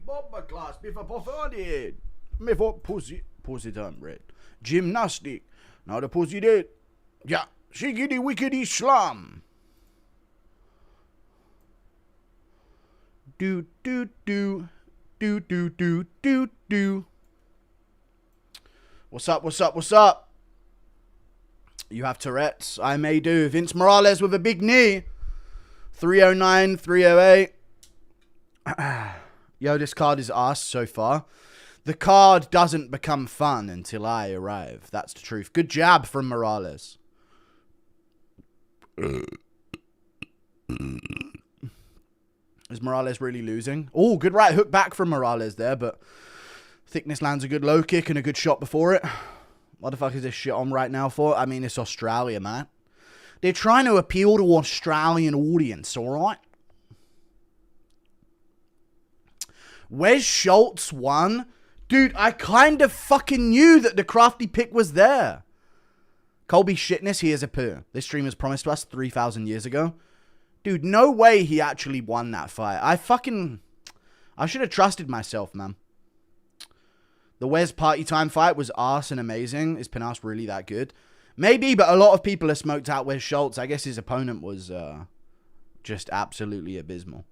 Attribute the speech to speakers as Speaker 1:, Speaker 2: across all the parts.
Speaker 1: Bomber class before performing. Me for pussy time red. Gymnastic. Now the pussy dead. Yeah, shiggity wickedy slum. Do do do do do do do do. What's up? What's up? What's up? You have Tourette's. I may do. Vince Morales with a big knee. 309, 308. Yo, this card is ass so far. The card doesn't become fun until I arrive. That's the truth. Good jab from Morales. Is Morales really losing? Oh, good right hook back from Morales there, but Thickness lands a good low kick and a good shot before it. What the fuck is this shit on right now for? I mean, it's Australia, man. They're trying to appeal to Australian audience, alright? Where's Schultz won? Dude, I kind of fucking knew that the crafty pick was there. Colby Shitness, he is a poo. This stream was promised to us 3,000 years ago. Dude, no way he actually won that fight. I should have trusted myself, man. The Wes Party Time fight was arse and amazing. Is Pinas really that good? Maybe, but a lot of people have smoked out Wes Schultz. I guess his opponent was just absolutely abysmal.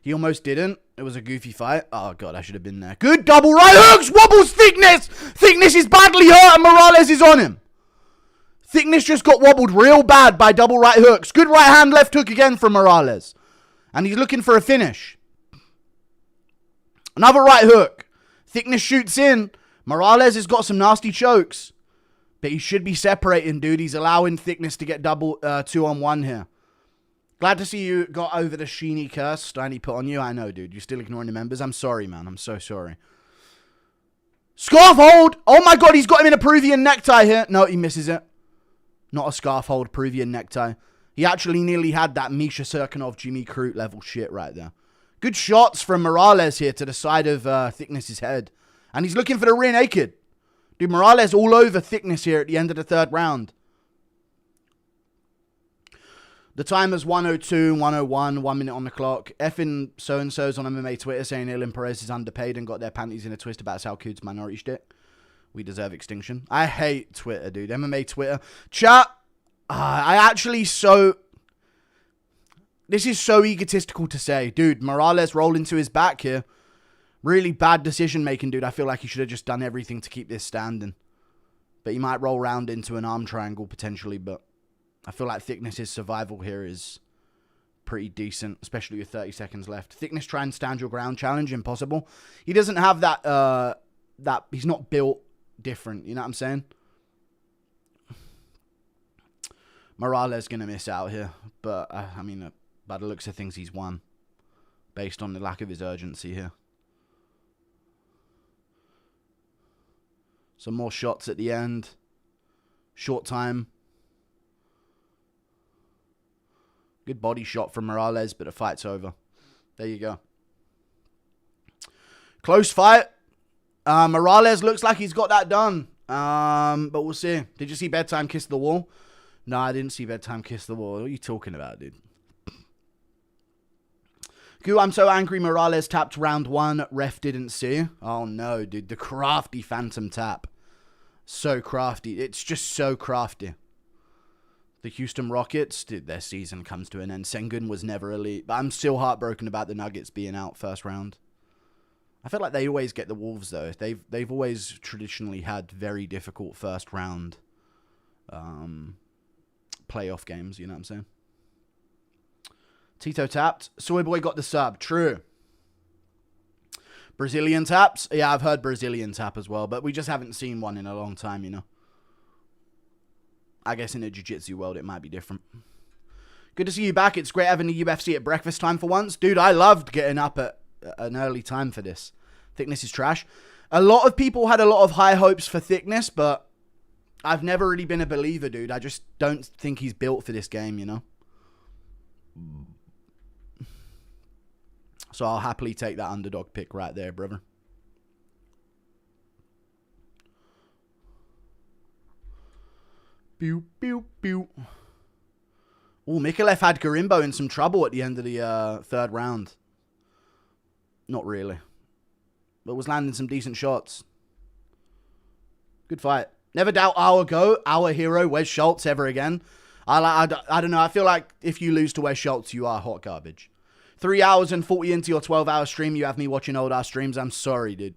Speaker 1: He almost didn't. It was a goofy fight. Oh, God, I should have been there. Good double right hooks. Wobbles Thickness. Thickness is badly hurt and Morales is on him. Thickness just got wobbled real bad by double right hooks. Good right hand left hook again from Morales. And he's looking for a finish. Another right hook. Thickness shoots in. Morales has got some nasty chokes. But he should be separating, dude. He's allowing Thickness to get double 2-on-1 here. Glad to see you got over the Sheeny curse Steiny put on you. I know, dude. You're still ignoring the members. I'm sorry, man. I'm so sorry. Scarf hold. Oh, my God. He's got him in a Peruvian necktie here. No, he misses it. Not a scarf hold. Peruvian necktie. He actually nearly had that Misha Serkinov, Jimmy Crute level shit right there. Good shots from Morales here to the side of Thickness's head. And he's looking for the rear naked. Dude, Morales all over Thickness here at the end of the third round. The timer's 1:02, 1:01, 1 minute on the clock. Effing so-and-so's on MMA Twitter saying Ilan Perez is underpaid and got their panties in a twist about Salkild's minority shtick. We deserve extinction. I hate Twitter, dude. MMA Twitter. Chat, this is so egotistical to say. Dude, Morales rolling to his back here. Really bad decision making, dude. I feel like he should have just done everything to keep this standing. But he might roll round into an arm triangle potentially, but I feel like Thickness's survival here is pretty decent, especially with 30 seconds left. Thickness try and stand your ground challenge, impossible. He doesn't have that, he's not built different, you know what I'm saying? Morales going to miss out here, but, I mean, by the looks of things, he's won, based on the lack of his urgency here. Some more shots at the end. Short time. Good body shot from Morales, but the fight's over. There you go. Close fight. Morales looks like he's got that done. But we'll see. Did you see Bedtime kiss the wall? No, I didn't see Bedtime kiss the wall. What are you talking about, dude? Goo, I'm so angry Morales tapped round 1. Ref didn't see. Oh, no, dude. The crafty phantom tap. So crafty. It's just so crafty. The Houston Rockets, dude, their season comes to an end. Sengun was never elite. But I'm still heartbroken about the Nuggets being out first round. I feel like they always get the Wolves, though. They've always traditionally had very difficult first round playoff games, you know what I'm saying? Tito tapped. Soy Boy got the sub. True. Brazilian taps. Yeah, I've heard Brazilian tap as well, but we just haven't seen one in a long time, you know? I guess in the jiu-jitsu world, it might be different. Good to see you back. It's great having the UFC at breakfast time for once. Dude, I loved getting up at an early time for this. Thickness is trash. A lot of people had a lot of high hopes for Thickness, but I've never really been a believer, dude. I just don't think he's built for this game, you know? So I'll happily take that underdog pick right there, brother. Pew, pew, pew. Oh, Mikalev had Garimbo in some trouble at the end of the third round. Not really. But was landing some decent shots. Good fight. Never doubt our GOAT, our hero, Wes Schultz, ever again. I don't know. I feel like if you lose to Wes Schultz, you are hot garbage. 3 hours and 40 into your 12-hour stream, you have me watching old ass streams. I'm sorry, dude.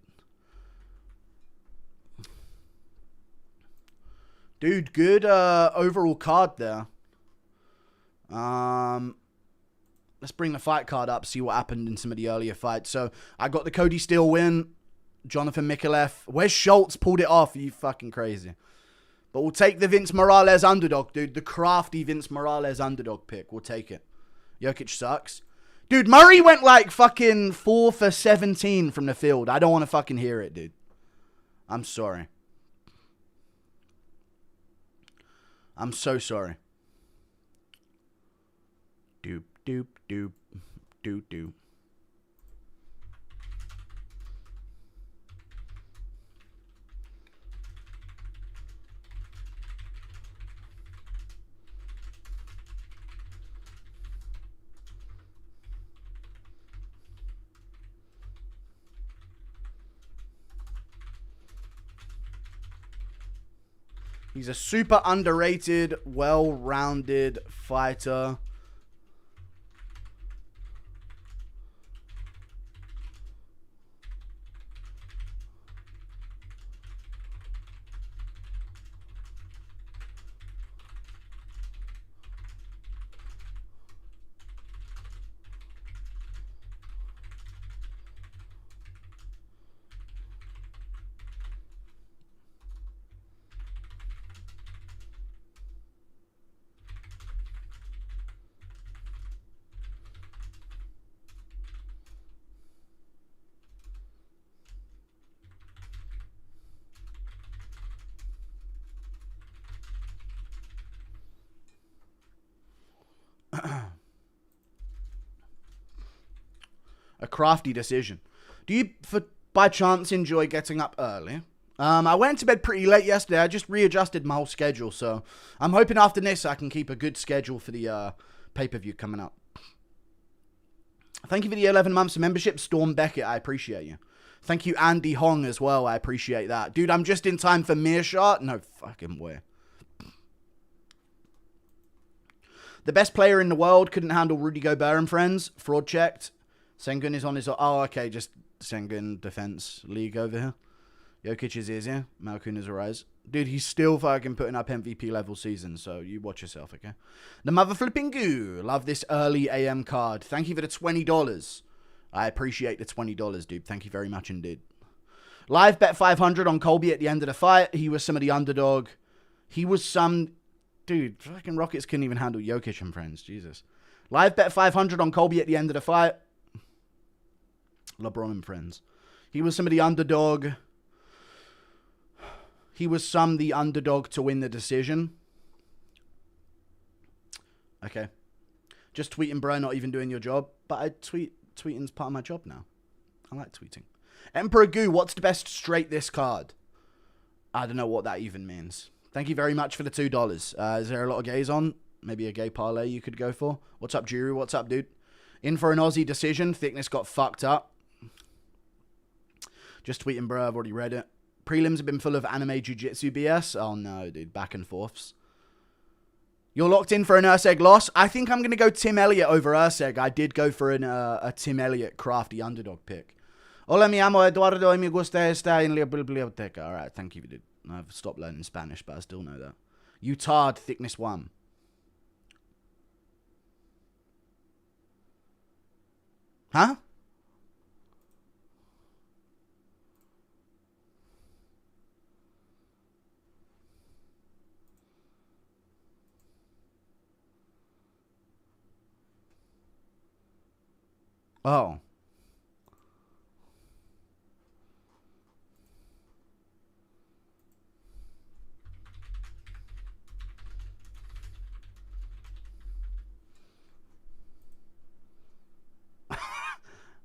Speaker 1: Dude, good overall card there. Let's bring the fight card up, see what happened in some of the earlier fights. So, I got the Cody Steele win. Jonathan Mikalev. Wes Schultz pulled it off. Are you fucking crazy? But we'll take the Vince Morales underdog, dude. The crafty Vince Morales underdog pick. We'll take it. Jokic sucks. Dude, Murray went like fucking 4 for 17 from the field. I don't want to fucking hear it, dude. I'm sorry. I'm so sorry. Doop, doop, doop, doop, doop. He's a super underrated, well-rounded fighter. A crafty decision. Do you, by chance, enjoy getting up early? I went to bed pretty late yesterday. I just readjusted my whole schedule, so I'm hoping after this I can keep a good schedule for the pay-per-view coming up. Thank you for the 11 months of membership, Storm Beckett. I appreciate you. Thank you, Andy Hong, as well. I appreciate that. Dude, I'm just in time for Meerschaert? No fucking way. The best player in the world couldn't handle Rudy Gobert and friends. Fraud checked. Sengun is on his... Oh, okay. Just Sengun Defense League over here. Jokic is here. Malcoun is a rise. Dude, he's still fucking putting up MVP level seasons, so you watch yourself, okay? The mother flipping goo. Love this early AM card. Thank you for the $20. I appreciate the $20, dude. Thank you very much indeed. Live bet 500 on Colby at the end of the fight. He was some of the underdog. He was some... Dude, fucking Rockets couldn't even handle Jokic and friends. Jesus. Live bet 500 on Colby at the end of the fight. LeBron and friends. He was some of the underdog. He was the underdog to win the decision. Okay. Just tweeting, bro, not even doing your job. But tweeting's part of my job now. I like tweeting. Emperor Goo, what's the best straight this card? I don't know what that even means. Thank you very much for the $2. Is there a lot of gays on? Maybe a gay parlay you could go for? What's up, Juru? What's up, dude? In for an Aussie decision. Thickness got fucked up. Just tweeting, bro. I've already read it. Prelims have been full of anime jiu-jitsu BS. Oh, no, dude. Back and forths. You're locked in for an Urseg loss? I think I'm going to go Tim Elliott over Urseg. I did go for a Tim Elliott crafty underdog pick. Hola, mi amo Eduardo y me gusta estar en la biblioteca. All right, thank you, dude. I've stopped learning Spanish, but I still know that. Utard, thickness 1. Huh? Oh.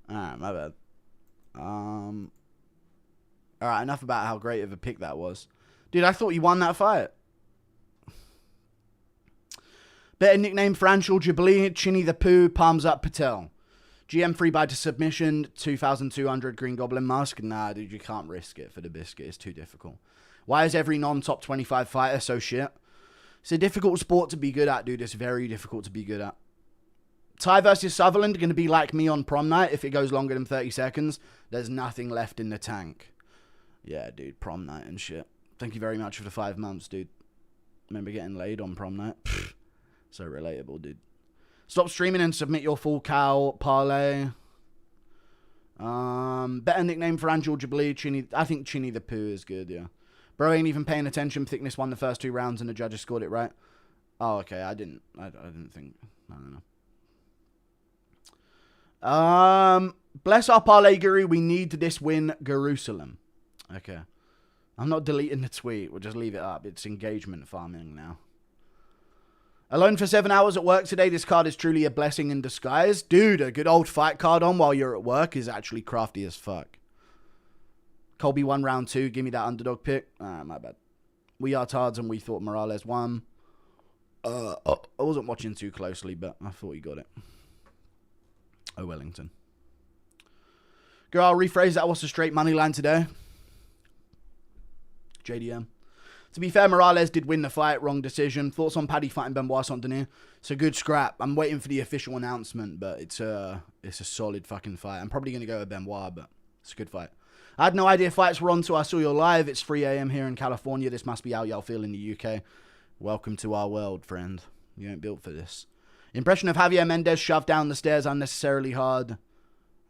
Speaker 1: Alright, my bad. Alright, enough about how great of a pick that was. Dude, I thought you won that fight. Better nickname for Anshul Jubilee, Chinny the Pooh, palms up Patel. GM free by to submission, 2,200 Green Goblin Mask. Nah, dude, you can't risk it for the biscuit. It's too difficult. Why is every non-top 25 fighter so shit? It's a difficult sport to be good at, dude. It's very difficult to be good at. Ty versus Southerntherland going to be like me on prom night. If it goes longer than 30 seconds, there's nothing left in the tank. Yeah, dude, prom night and shit. Thank you very much for the 5 months, dude. Remember getting laid on prom night? Pfft, so relatable, dude. Stop streaming and submit your full cow parlay. Better nickname for Angel Jubilee. Chinny. I think Chinny the Pooh is good, yeah. Bro ain't even paying attention. Thickness won the first 2 rounds and the judges scored it right. Oh, okay. I didn't think. I don't know. Bless our parlay guru. We need this win, Jerusalem. Okay. I'm not deleting the tweet. We'll just leave it up. It's engagement farming now. Alone for 7 hours at work today. This card is truly a blessing in disguise. Dude, a good old fight card on while you're at work is actually crafty as fuck. Colby won round 2. Give me that underdog pick. Ah, my bad. We are tards and we thought Morales won. I wasn't watching too closely, but I thought he got it. Oh, Wellington. Girl, I'll rephrase that. What's the straight money line today? JDM. To be fair, Morales did win the fight. Wrong decision. Thoughts on Paddy fighting Benoit Saint-Denis? It's a good scrap. I'm waiting for the official announcement, but it's a solid fucking fight. I'm probably going to go with Benoit, but it's a good fight. I had no idea fights were on till I saw your live. It's 3 a.m. here in California. This must be how y'all feel in the UK. Welcome to our world, friend. You ain't built for this. Impression of Javier Mendez shoved down the stairs unnecessarily hard.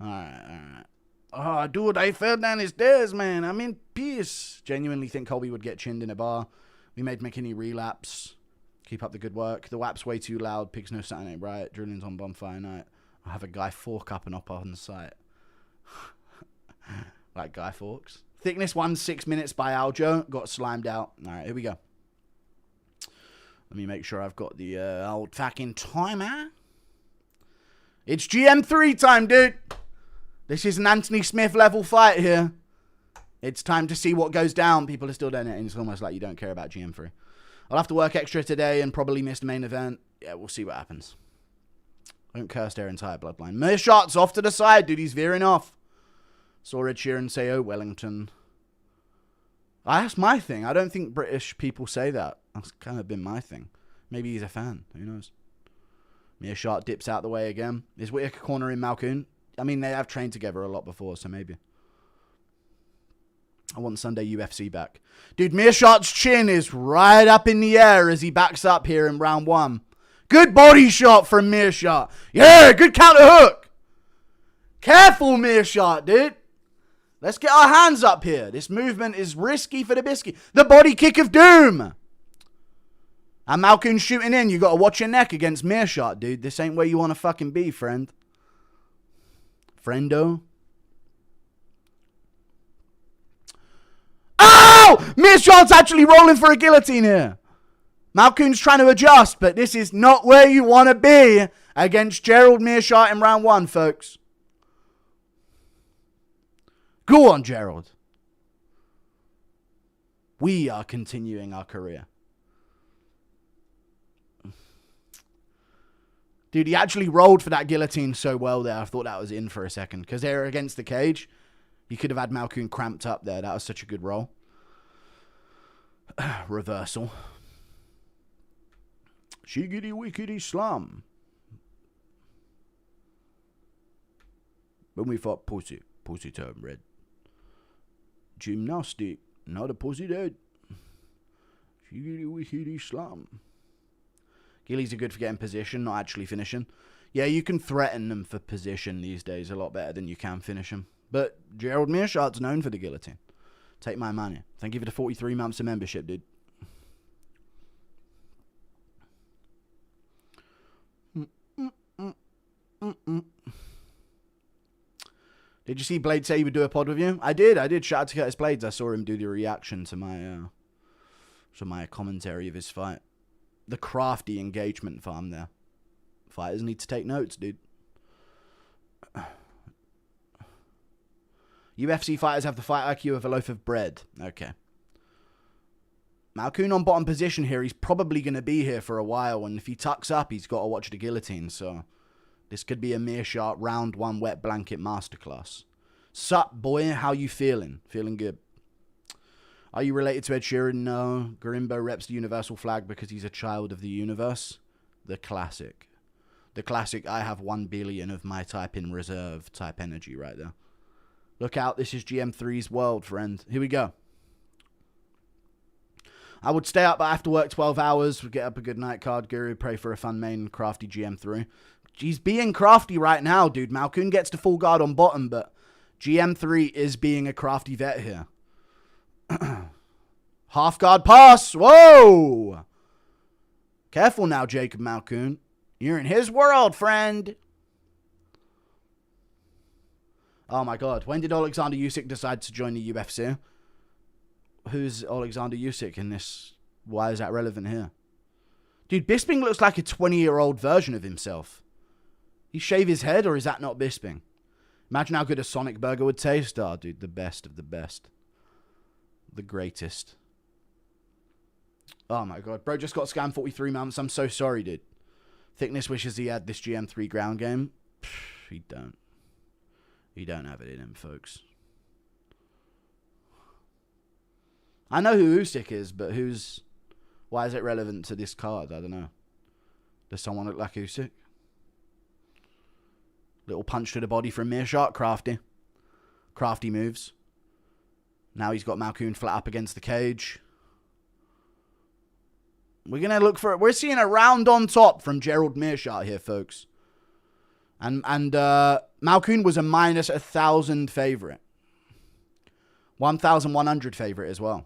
Speaker 1: Alright. Oh, dude, I fell down his stairs, man. I'm in peace. Genuinely think Colby would get chinned in a bar. We made McKinney relapse. Keep up the good work. The WAP's way too loud. Pigs no Saturday night right. Drilling's on bonfire night. I'll have a Guy Fawkes up and up on the site. Like Guy Fawkes. Thickness won 6 minutes by Aljo. Got slimed out. Alright, here we go. Let me make sure I've got the old fucking timer. It's GM3 time, dude. This is an Anthony Smith level fight here. It's time to see what goes down. People are still donating. It's almost like you don't care about GM3. I'll have to work extra today and probably miss the main event. Yeah, we'll see what happens. Don't curse their entire bloodline. Meerschaert's off to the side, dude. He's veering off. Saw Ed Sheeran say, oh, Wellington. That's my thing. I don't think British people say that. That's kind of been my thing. Maybe he's a fan. Who knows? Meerschaert dips out the way again. Is Whittaker cornering Malcoun? I mean, they have trained together a lot before, so maybe. I want Sunday UFC back. Dude, Meerschaert's chin is right up in the air as he backs up here in round 1. Good body shot from Meerschaert. Yeah, good counter hook. Careful, Meerschaert, dude. Let's get our hands up here. This movement is risky for the biscuit. The body kick of doom. And Malcoun shooting in. You got to watch your neck against Meerschaert, dude. This ain't where you want to fucking be, friend. Friendo. Oh! Meerschaert's actually rolling for a guillotine here. Malcoun's trying to adjust, but this is not where you want to be against Gerald Meerschaert in round 1, folks. Go on, Gerald. We are continuing our career. Dude, he actually rolled for that guillotine so well there. I thought that was in for a second. Because they were against the cage. You could have had Malcoun cramped up there. That was such a good roll. Reversal. Shiggity wickety slum. When we fought pussy. Pussy term red. Gymnastic. Not a pussy dude. Shiggity wickety slum. Gillies are good for getting position, not actually finishing. Yeah, you can threaten them for position these days a lot better than you can finish them. But Gerald Meerschaert's known for the guillotine. Take my money. Thank you for the 43 months of membership, dude. Did you see Blade say he would do a pod with you? I did. Shout out to Curtis Blades. I saw him do the reaction to my commentary of his fight. The crafty engagement farm there. Fighters need to take notes, dude. UFC fighters have the fight IQ of a loaf of bread. Okay. Malcoun on bottom position here. He's probably going to be here for a while. And if he tucks up, he's got to watch the guillotine. So this could be a Meerschaert round 1 wet blanket masterclass. Sup, boy? How you feeling? Feeling good. Are you related to Ed Sheeran? No. Garimbo reps the universal flag because he's a child of the universe. The classic. The classic, I have 1 billion of my type in reserve type energy right there. Look out, this is GM3's world, friend. Here we go. I would stay up, but I have to work 12 hours. Get up a good night card, Guru. Pray for a fun main, crafty GM3. He's being crafty right now, dude. Malcoun gets to full guard on bottom, but GM3 is being a crafty vet here. Half guard pass. Whoa! Careful now, Jacob Malcoun. You're in his world, friend. Oh my god. When did Alexander Usyk decide to join the UFC? Who's Alexander Usyk in this? Why is that relevant here? Dude, Bisping looks like a 20-year-old version of himself. He shave his head, or is that not Bisping? Imagine how good a Sonic burger would taste. Oh, dude, the best of the best. The greatest. Oh my god. Bro just got scammed 43 months. I'm so sorry, dude. Thickness wishes he had this GM3 ground game. He don't. He don't have it in him, folks. I know who Usyk is, but who's... Why is it relevant to this card? I don't know. Does someone look like Usyk? Little punch to the body from Meerschaert. Crafty. Crafty moves. Now he's got Malcoun flat up against the cage. We're going to look for it. We're seeing a round on top from Gerald Meerschaert here, folks. And Malcoun was a minus 1,000 favorite. 1,100 favorite as well.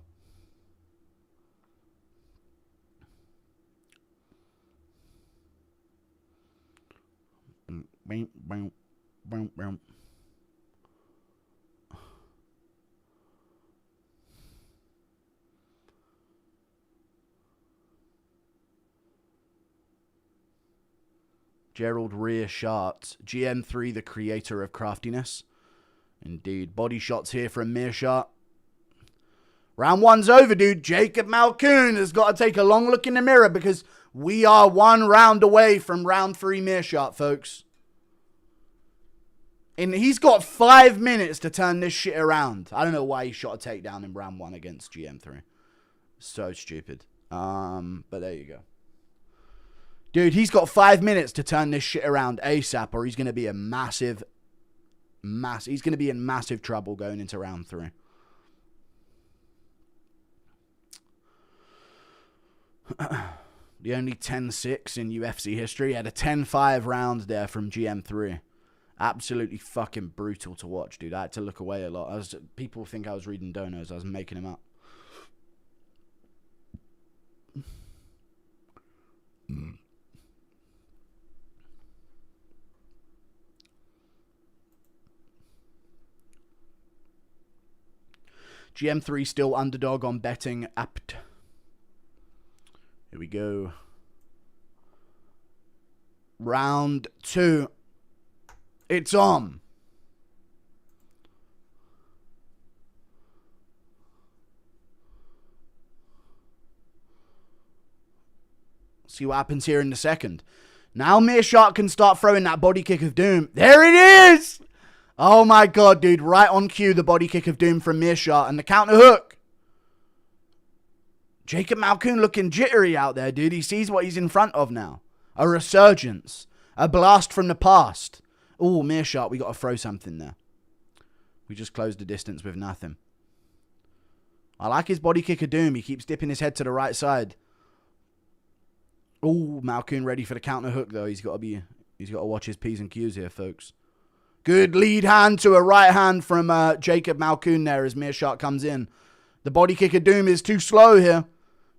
Speaker 1: Gerald Meerschaert, GM3, the creator of craftiness. Indeed. Body shots here from Meerschaert. Round 1's over, dude. Jacob Malcoun has got to take a long look in the mirror because we are 1 round away from round 3 Meerschaert, folks. And he's got 5 minutes to turn this shit around. I don't know why he shot a takedown in round 1 against GM3. So stupid. But there you go. Dude, he's got 5 minutes to turn this shit around ASAP, or he's going to be a massive... He's going to be in massive trouble going into round 3. The only 10-6 in UFC history. Had a 10-5 round there from GM3. Absolutely fucking brutal to watch, dude. I had to look away a lot. People think I was reading donos. I was making them up. GM3 still underdog on betting apt. Here we go. Round 2. It's on. See what happens here in the second. Now Meerschaert can start throwing that body kick of doom. There it is! Oh my god, dude. Right on cue, the body kick of doom from Meerschaert and the counter hook. Jacob Malcoun looking jittery out there, dude. He sees what he's in front of now. A resurgence. A blast from the past. Oh, Meerschaert, we got to throw something there. We just closed the distance with nothing. I like his body kick of doom. He keeps dipping his head to the right side. Oh, Malcoun ready for the counter hook, though. He's got to watch his P's and Q's here, folks. Good lead hand to a right hand from Jacob Malcoun there as Meerschaert comes in. The body kick of doom is too slow here.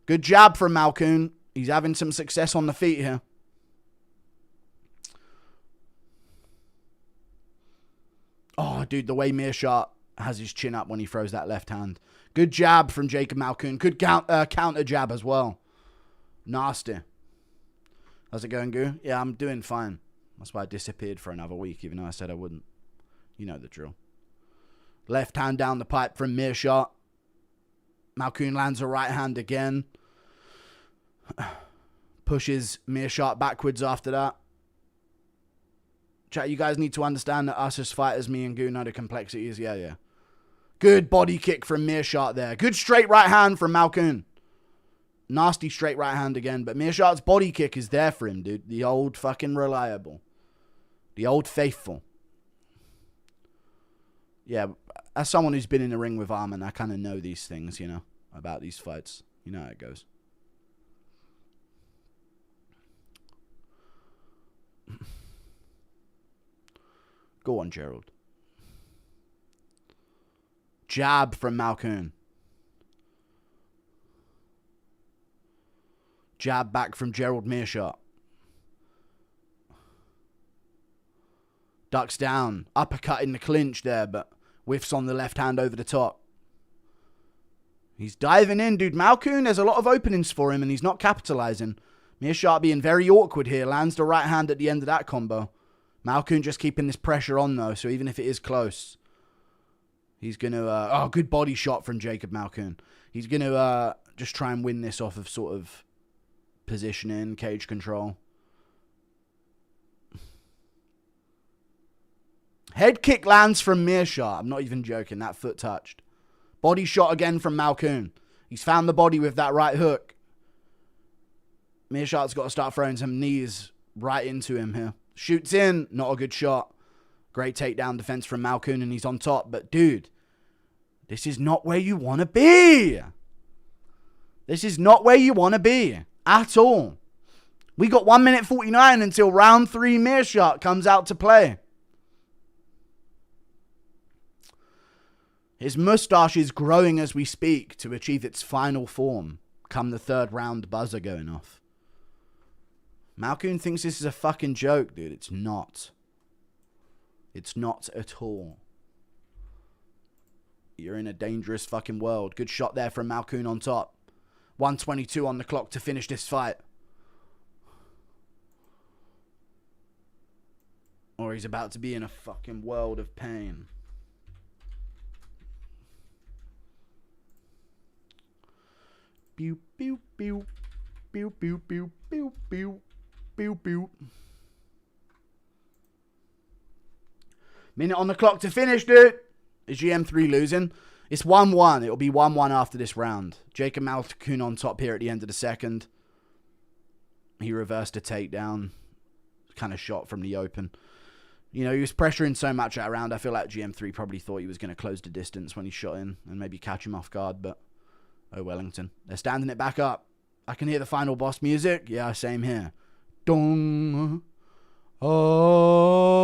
Speaker 1: Good jab from Malcoun. He's having some success on the feet here. Oh, dude, the way Meerschaert has his chin up when he throws that left hand. Good jab from Jacob Malcoun. Good counter jab as well. Nasty. How's it going, Goo? Yeah, I'm doing fine. That's why I disappeared for another week, even though I said I wouldn't. You know the drill. Left hand down the pipe from Meerschaert. Malcoun lands a right hand again. Pushes Meerschaert backwards after that. Chat, you guys need to understand that us as fighters, me and Goon, know the complexities. Yeah. Good body kick from Meerschaert there. Good straight right hand from Malcoun. Nasty straight right hand again. But Meerschaert's body kick is there for him, dude. The old fucking reliable. The old faithful. Yeah, as someone who's been in the ring with Armin, I kind of know these things, you know, about these fights. You know how it goes. Go on, Gerald. Jab from Malcoun. Jab back from Gerald Meerschaert. Ducks down. Uppercut in the clinch there, but whiffs on the left hand over the top. He's diving in, dude. Malcoun, there's a lot of openings for him, and he's not capitalizing. Meerschaert being very awkward here. Lands the right hand at the end of that combo. Malcoun just keeping this pressure on, though, so even if it is close, he's going to... good body shot from Jacob Malcoun. He's going to just try and win this off of sort of positioning, cage control. Head kick lands from Meerschaert. I'm not even joking. That foot touched. Body shot again from Malcoun. He's found the body with that right hook. Meerschaert's got to start throwing some knees right into him here. Shoots in. Not a good shot. Great takedown defense from Malcoun, and he's on top. But, dude, this is not where you want to be. This is not where you want to be at all. We got 1 minute 49 until round 3 Meerschaert comes out to play. His moustache is growing as we speak to achieve its final form come the third round buzzer going off. Malcoun thinks this is a fucking joke, dude. It's not. It's not at all. You're in a dangerous fucking world. Good shot there from Malcoun on top. 1:22 on the clock to finish this fight. Or he's about to be in a fucking world of pain. Pew, pew, pew. Pew, pew, pew, pew, pew. Pew, pew. Minute on the clock to finish, dude. Is GM3 losing? It's 1-1. It'll be 1-1 after this round. Jacob Malcoun on top here at the end of the second. He reversed a takedown. Kind of shot from the open. You know, he was pressuring so much that round. I feel like GM3 probably thought he was going to close the distance when he shot in and maybe catch him off guard, but oh, Wellington. They're standing it back up. I can hear the final boss music. Yeah, same here. Dong. Oh.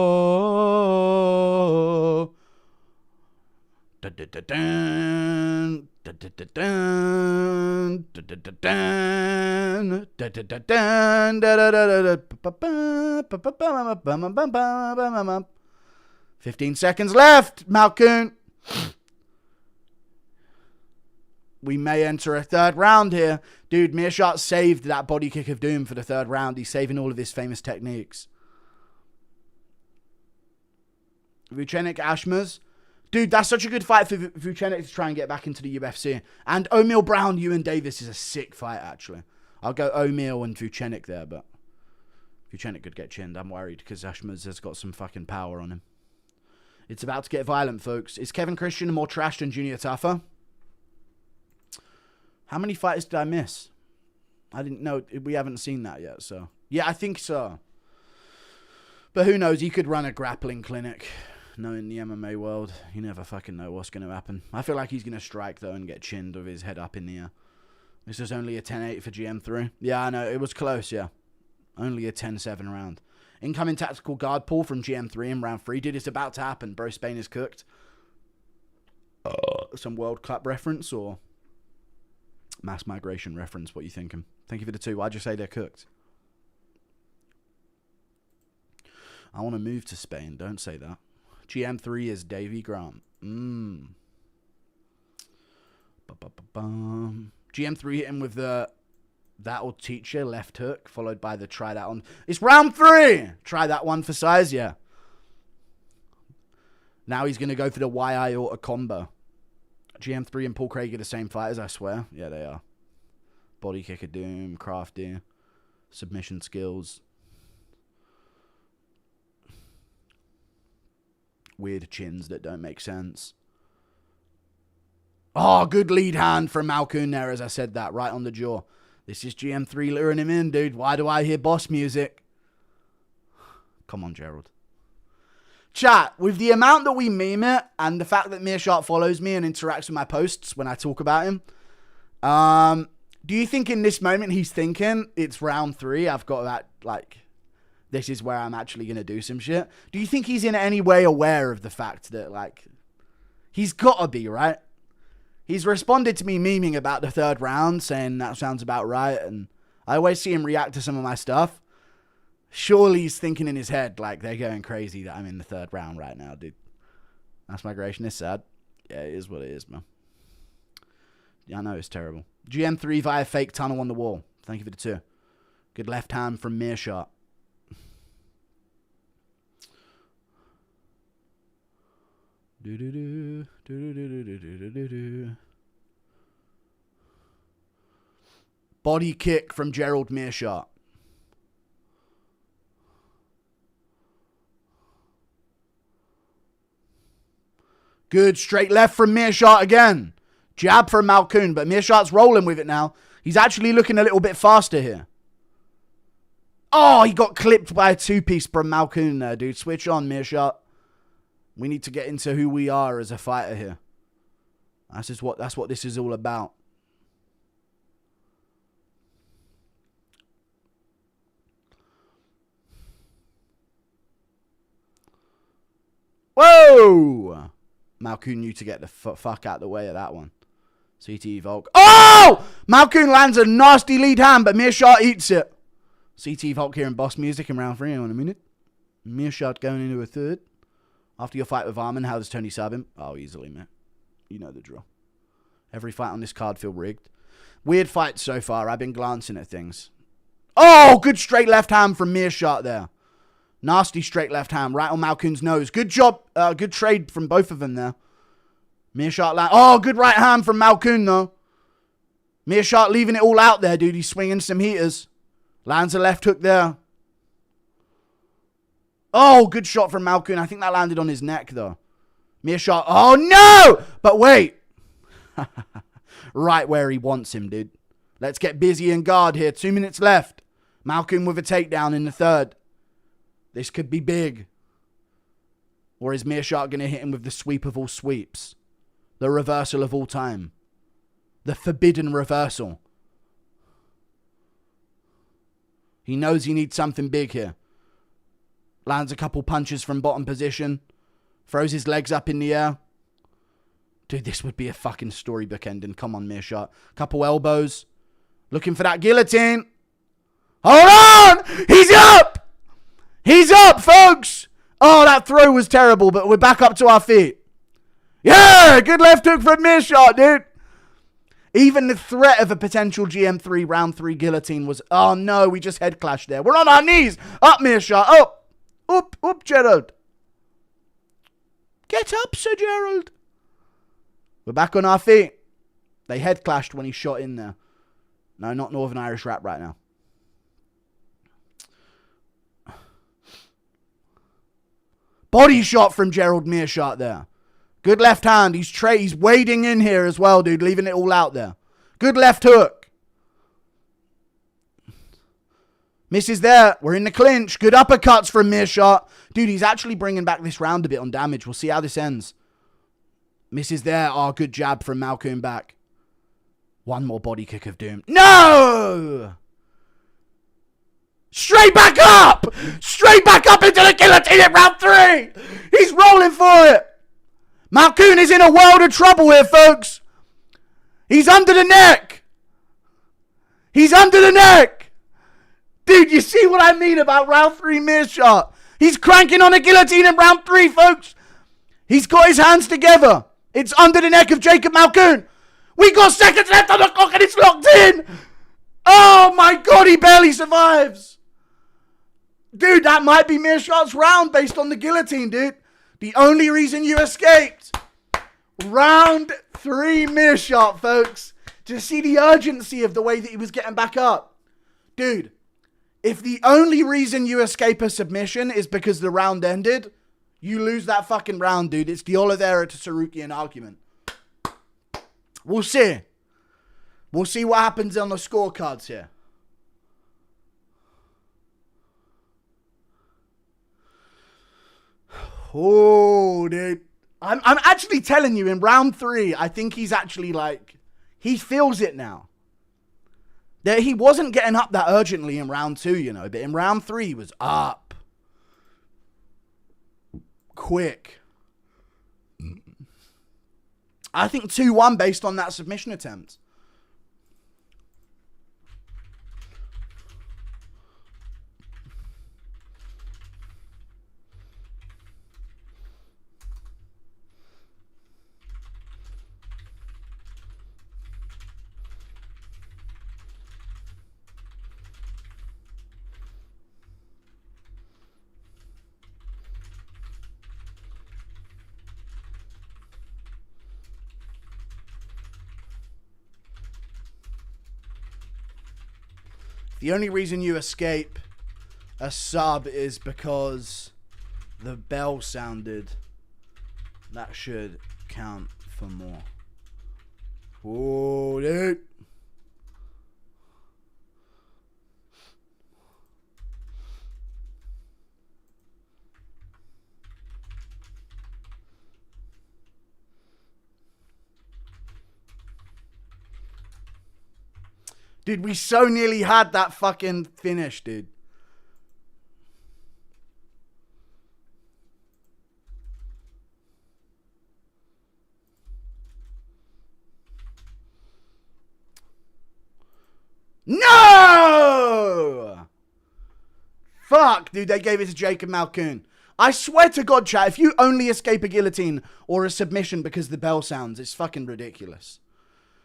Speaker 1: Da da da dan. Da da da dan. Da da da dan. Da da da dan. Da da da da. 15 seconds left, Malcoun. We may enter a third round here. Dude, Meerschaert saved that body kick of doom for the third round. He's saving all of his famous techniques. Vucenic Ashmas. Dude, that's such a good fight for Vucenic to try and get back into the UFC. And O'Meal Brown, Ewan Davis is a sick fight, actually. I'll go O'Meal and Vucenic there, but Vucenic could get chinned. I'm worried because Ashmas has got some fucking power on him. It's about to get violent, folks. Is Kevin Christian more trash than Junior Tafa? How many fighters did I miss? I didn't know. We haven't seen that yet, so. Yeah, I think so. But who knows? He could run a grappling clinic. Knowing the MMA world, you never fucking know what's going to happen. I feel like he's going to strike, though, and get chinned with his head up in the air. This is only a 10-8 for GM3. Yeah, I know. It was close, yeah. Only a 10-7 round. Incoming tactical guard pull from GM3 in round 3. Dude, it's about to happen. Bro, Spain is cooked. Some World Cup reference or mass migration reference? What are you thinking? Thank you for the 2. Why'd you say they're cooked? I want to move to Spain. Don't say that. GM3 is Davy Grant. GM3 hit him with the that'll teach you left hook, followed by the try that on. It's round 3. Try that one for size, yeah. Now he's going to go for the YI auto combo. GM3 and Paul Craig are the same fighters, I swear. Yeah, they are. Body kick of doom, crafty, submission skills. Weird chins that don't make sense. Oh, good lead hand from Malcoun there as I said that, right on the jaw. This is GM3 luring him in, dude. Why do I hear boss music? Come on, Gerald. Chat, with the amount that we meme it and the fact that Meerschaert follows me and interacts with my posts when I talk about him, do you think in this moment he's thinking it's round 3? I've got that, like, this is where I'm actually going to do some shit. Do you think he's in any way aware of the fact that, like, he's got to be, right? He's responded to me memeing about the 3rd round, saying that sounds about right, and I always see him react to some of my stuff. Surely he's thinking in his head, like, they're going crazy that I'm in the 3rd round right now, dude. That's migration is sad. Yeah, it is what it is, man. Yeah, I know, it's terrible. GM3 via fake tunnel on the wall. Thank you for the 2. Good left hand from Meerschaert. Body kick from Gerald Meerschaert. Good straight left from Meerschaert again. Jab from Malcoun, but Meerschaert's rolling with it now. He's actually looking a little bit faster here. Oh, he got clipped by a 2-piece from Malcoun there, dude. Switch on, Meerschaert. We need to get into who we are as a fighter here. That's what this is all about. Whoa! Malcoun knew to get the fuck out of the way of that one. CTE Volk. Oh! Malcoun lands a nasty lead hand, but Meerschaert eats it. CTE Volk here in boss music in round 3 in a minute. Meerschaert going into a 3rd. After your fight with Armin, how does Tony sub him? Oh, easily, man. You know the drill. Every fight on this card feel rigged. Weird fights so far. I've been glancing at things. Oh, good straight left hand from Meerschaert there. Nasty straight left hand right on Malcoun's nose. Good job. Good trade from both of them there. Meerschaert land. Oh, good right hand from Malcoun though. Meerschaert leaving it all out there, dude. He's swinging some heaters. Lands a left hook there. Oh, good shot from Malcoun. I think that landed on his neck though. Meerschaert. Oh no! But wait. Right where he wants him, dude. Let's get busy and guard here. 2 minutes left. Malcoun with a takedown in the 3rd. This could be big. Or is Meerschaert going to hit him with the sweep of all sweeps? The reversal of all time. The forbidden reversal. He knows he needs something big here. Lands a couple punches from bottom position. Throws his legs up in the air. Dude, this would be a fucking storybook ending. Come on, Meerschaert. Couple elbows. Looking for that guillotine. Hold on! He's up! He's up, folks! Oh, that throw was terrible, but we're back up to our feet. Yeah! Good left hook from Meerschaert, dude. Even the threat of a potential GM3 round 3 guillotine was... Oh, no, we just head clashed there. We're on our knees. Up, Meerschaert. Up. Up, Gerald. Get up, Sir Gerald. We're back on our feet. They head clashed when he shot in there. No, not Northern Irish rap right now. Body shot from Gerald Meerschaert there. Good left hand. He's wading in here as well, dude. Leaving it all out there. Good left hook. Misses there. We're in the clinch. Good uppercuts from Meerschaert. Dude, he's actually bringing back this round a bit on damage. We'll see how this ends. Misses there. Oh, good jab from Malcoun back. One more body kick of doom. No! Straight back up! Straight back up into the guillotine in round 3! He's rolling for it! Malcoun is in a world of trouble here, folks! He's under the neck! He's under the neck! Dude, you see what I mean about round 3 Meerschaert? He's cranking on a guillotine in round 3, folks! He's got his hands together! It's under the neck of Jacob Malcoun! We got seconds left on the clock and it's locked in! Oh my god, he barely survives! Dude, that might be Meerschaert's round based on the guillotine, dude. The only reason you escaped Round 3 Meerschaert, folks. To see the urgency of the way that he was getting back up. Dude, if the only reason you escape a submission is because the round ended, you lose that fucking round, dude. It's the Oliveira to Sarukian argument. We'll see. We'll see what happens on the scorecards here. Oh, dude. I'm actually telling you, in round 3, I think he's actually like, he feels it now. That he wasn't getting up that urgently in round 2, you know, but in round 3, he was up. Quick. I think 2-1 based on that submission attempt. The only reason you escape a sub is because the bell sounded. That should count for more. Oh, dude. Dude, we so nearly had that fucking finish, dude. No! Fuck, dude, they gave it to Jacob Malcoun. I swear to God, chat, if you only escape a guillotine or a submission because the bell sounds, it's fucking ridiculous.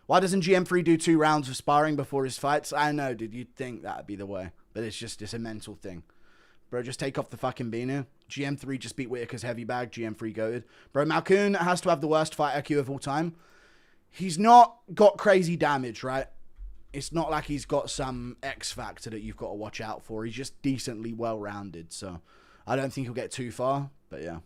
Speaker 1: Why doesn't GM3 do 2 rounds of sparring before his fights? I know, dude. You'd think that'd be the way. But it's a mental thing. Bro, just take off the fucking Binu. GM3 just beat Whitaker's heavy bag. GM3 goated. Bro, Malcoun has to have the worst fight IQ of all time. He's not got crazy damage, right? It's not like he's got some X factor that you've got to watch out for. He's just decently well-rounded. So I don't think he'll get too far. But yeah.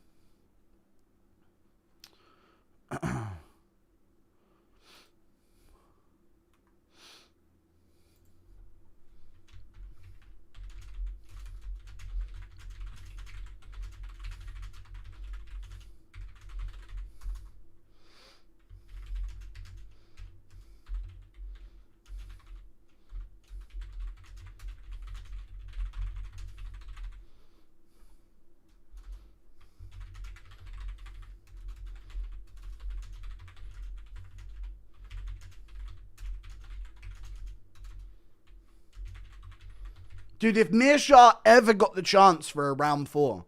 Speaker 1: Dude, if Meerschaert ever got the chance for a round 4,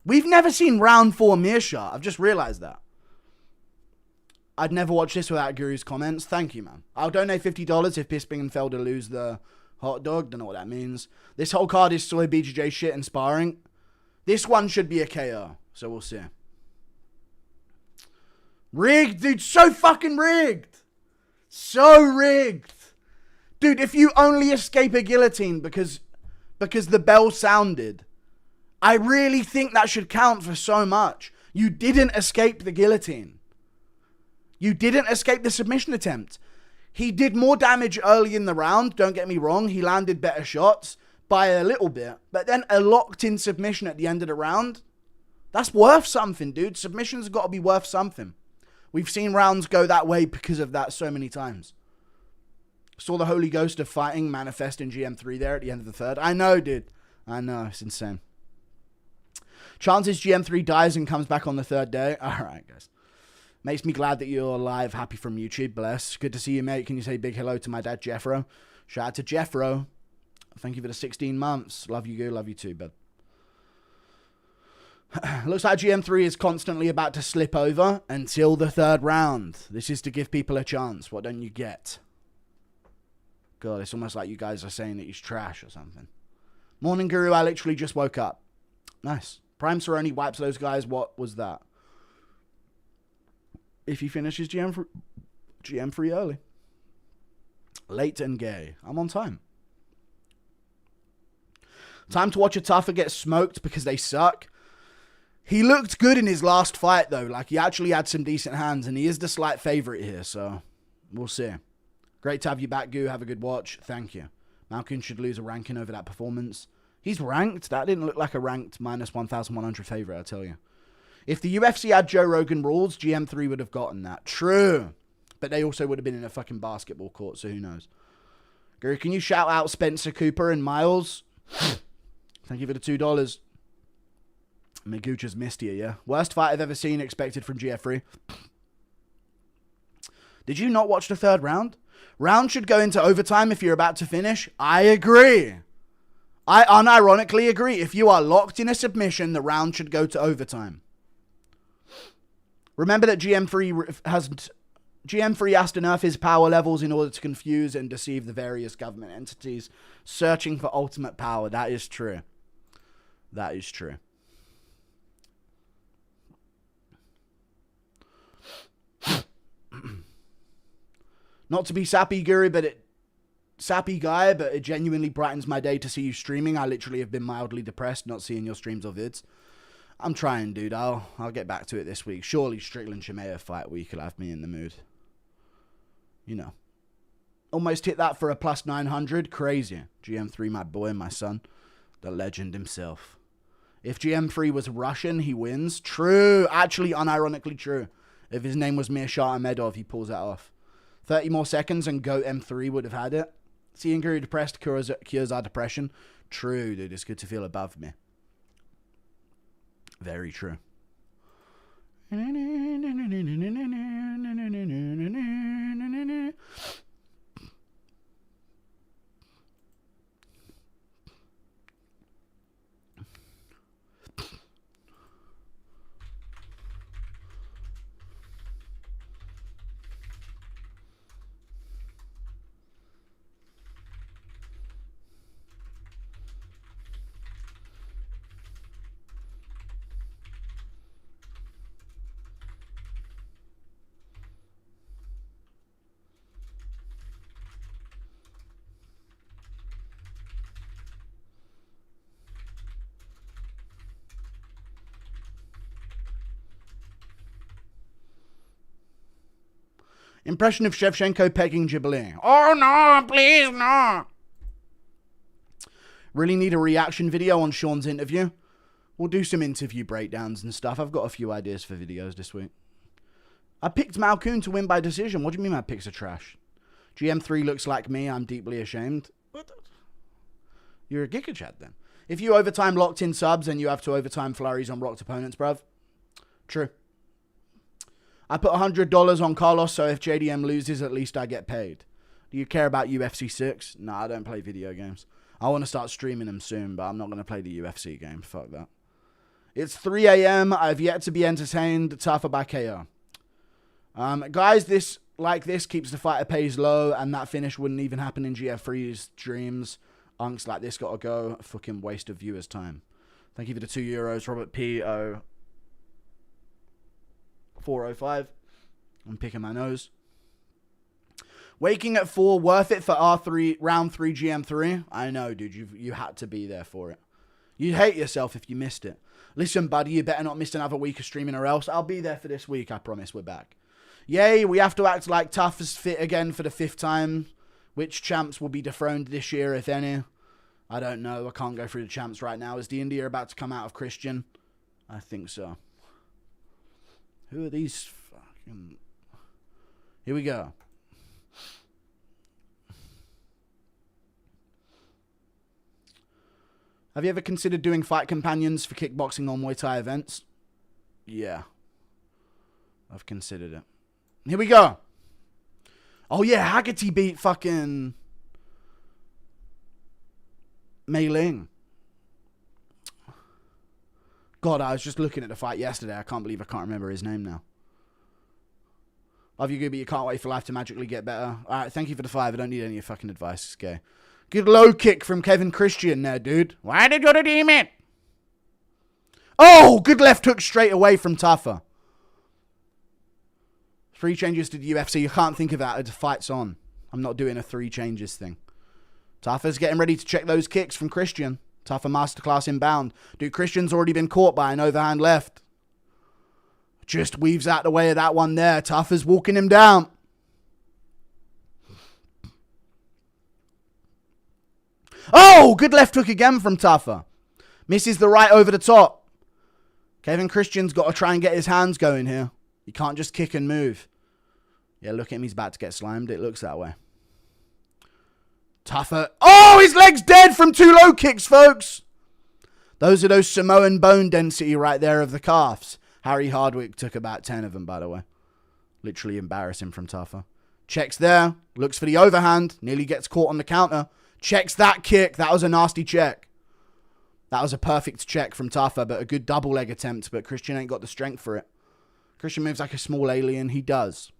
Speaker 1: we've never seen round 4 Meerschaert. I've just realized that. I'd never watch this without Guru's comments. Thank you, man. I'll donate $50 if Bisping and Felder lose the hot dog. Don't know what that means. This whole card is soy BJJ shit and sparring. This one should be a KO, so we'll see. Rigged, dude. So fucking rigged. So rigged. Dude, if you only escape a guillotine because the bell sounded, I really think that should count for so much. You didn't escape the guillotine. You didn't escape the submission attempt. He did more damage early in the round, don't get me wrong. He landed better shots by a little bit. But then a locked-in submission at the end of the round, that's worth something, dude. Submissions have got to be worth something. We've seen rounds go that way because of that so many times. Saw the Holy Ghost of fighting manifest in GM3 there at the end of the 3rd. I know, dude. I know. It's insane. Chances GM3 dies and comes back on the 3rd day. All right, guys. Makes me glad that you're alive. Happy from YouTube. Bless. Good to see you, mate. Can you say big hello to my dad, Jeffro? Shout out to Jeffro. Thank you for the 16 months. Love you, good. Love you too, bud. Looks like GM3 is constantly about to slip over until the 3rd round. This is to give people a chance. What don't you get? God, it's almost like you guys are saying that he's trash or something. Morning, Guru. I literally just woke up. Nice. Prime Cerrone wipes those guys. What was that? if he finishes GM3 early. Late and gay. I'm on time. Time to watch a Tafa get smoked because they suck. He looked good in his last fight, though. Like, he actually had some decent hands, and he is the slight favorite here, so we'll see. Great to have you back, Goo. Have a good watch. Thank you. Malcoun should lose a ranking over that performance. He's ranked. That didn't look like a ranked minus 1,100 favorite, I tell you. If the UFC had Joe Rogan rules, GM3 would have gotten that. True. But they also would have been in a fucking basketball court, so who knows. Guru, can you shout out Spencer Cooper and Miles? Thank you for the $2. Magucha's missed you, yeah? Worst fight I've ever seen, expected from GF3. Did you not watch the third round? Round should go into overtime if you're about to finish. I agree. I unironically agree. If you are locked in a submission, the round should go to overtime. Remember that GM3 has to nerf his power levels in order to confuse and deceive the various government entities searching for ultimate power. That is true. That is true. Not to be sappy, Guru, sappy guy, but it genuinely brightens my day to see you streaming. I literally have been mildly depressed not seeing your streams or vids. I'm trying, dude. I'll get back to it this week. Surely Strickland Chimaev fight week will have me in the mood. You know. Almost hit that for a plus 900. Crazy. GM3, my boy, my son. The legend himself. If GM3 was Russian, he wins. True. Actually, unironically true. If his name was Meerschaert Ahmedov, he pulls that off. 30 more seconds and GOAT M3 would have had it. Seeing Guru depressed cures our depression. True, dude. It's good to feel above me. Very true. Impression of Shevchenko pegging Ghibli. Oh no, please no. Really need a reaction video on Sean's interview. We'll do some interview breakdowns and stuff. I've got a few ideas for videos this week. I picked Malcoun to win by decision. What do you mean my picks are trash? GM3 looks like me. I'm deeply ashamed. What? You're a Giga Chat then. If you overtime locked in subs and you have to overtime flurries on rocked opponents, bruv. True. I put $100 on Carlos, so if JDM loses, at least I get paid. Do you care about UFC 6? No, I don't play video games. I want to start streaming them soon, but I'm not going to play the UFC game. Fuck that. It's 3 a.m. I've yet to be entertained. Tafa by KO. Guys, this keeps the fighter pays low, and that finish wouldn't even happen in GF3's dreams. Unks like this gotta go. A fucking waste of viewers' time. Thank you for the €2. Robert P. O. 405. I'm picking my nose. Waking at 4, worth it for R3 round 3 GM3. I know, dude. You had to be there for it. You'd hate yourself if you missed it. Listen, buddy, you better not miss another week of streaming or else. I'll be there for this week. I promise. We're back. Yay, we have to act like Tough is fit again for the 5th time. Which champs will be dethroned this year, if any? I don't know. I can't go through the champs right now. Is D&D about to come out of Christian? I think so. Who are these fucking... Here we go. Have you ever considered doing fight companions for kickboxing or Muay Thai events? Yeah. I've considered it. Here we go. Oh yeah, Haggerty beat fucking... Mei Ling. God, I was just looking at the fight yesterday. I can't believe I can't remember his name now. Love you, Gooby. You can't wait for life to magically get better. Alright, thank you for the 5. I don't need any fucking advice. It's gay. Good low kick from Kevin Christian there, dude. Why did you redeem it? Oh, good left hook straight away from Tafa. 3 changes to the UFC. You can't think of that. It's fight's on. I'm not doing a 3 changes thing. Tafa's getting ready to check those kicks from Christian. Tafa masterclass inbound. Dude, Christian's already been caught by an overhand left. Just weaves out the way of that one there. Tafa's walking him down. Oh, good left hook again from Tafa. Misses the right over the top. Kevin Christian's got to try and get his hands going here. He can't just kick and move. Yeah, look at him. He's about to get slimed. It looks that way. Tafa. Oh, his leg's dead from 2 low kicks, folks. Those are those Samoan bone density right there of the calves. Harry Hardwick took about 10 of them, by the way. Literally embarrassing from Tafa. Checks there. Looks for the overhand. Nearly gets caught on the counter. Checks that kick. That was a nasty check. That was a perfect check from Tafa, but a good double leg attempt. But Christian ain't got the strength for it. Christian moves like a small alien. He does.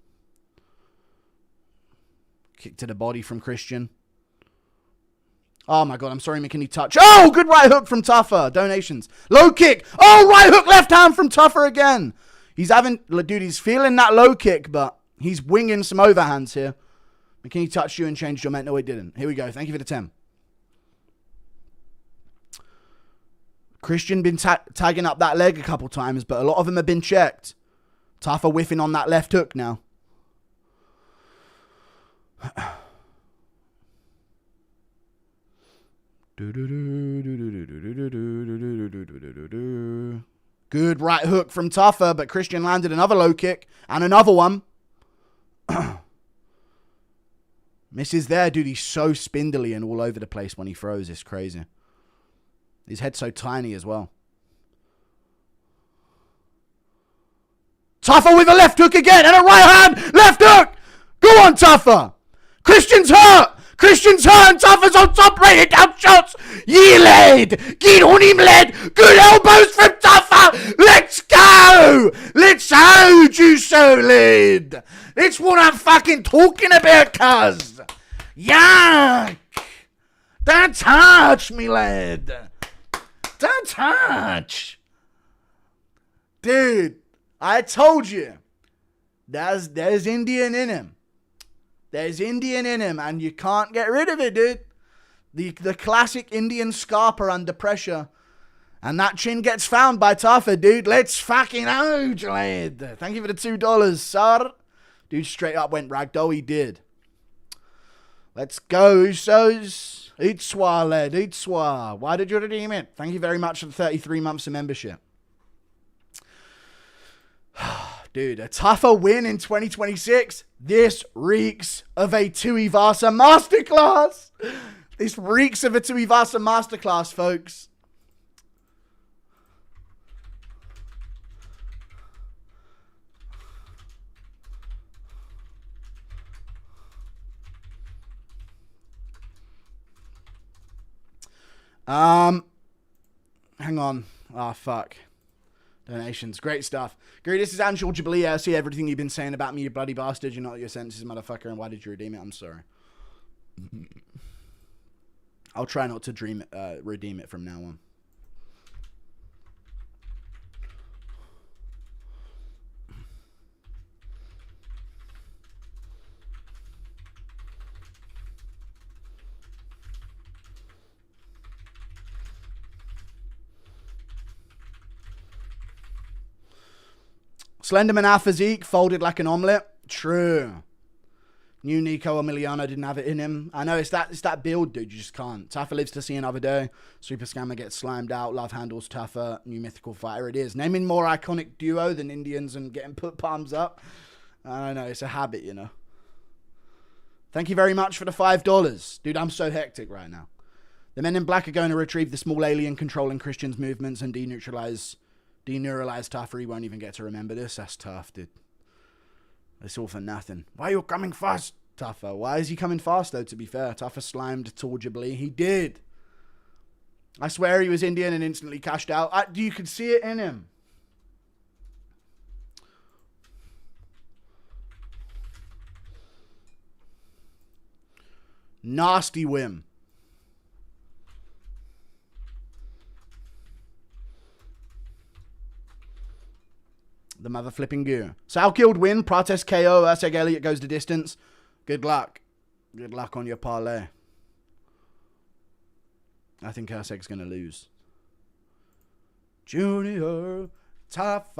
Speaker 1: Kick to the body from Christian. Oh my God, I'm sorry, McKinney touch. Oh, good right hook from Tafa. Donations. Low kick. Oh, right hook, left hand from Tafa again. He's feeling that low kick, but he's winging some overhands here. McKinney touched you and changed your ment. No, he didn't. Here we go. Thank you for the 10. Christian been tagging up that leg a couple times, but a lot of them have been checked. Tafa whiffing on that left hook now. Good right hook from Tafa, but Christian landed another low kick and another one. Misses there, dude. He's so spindly and all over the place when he throws. It's crazy. His head's so tiny as well. Tafa with a left hook again and a right hand left hook. Go on, Tafa. Christian's hurt. Christian's hurt and Tafa's on top, laying down shots. Ye led. Get on him, led. Good elbows from Tafa. Let's go. Let's hold you so, led. That's what I'm fucking talking about, cuz. Yuck. Don't touch me, lad. Don't touch. Dude, I told you. There's Indian in him. There's Indian in him, and you can't get rid of it, dude. The classic Indian scarper under pressure. And that chin gets found by Tafa, dude. Let's fucking out, lad. Thank you for the $2, sir. Dude straight up went ragdoll. He did. Let's go, Usos. Utswa, lad. Utswa. Why did you redeem it? Thank you very much for the 33 months of membership. Dude, a Tafa win in 2026. This reeks of a Tuivasa masterclass. This reeks of a Tuivasa masterclass, folks. Hang on. Oh, fuck. Donations. Great stuff. Gary, this is Angel Jubilee. I see everything you've been saying about me, you bloody bastard. You're not your senses, motherfucker. And why did you redeem it? I'm sorry. I'll try not to redeem it from now on. Slenderman our physique, folded like an omelette. True. New Nico Emiliano didn't have it in him. I know, it's that build, dude. You just can't. Tafa lives to see another day. Super Scammer gets slimed out. Love handles Tafa. New mythical fighter it is. Naming more iconic duo than Indians and getting put palms up. I don't know. It's a habit, you know. Thank you very much for the $5. Dude, I'm so hectic right now. The men in black are going to retrieve the small alien controlling Christian's movements and deneuralize Tafa. He won't even get to remember this. That's tough, dude. It's all for nothing. Why are you coming fast, Tafa? Why is he coming fast, though, to be fair? Tafa slimed towardably. He did. I swear he was Indian and instantly cashed out. You could see it in him. Nasty whim. The mother flipping goo. Salkilld win. Prates KO. Usyk Elliott goes the distance. Good luck. Good luck on your parlay. I think Usyk's going to lose. Junior Tafa.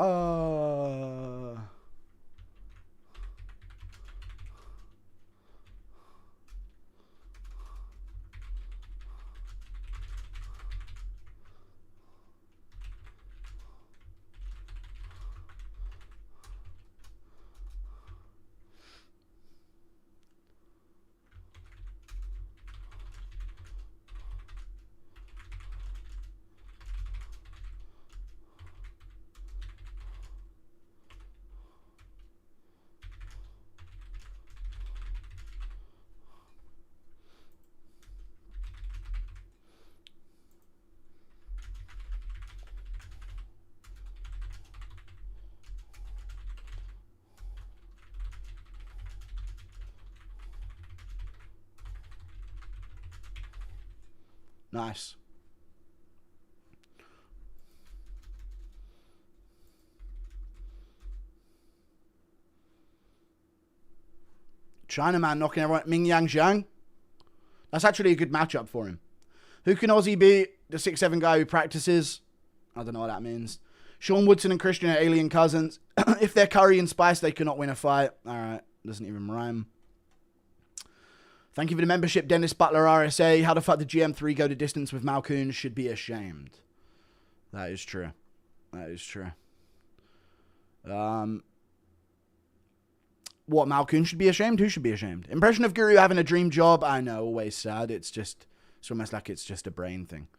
Speaker 1: Nice. Chinaman knocking everyone. Ming Yang Zhang. That's actually a good matchup for him. Who can Aussie beat? The 6'7" guy who practices. I don't know what that means. Sean Woodson and Christian are alien cousins. If they're curry and spice, they cannot win a fight. All right. Doesn't even rhyme. Thank you for the membership, Dennis Butler, RSA. How the fuck did GM3 go to distance with Malcoun? Should be ashamed. That is true. That is true. What, Malcoun should be ashamed? Who should be ashamed? Impression of Guru having a dream job? I know, always sad. It's almost like it's just a brain thing.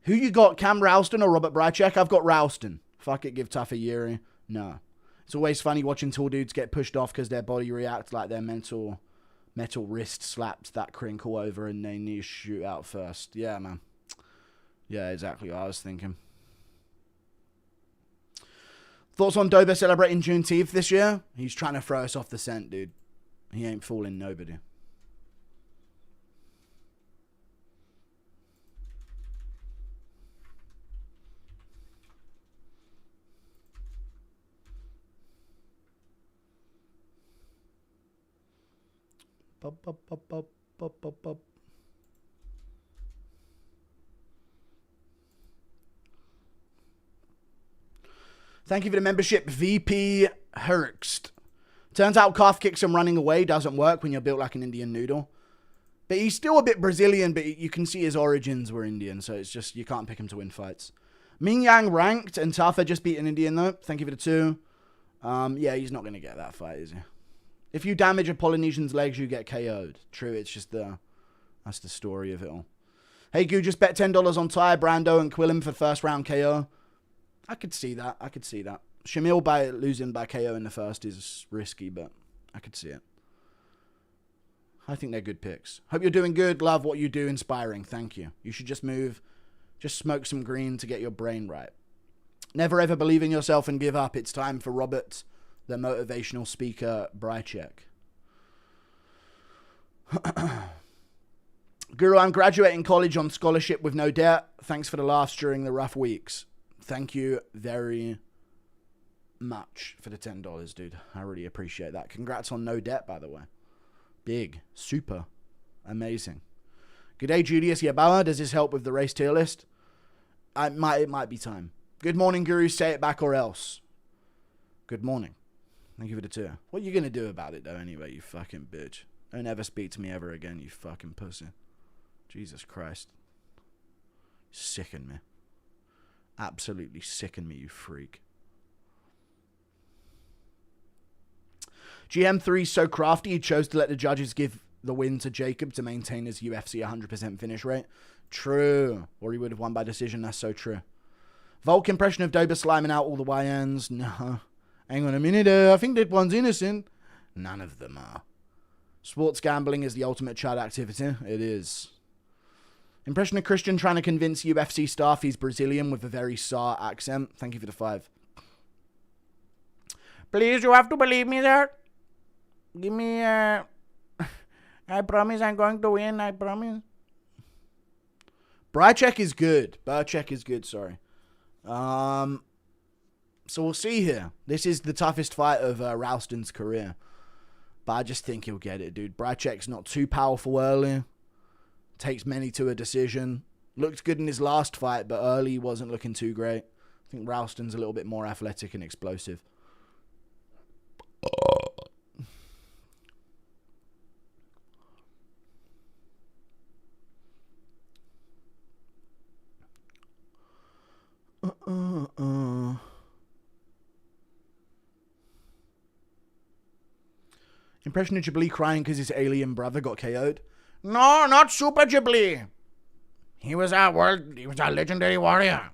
Speaker 1: Who you got, Cam Ralston or Robert Bryczek? I've got Ralston. Fuck it, give Tafa Yuri. No. It's always funny watching tall dudes get pushed off because their body reacts like their metal wrist slapped that crinkle over and they need to shoot out first. Yeah, man. Yeah, exactly what I was thinking. Thoughts on Dober celebrating Juneteenth this year? He's trying to throw us off the scent, dude. He ain't fooling nobody. Pop, pop, pop, pop, pop, pop, pop. Thank you for the membership, VP Herxt. Turns out calf kicks and running away doesn't work when you're built like an Indian noodle. But he's still a bit Brazilian, but you can see his origins were Indian, so it's just, you can't pick him to win fights. Ming Yang ranked, and Tafa just beat an Indian, though. Thank you for the 2. Yeah, he's not going to get that fight, is he? If you damage a Polynesian's legs, you get KO'd. True, it's just that's the story of it all. Hey, Goo, just bet $10 on Ty, Brando, and Quillen for first round KO. I could see that. I could see that. Shamil losing by KO in the first is risky, but I could see it. I think they're good picks. Hope you're doing good. Love what you do. Inspiring. Thank you. You should just move. Just smoke some green to get your brain right. Never ever believe in yourself and give up. It's time for Robert, the motivational speaker, Bryczek. Guru, I'm graduating college on scholarship with no debt. Thanks for the laughs during the rough weeks. Thank you very much for the $10, dude. I really appreciate that. Congrats on no debt, by the way. Big. Super. Amazing. Good day, Julius Yabala. Does this help with the race tier list? It might be time. Good morning, Guru. Say it back or else. Good morning. Thank you for the 2. What are you going to do about it, though, anyway, you fucking bitch? Don't ever speak to me ever again, you fucking pussy. Jesus Christ. Sicken me. Absolutely sicken me, you freak. GM3's so crafty, he chose to let the judges give the win to Jacob to maintain his UFC 100% finish rate. True. Or he would have won by decision. That's so true. Volk impression of Dober sliming out all the YNs. No. Hang on a minute. I think that one's innocent. None of them are. Sports gambling is the ultimate child activity. It is. Impression of Christian trying to convince UFC staff he's Brazilian with a very Sa accent. Thank you for the 5. Please, you have to believe me there. Give me I promise I'm going to win. I promise. Bryczek is good. Sorry. So we'll see here. This is the toughest fight of Ralston's career. But I just think he'll get it, dude. Bryczek's not too powerful early. Takes many to a decision. Looked good in his last fight, but early wasn't looking too great. I think Ralston's a little bit more athletic and explosive. Impression of Ghibli crying because his alien brother got KO'd. No, not Super Ghibli. He was a legendary warrior.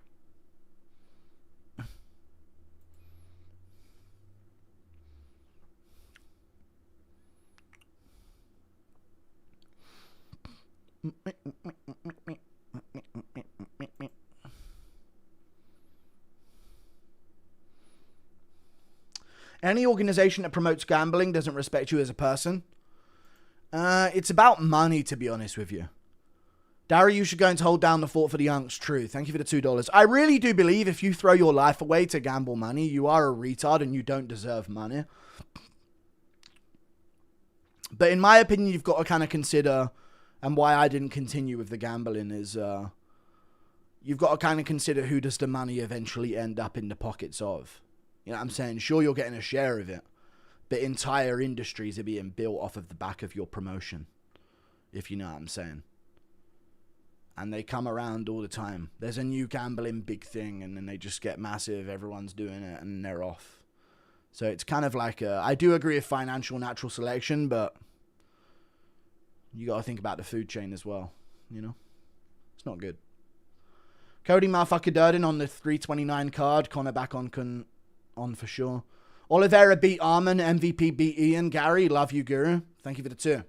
Speaker 1: Any organization that promotes gambling doesn't respect you as a person. It's about money, to be honest with you. Dariush should going to hold down the fort for the Unks. True. Thank you for the $2. I really do believe if you throw your life away to gamble money, you are a retard and you don't deserve money. But in my opinion, you've got to kind of consider, and why I didn't continue with the gambling is, you've got to kind of consider who does the money eventually end up in the pockets of. You know what I'm saying? Sure, you're getting a share of it, but entire industries are being built off of the back of your promotion, if you know what I'm saying. And they come around all the time. There's a new gambling big thing, and then they just get massive. Everyone's doing it, and they're off. So it's kind of like I do agree with financial natural selection, but you got to think about the food chain as well. You know? It's not good. Cody motherfucker Durden on the 329 card. Connor back on for sure. Oliveira beat Arman. MVP beat Ian. Gary, love you, Guru. Thank you for the 2.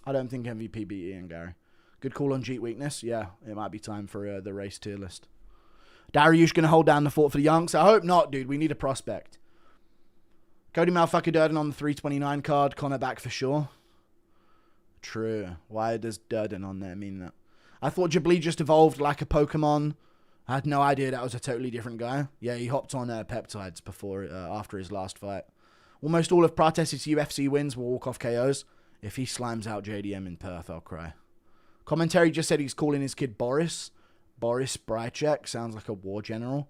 Speaker 1: I don't think MVP beat Ian, Gary. Good call on Jeet Weakness. Yeah, it might be time for the race tier list. Dariush going to hold down the fort for the Younks? I hope not, dude. We need a prospect. Cody motherfucker Durden on the 329 card. Connor back for sure. True. Why does Durden on there mean that? I thought Ghibli just evolved like a Pokemon. I had no idea that was a totally different guy. Yeah, he hopped on peptides after his last fight. Almost all of Prates' UFC wins were walk-off KOs. If he slimes out JDM in Perth, I'll cry. Commentary just said he's calling his kid Boris. Boris Bryczek. Sounds like a war general.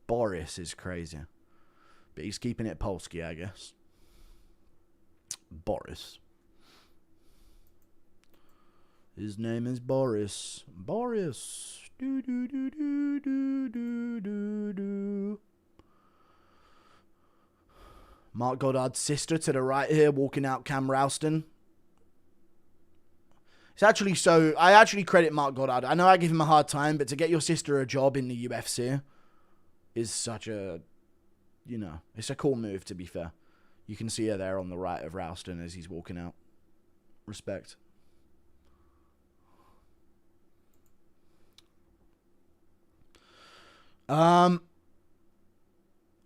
Speaker 1: Boris is crazy. But he's keeping it Polski, I guess. Boris. His name is Boris. Boris. Do do do do do do do do. Mark Goddard's sister to the right here, walking out Cam Ralston. It's actually so... I actually credit Mark Goddard. I know I give him a hard time, but to get your sister a job in the UFC is such a... You know, it's a cool move, to be fair. You can see her there on the right of Ralston as he's walking out. Respect. Can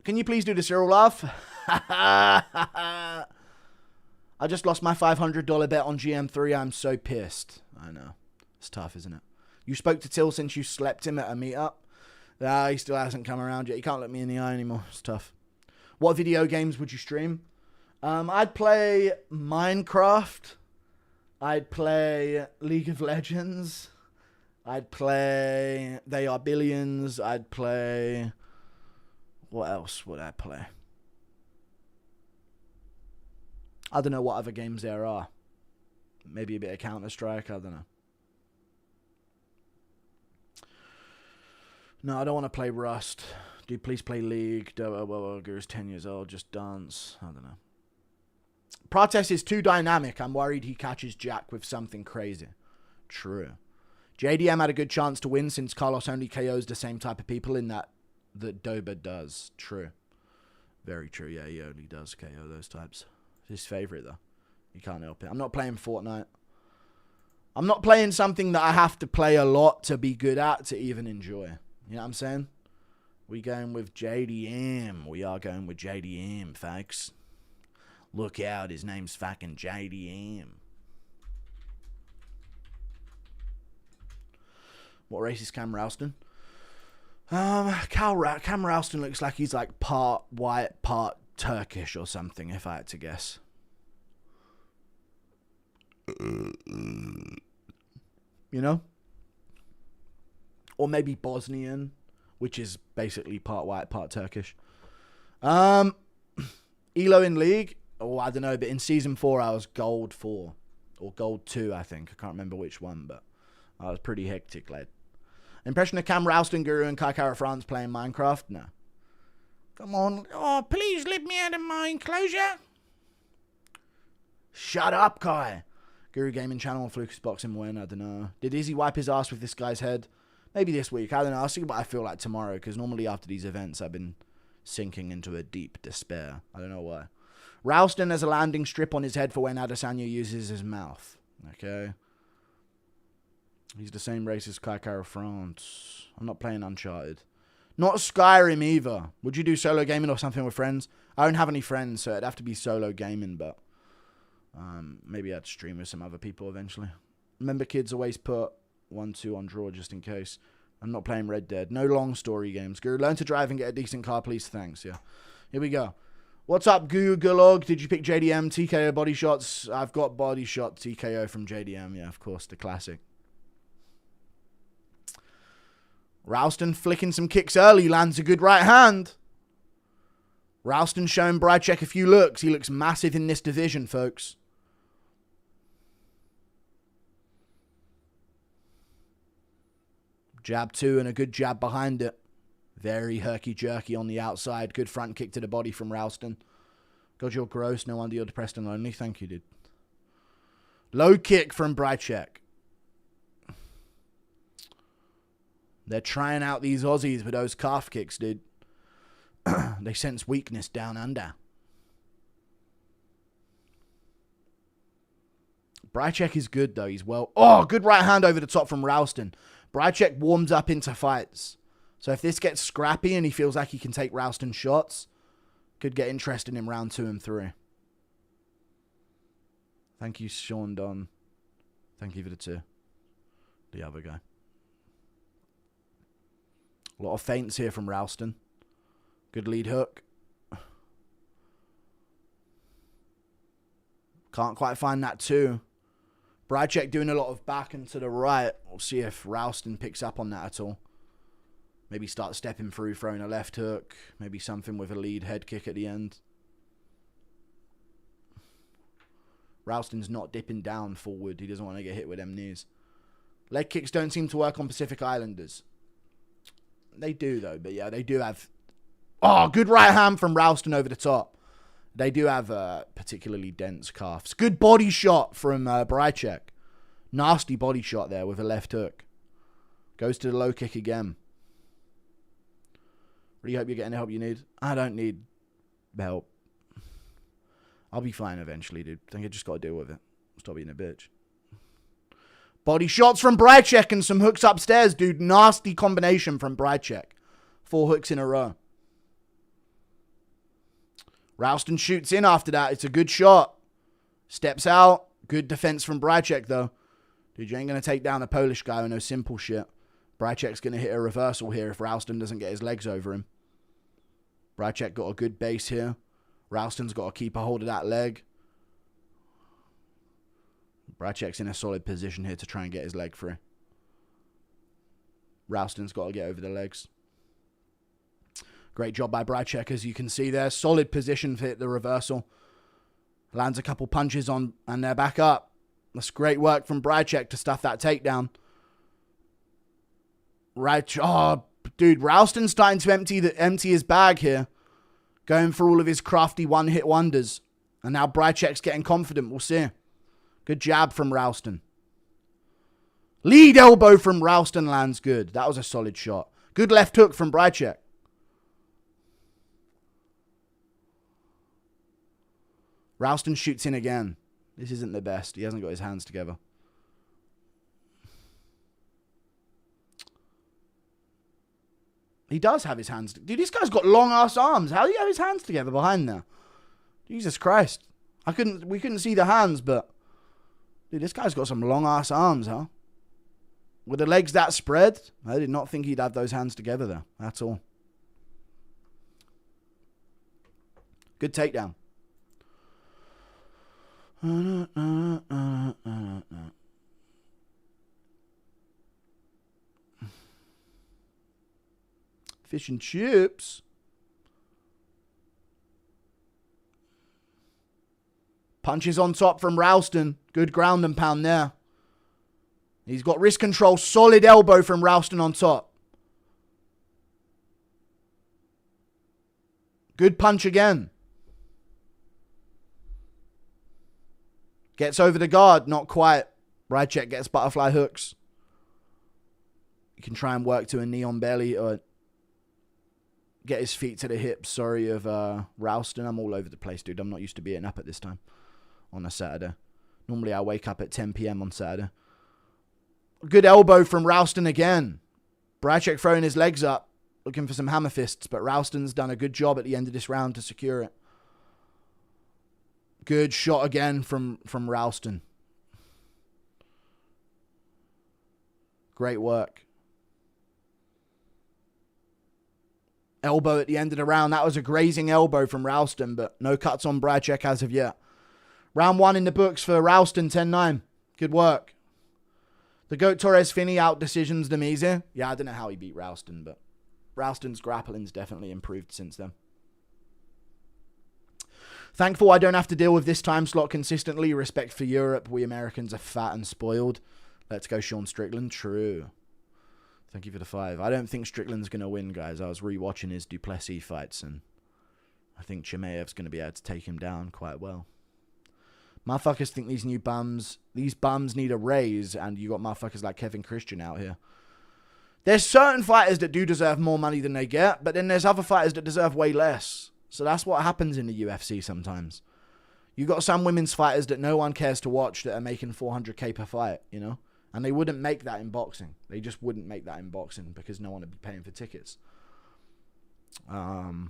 Speaker 1: you please do the Cyril laugh? I just lost my $500 bet on GM3. I'm so pissed. I know. It's tough, isn't it? You spoke to Till since you slept him at a meetup? He still hasn't come around yet. He can't look me in the eye anymore. It's tough. What video games would you stream? I'd play Minecraft. I'd play League of Legends. I'd play They Are Billions. I'd play... What else would I play? I don't know what other games there are. Maybe a bit of Counter-Strike. I don't know. No, I don't want to play Rust. Dude, please play League. Guru's 10 years old. Just dance. I don't know. Prates is too dynamic. I'm worried he catches Jack with something crazy. True. JDM had a good chance to win since Carlos only KOs the same type of people in that Doba does. True. Very true. Yeah, he only does KO those types. His favorite, though. You can't help it. I'm not playing Fortnite. I'm not playing something that I have to play a lot to be good at to even enjoy. You know what I'm saying? We going with JDM. We are going with JDM, folks. Look out. His name's fucking JDM. What race is Cam Ralston? Cam Ralston looks like he's like part white, part Turkish or something, if I had to guess. You know? Or maybe Bosnian, which is basically part white, part Turkish. Elo in league, I don't know, but in season 4 I was gold 4 or gold 2, I think. I can't remember which one, but I was pretty hectic, lad. Impression of Cam Ralston, Guru, and Kai Kara France playing Minecraft? No. Come on. Oh, please let me out of my enclosure. Shut up, Kai. Guru Gaming Channel or Flukus Boxing when? I don't know. Did Izzy wipe his ass with this guy's head? Maybe this week. I don't know. I'll see what I feel like tomorrow, because normally after these events I've been sinking into a deep despair. I don't know why. Ralston has a landing strip on his head for when Adesanya uses his mouth. Okay. He's the same race as Kai Kara France. I'm not playing Uncharted. Not Skyrim either. Would you do solo gaming or something with friends? I don't have any friends, so it'd have to be solo gaming, but maybe I'd stream with some other people eventually. Remember, kids, always put 1-2 on draw just in case. I'm not playing Red Dead. No long story games. Guru, learn to drive and get a decent car, please. Thanks, yeah. Here we go. What's up, Gulog? Did you pick JDM, TKO body shots? I've got body shot TKO from JDM, yeah, of course, the classic. Ralston flicking some kicks early, lands a good right hand. Ralston showing Bryczek a few looks. He looks massive in this division, folks. Jab 2 and a good jab behind it. Very herky-jerky on the outside. Good front kick to the body from Ralston. God, you're gross. No wonder you're depressed and lonely. Thank you, dude. Low kick from Bryczek. They're trying out these Aussies with those calf kicks, dude. They sense weakness down under. Bryczek is good, though. He's well... Oh, good right hand over the top from Ralston. Bryczek warms up into fights. So if this gets scrappy and he feels like he can take Ralston shots, could get interesting in round 2 and 3. Thank you, Sean Don. Thank you for the 2. The other guy. A lot of feints here from Ralston. Good lead hook. Can't quite find that 2. Bryczek doing a lot of back and to the right. We'll see if Ralston picks up on that at all. Maybe start stepping through, throwing a left hook. Maybe something with a lead head kick at the end. Ralston's not dipping down forward. He doesn't want to get hit with them knees. Leg kicks don't seem to work on Pacific Islanders. They do, though. But yeah, they do have... Oh, good right hand from Ralston over the top. They do have particularly dense calves. Good body shot from Bryczek. Nasty body shot there with a left hook. Goes to the low kick again. Really hope you're getting the help you need. I don't need help. I'll be fine eventually, dude. I think I just got to deal with it. Stop being a bitch. Body shots from Bryczek and some hooks upstairs, dude. Nasty combination from Bryczek. 4 hooks in a row. Ralston shoots in after that. It's a good shot. Steps out. Good defense from Bryczek, though. Dude, you ain't going to take down a Polish guy with no simple shit. Bryczek's going to hit a reversal here if Ralston doesn't get his legs over him. Bryczek got a good base here. Ralston's got to keep a hold of that leg. Bryczek's in a solid position here to try and get his leg free. Ralston's got to get over the legs. Great job by Bryczek, as you can see there. Solid position to hit the reversal. Lands a couple punches on, and they're back up. That's great work from Bryczek to stuff that takedown. Right. Oh, dude, Ralston's starting to empty his bag here. Going for all of his crafty one-hit wonders. And now Bryczek's getting confident. We'll see. Good jab from Ralston. Lead elbow from Ralston lands good. That was a solid shot. Good left hook from Bryczek. Ralston shoots in again. This isn't the best. He hasn't got his hands together. He does have his hands. Dude, this guy's got long-ass arms. How do you have his hands together behind there? Jesus Christ. We couldn't see the hands, but... Dude, this guy's got some long-ass arms, huh? With the legs that spread, I did not think he'd have those hands together there. That's all. Good takedown. Fish and chips. Punches on top from Ralston. Good ground and pound there. He's got wrist control. Solid elbow from Ralston on top. Good punch again. Gets over the guard. Not quite. Bryczek gets butterfly hooks. You can try and work to a knee on belly or get his feet to the hips. Sorry of Ralston. I'm all over the place, dude. I'm not used to being up at this time on a Saturday. Normally I wake up at 10 p.m. on Saturday. Good elbow from Ralston again. Bryczek throwing his legs up, looking for some hammer fists, but Ralston's done a good job at the end of this round to secure it. Good shot again from Ralston. Great work. Elbow at the end of the round. That was a grazing elbow from Ralston, but no cuts on Bryczek as of yet. Round 1 in the books for Ralston, 10-9. Good work. The GOAT Torres Finney out decisions Demize. Yeah, I don't know how he beat Ralston, but Ralston's grappling's definitely improved since then. Thankful I don't have to deal with this time slot consistently. Respect for Europe. We Americans are fat and spoiled. Let's go Sean Strickland. True. Thank you for the 5. I don't think Strickland's going to win, guys. I was rewatching his Duplessis fights, and I think Chimaev's going to be able to take him down quite well. Motherfuckers think these bums need a raise, and you got motherfuckers like Kevin Christian out here. There's certain fighters that do deserve more money than they get, but then there's other fighters that deserve way less. So that's what happens in the UFC sometimes. You got some women's fighters that no one cares to watch that are making 400k per fight, you know? And they wouldn't make that in boxing. They just wouldn't make that in boxing because no one would be paying for tickets. But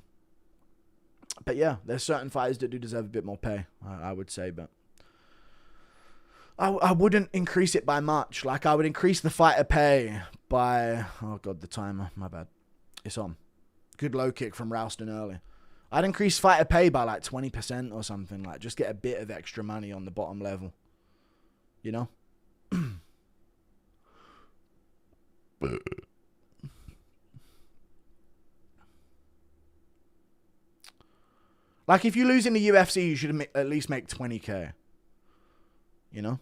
Speaker 1: yeah, there's certain fighters that do deserve a bit more pay, I would say, but I wouldn't increase it by much. Like, I would increase the fighter pay by... Oh, God, the timer. My bad. It's on. Good low kick from Ralston early. I'd increase fighter pay by, like, 20% or something. Like, just get a bit of extra money on the bottom level. You know? Like, if you lose in the UFC, you should at least make 20k. You know?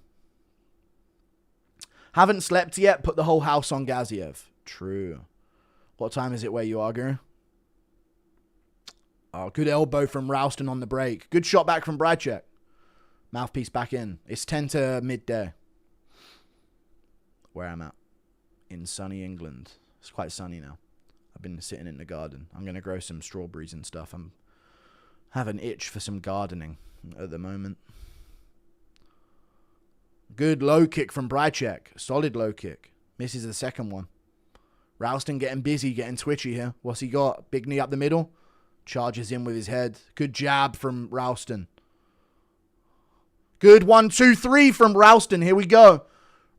Speaker 1: Haven't slept yet. Put the whole house on Gaziev. True. What time is it where you are, Guru? Oh, good elbow from Ralston on the break. Good shot back from Bryczek. Mouthpiece back in. It's 10 to midday. Where I'm at. In sunny England. It's quite sunny now. I've been sitting in the garden. I'm going to grow some strawberries and stuff. I have an itch for some gardening at the moment. Good low kick from Bryczek. Solid low kick. Misses the second one. Ralston getting busy, getting twitchy here. What's he got? Big knee up the middle. Charges in with his head. Good jab from Ralston. Good 1, 2, 3 from Ralston. Here we go.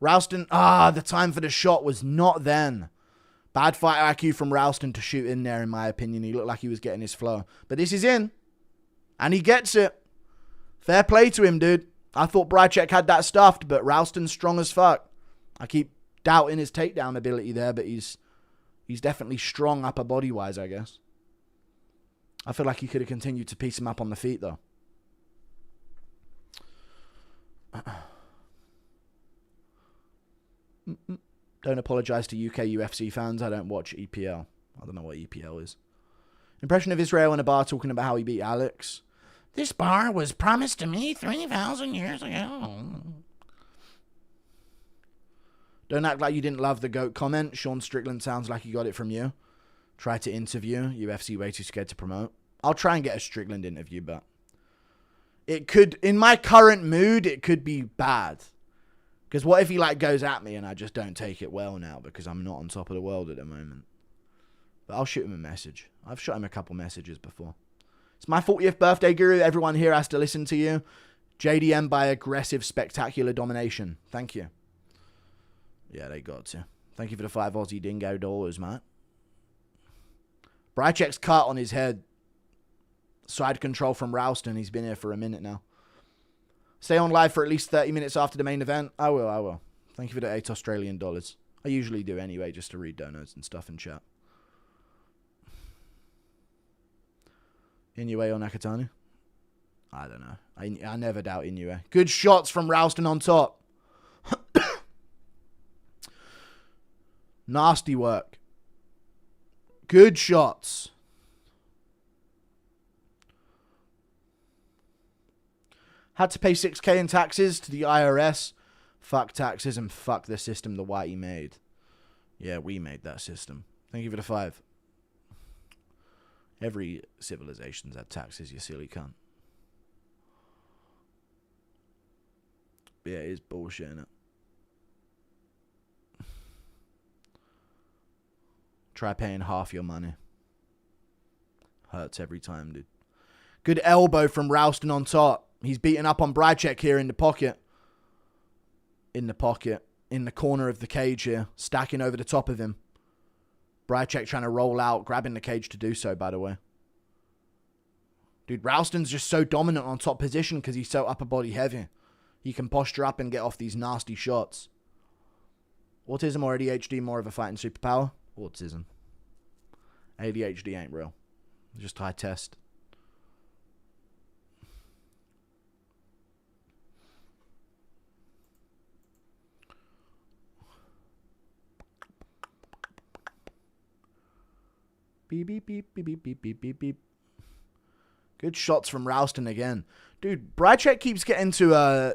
Speaker 1: Ralston. The time for the shot was not then. Bad fight IQ from Ralston to shoot in there, in my opinion. He looked like he was getting his flow. But this is in. And he gets it. Fair play to him, dude. I thought Bryczek had that stuffed, but Ralston's strong as fuck. I keep doubting his takedown ability there, but he's definitely strong upper body-wise, I guess. I feel like he could have continued to piece him up on the feet, though. Don't apologize to UK UFC fans. I don't watch EPL. I don't know what EPL is. Impression of Israel in a bar talking about how he beat Alex. This bar was promised to me 3,000 years ago. Don't act like you didn't love the GOAT comment. Sean Strickland sounds like he got it from you. Try to interview. UFC way too scared to promote. I'll try and get a Strickland interview, but it could, in my current mood, it could be bad. Because what if he like goes at me and I just don't take it well now because I'm not on top of the world at the moment. But I'll shoot him a message. I've shot him a couple messages before. It's my 40th birthday, Guru. Everyone here has to listen to you. JDM by aggressive, spectacular domination. Thank you. Yeah, they got to. Thank you for the 5 Aussie dingo dollars, mate. Bryczek's cut on his head. Side control from Ralston. He's been here for a minute now. Stay on live for at least 30 minutes after the main event. I will. Thank you for the 8 Australian dollars. I usually do anyway, just to read donos and stuff in chat. Inoue or Nakatani? I don't know. I never doubt Inoue. Good shots from Ralston on top. Nasty work. Good shots. Had to pay $6K in taxes to the IRS. Fuck taxes and fuck the system the Whitey made. Yeah, we made that system. Thank you for the 5. Every civilization's had taxes, you silly cunt. Yeah, it is bullshit, innit? Try paying half your money. Hurts every time, dude. Good elbow from Ralston on top. He's beating up on Bryczek here in the pocket. In the pocket. In the corner of the cage here. Stacking over the top of him. Bryczek trying to roll out. Grabbing the cage to do so, by the way. Dude, Ralston's just so dominant on top position because he's so upper body heavy. He can posture up and get off these nasty shots. Autism or ADHD more of a fighting superpower? Autism. ADHD ain't real. Just high test. Beep, beep, beep, beep, beep, beep, beep, beep, beep. Good shots from Ralston again. Dude, Bryczek keeps getting to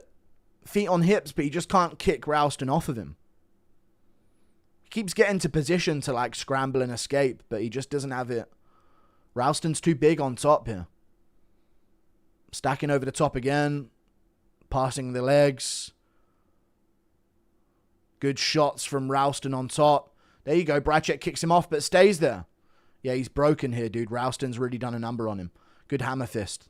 Speaker 1: feet on hips, but he just can't kick Ralston off of him. He keeps getting to position to like scramble and escape, but he just doesn't have it. Ralston's too big on top here. Stacking over the top again. Passing the legs. Good shots from Ralston on top. There you go. Bryczek kicks him off, but stays there. Yeah, he's broken here, dude. Ralston's really done a number on him. Good hammer fist.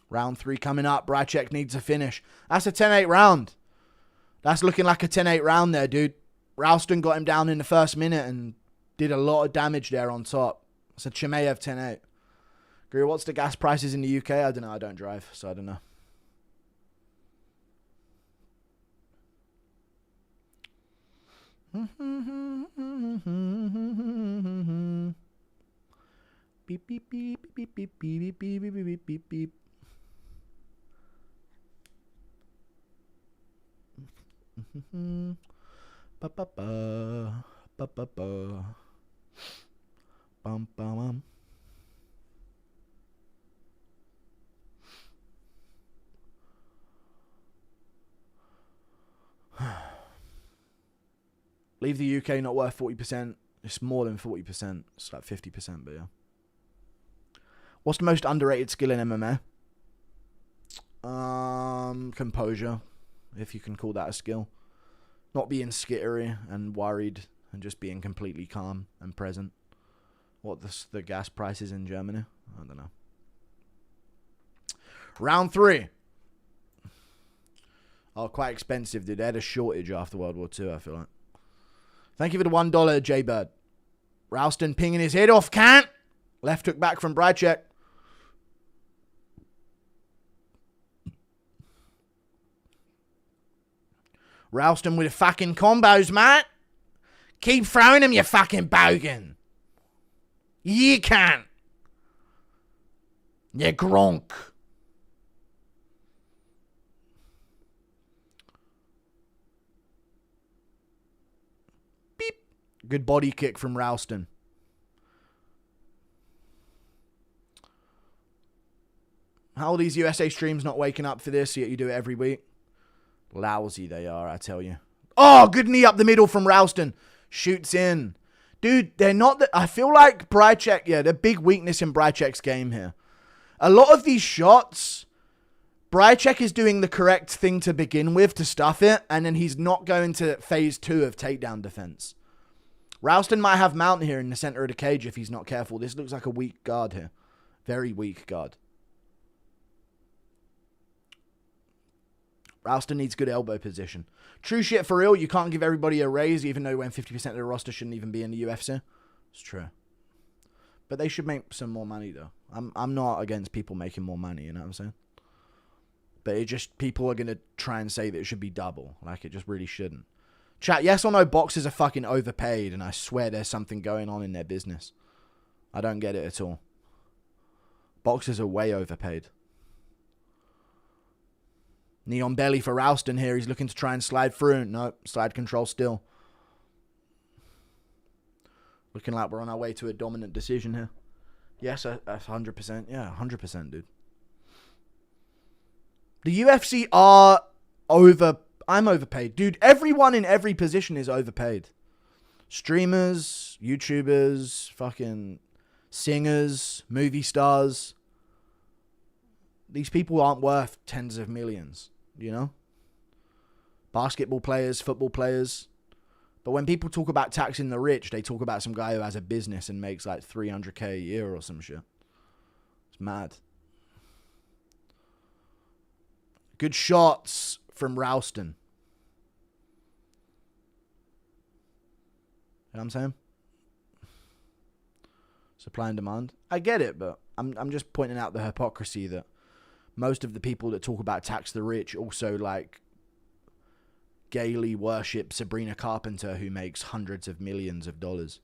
Speaker 1: Round 3 coming up. Bryczek needs a finish. That's a 10-8 round. That's looking like a 10-8 round there, dude. Ralston got him down in the first minute and did a lot of damage there on top. It's a Chimaev 10-8. Agree, what's the gas prices in the UK? I don't know. I don't drive, so I don't know. Beep, beep, beep, beep, beep, beep, beep, beep, beep, beep, beep, beep. Ba ba ba ba ba ba. Bum bum. Leave the UK not worth 40%. It's more than 40%. It's like 50%, but yeah. What's the most underrated skill in MMA? Composure, if you can call that a skill. Not being skittery and worried and just being completely calm and present. What the gas prices in Germany? I don't know. Round 3. Oh, quite expensive, dude. They had a shortage after World War II, I feel like. Thank you for the $1, J-Bird. Ralston pinging his head off, can't. Left hook back from Bryczek. Ralston with the fucking combos, mate. Keep throwing them, you fucking bogan. You can't. You gronk. Beep. Good body kick from Ralston. How are these USA streams not waking up for this, yet you do it every week? Lousy they are, I tell you. Oh, good knee up the middle from Ralston. Shoots in. Dude, they're not... I feel like Bryczek... Yeah, the big weakness in Bryczek's game here. A lot of these shots, Bryczek is doing the correct thing to begin with to stuff it, and then he's not going to phase 2 of takedown defense. Ralston might have mount here in the center of the cage if he's not careful. This looks like a weak guard here. Very weak guard. Ralston needs good elbow position. True shit for real. You can't give everybody a raise, even though when 50% of the roster shouldn't even be in the UFC. It's true. But they should make some more money, though. I'm not against people making more money, you know what I'm saying? But it just, people are going to try and say that it should be double. Like, it just really shouldn't. Chat, yes or no, boxers are fucking overpaid, and I swear there's something going on in their business. I don't get it at all. Boxers are way overpaid. Knee on belly for Ralston here. He's looking to try and slide through. No, slide control still. Looking like we're on our way to a dominant decision here. Yes, 100%. Yeah, 100%, dude. The UFC are I'm overpaid. Dude, everyone in every position is overpaid. Streamers, YouTubers, fucking singers, movie stars. These people aren't worth tens of millions, you know? Basketball players, football players. But when people talk about taxing the rich, they talk about some guy who has a business and makes like $300K a year or some shit. It's mad. Good shots from Ralston. You know what I'm saying? Supply and demand. I get it, but I'm just pointing out the hypocrisy that most of the people that talk about tax the rich also like gaily worship Sabrina Carpenter, who makes hundreds of millions of dollars.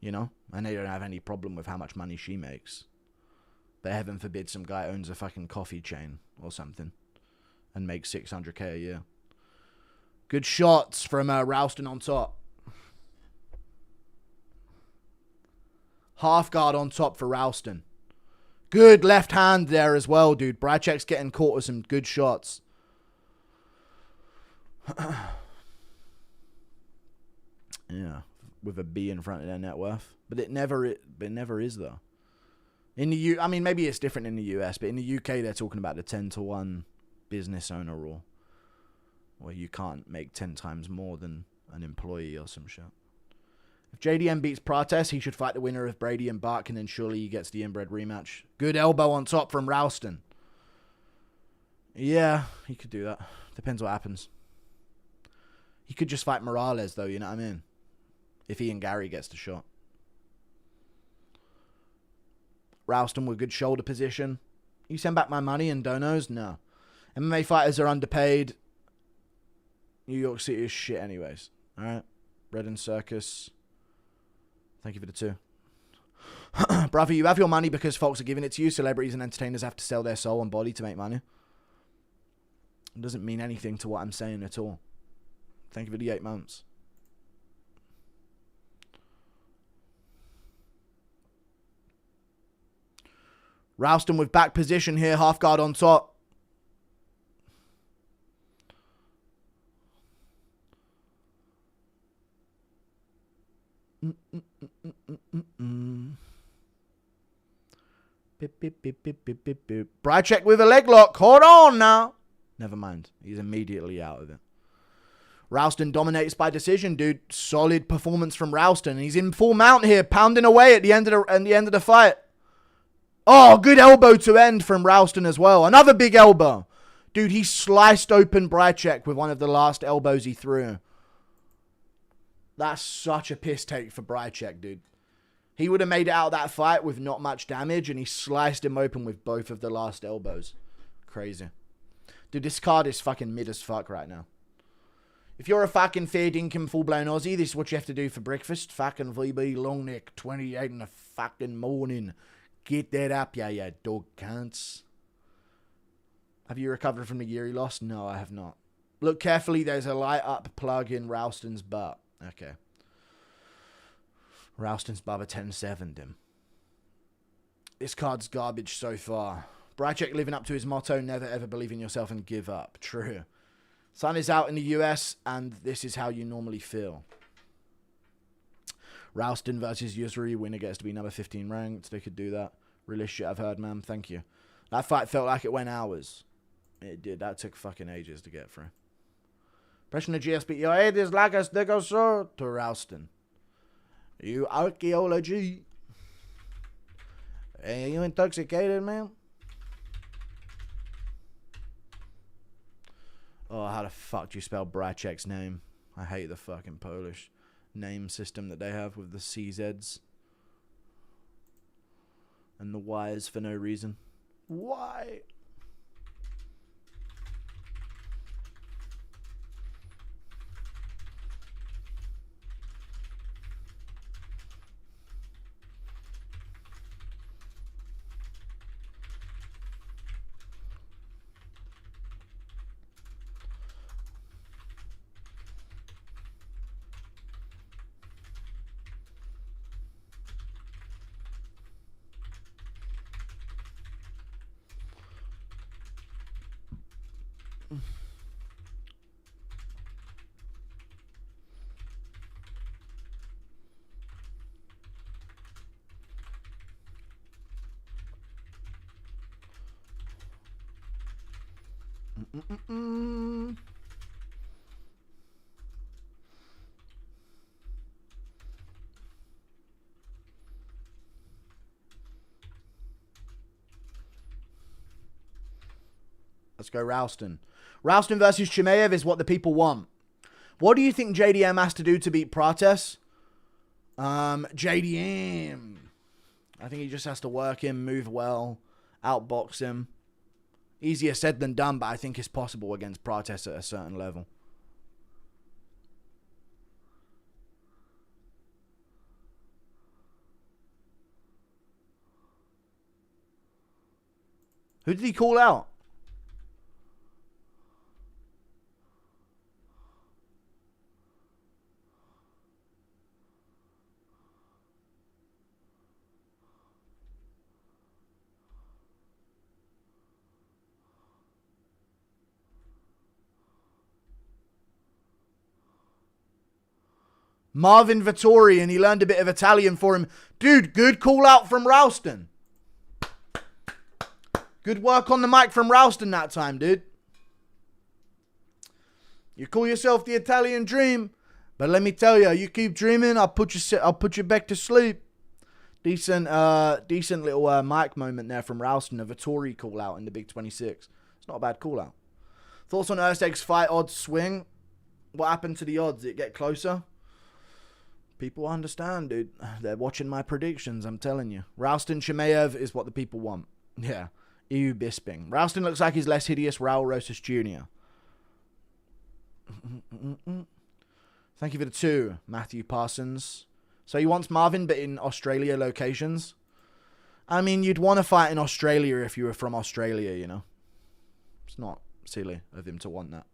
Speaker 1: You know? And they don't have any problem with how much money she makes. But heaven forbid some guy owns a fucking coffee chain or something and makes $600K a year. Good shots from Ralston on top. Half guard on top for Ralston. Good left hand there as well, dude. Bryczek's getting caught with some good shots. Yeah, with a B in front of their net worth. But it never is, though. In the I mean, maybe it's different in the US, but in the UK, they're talking about the 10-to-1 business owner rule, where you can't make 10 times more than an employee or some shit. If JDM beats Prates, he should fight the winner of Brady and Bark, and then surely he gets the inbred rematch. Good elbow on top from Ralston. Yeah, he could do that. Depends what happens. He could just fight Morales, though, you know what I mean? If Ian Gary gets the shot. Ralston with good shoulder position. You send back my money and donos? No. MMA fighters are underpaid. New York City is shit anyways. Alright. Bread and Circus. Thank you for the 2. Brother, you have your money because folks are giving it to you. Celebrities and entertainers have to sell their soul and body to make money. It doesn't mean anything to what I'm saying at all. Thank you for the 8 months. Ralston with back position here. Half guard on top. Bryczek with a leg lock. Hold on now. Never mind. He's immediately out of it. Ralston dominates by decision, dude. Solid performance from Ralston. He's in full mount here, pounding away at the end of the fight. Oh, good elbow to end from Ralston as well. Another big elbow. Dude, he sliced open Bryczek with one of the last elbows he threw. That's such a piss take for Bryczek, dude. He would have made it out of that fight with not much damage, and he sliced him open with both of the last elbows. Crazy. Dude, this card is fucking mid as fuck right now. If you're a fucking fair dinkum full-blown Aussie, this is what you have to do for breakfast. Fucking VB long neck, 28 in the fucking morning. Get that up, yeah, dog cunts. Have you recovered from the gear he lost? No, I have not. Look carefully, there's a light up plug in Ralston's butt. Okay. Ralston's Bubba 10-7'd him. This card's garbage so far. Bryczek living up to his motto, never ever believe in yourself and give up. True. Sun is out in the US, and this is how you normally feel. Ralston versus Yusri. Winner gets to be number 15 ranked. They could do that. Realist shit I've heard, man. Thank you. That fight felt like it went hours. It did. That took fucking ages to get through. Pressure the GSP. Your head is like a stegosaur to Ralston. You archaeology. Hey, are you intoxicated, man? Oh, how the fuck do you spell Bryczek's name? I hate the fucking Polish name system that they have with the CZs. And the Y's for no reason. Why? Let's go Ralston. Ralston versus Chimaev is what the people want. What do you think JDM has to do to beat Prates? JDM. I think he just has to work him, move well, outbox him. Easier said than done, but I think it's possible against Prates at a certain level. Who did he call out? Marvin Vittori, and he learned a bit of Italian for him. Dude, good call out from Ralston. Good work on the mic from Ralston that time, dude. You call yourself the Italian dream, but let me tell you, you keep dreaming, I'll put you back to sleep. Decent little mic moment there from Ralston. A Vittori call out in the Big 26. It's not a bad call out. Thoughts on Urseg's fight odds swing? What happened to the odds? Did it get closer? People understand, dude. They're watching my predictions, I'm telling you. Ralston Chimaev is what the people want. Yeah. EU Bisping. Ralston looks like he's less hideous Raul Rosas Jr. Thank you for the 2, Matthew Parsons. So he wants Marvin, but in Australia locations? I mean, you'd want to fight in Australia if you were from Australia, you know. It's not silly of him to want that.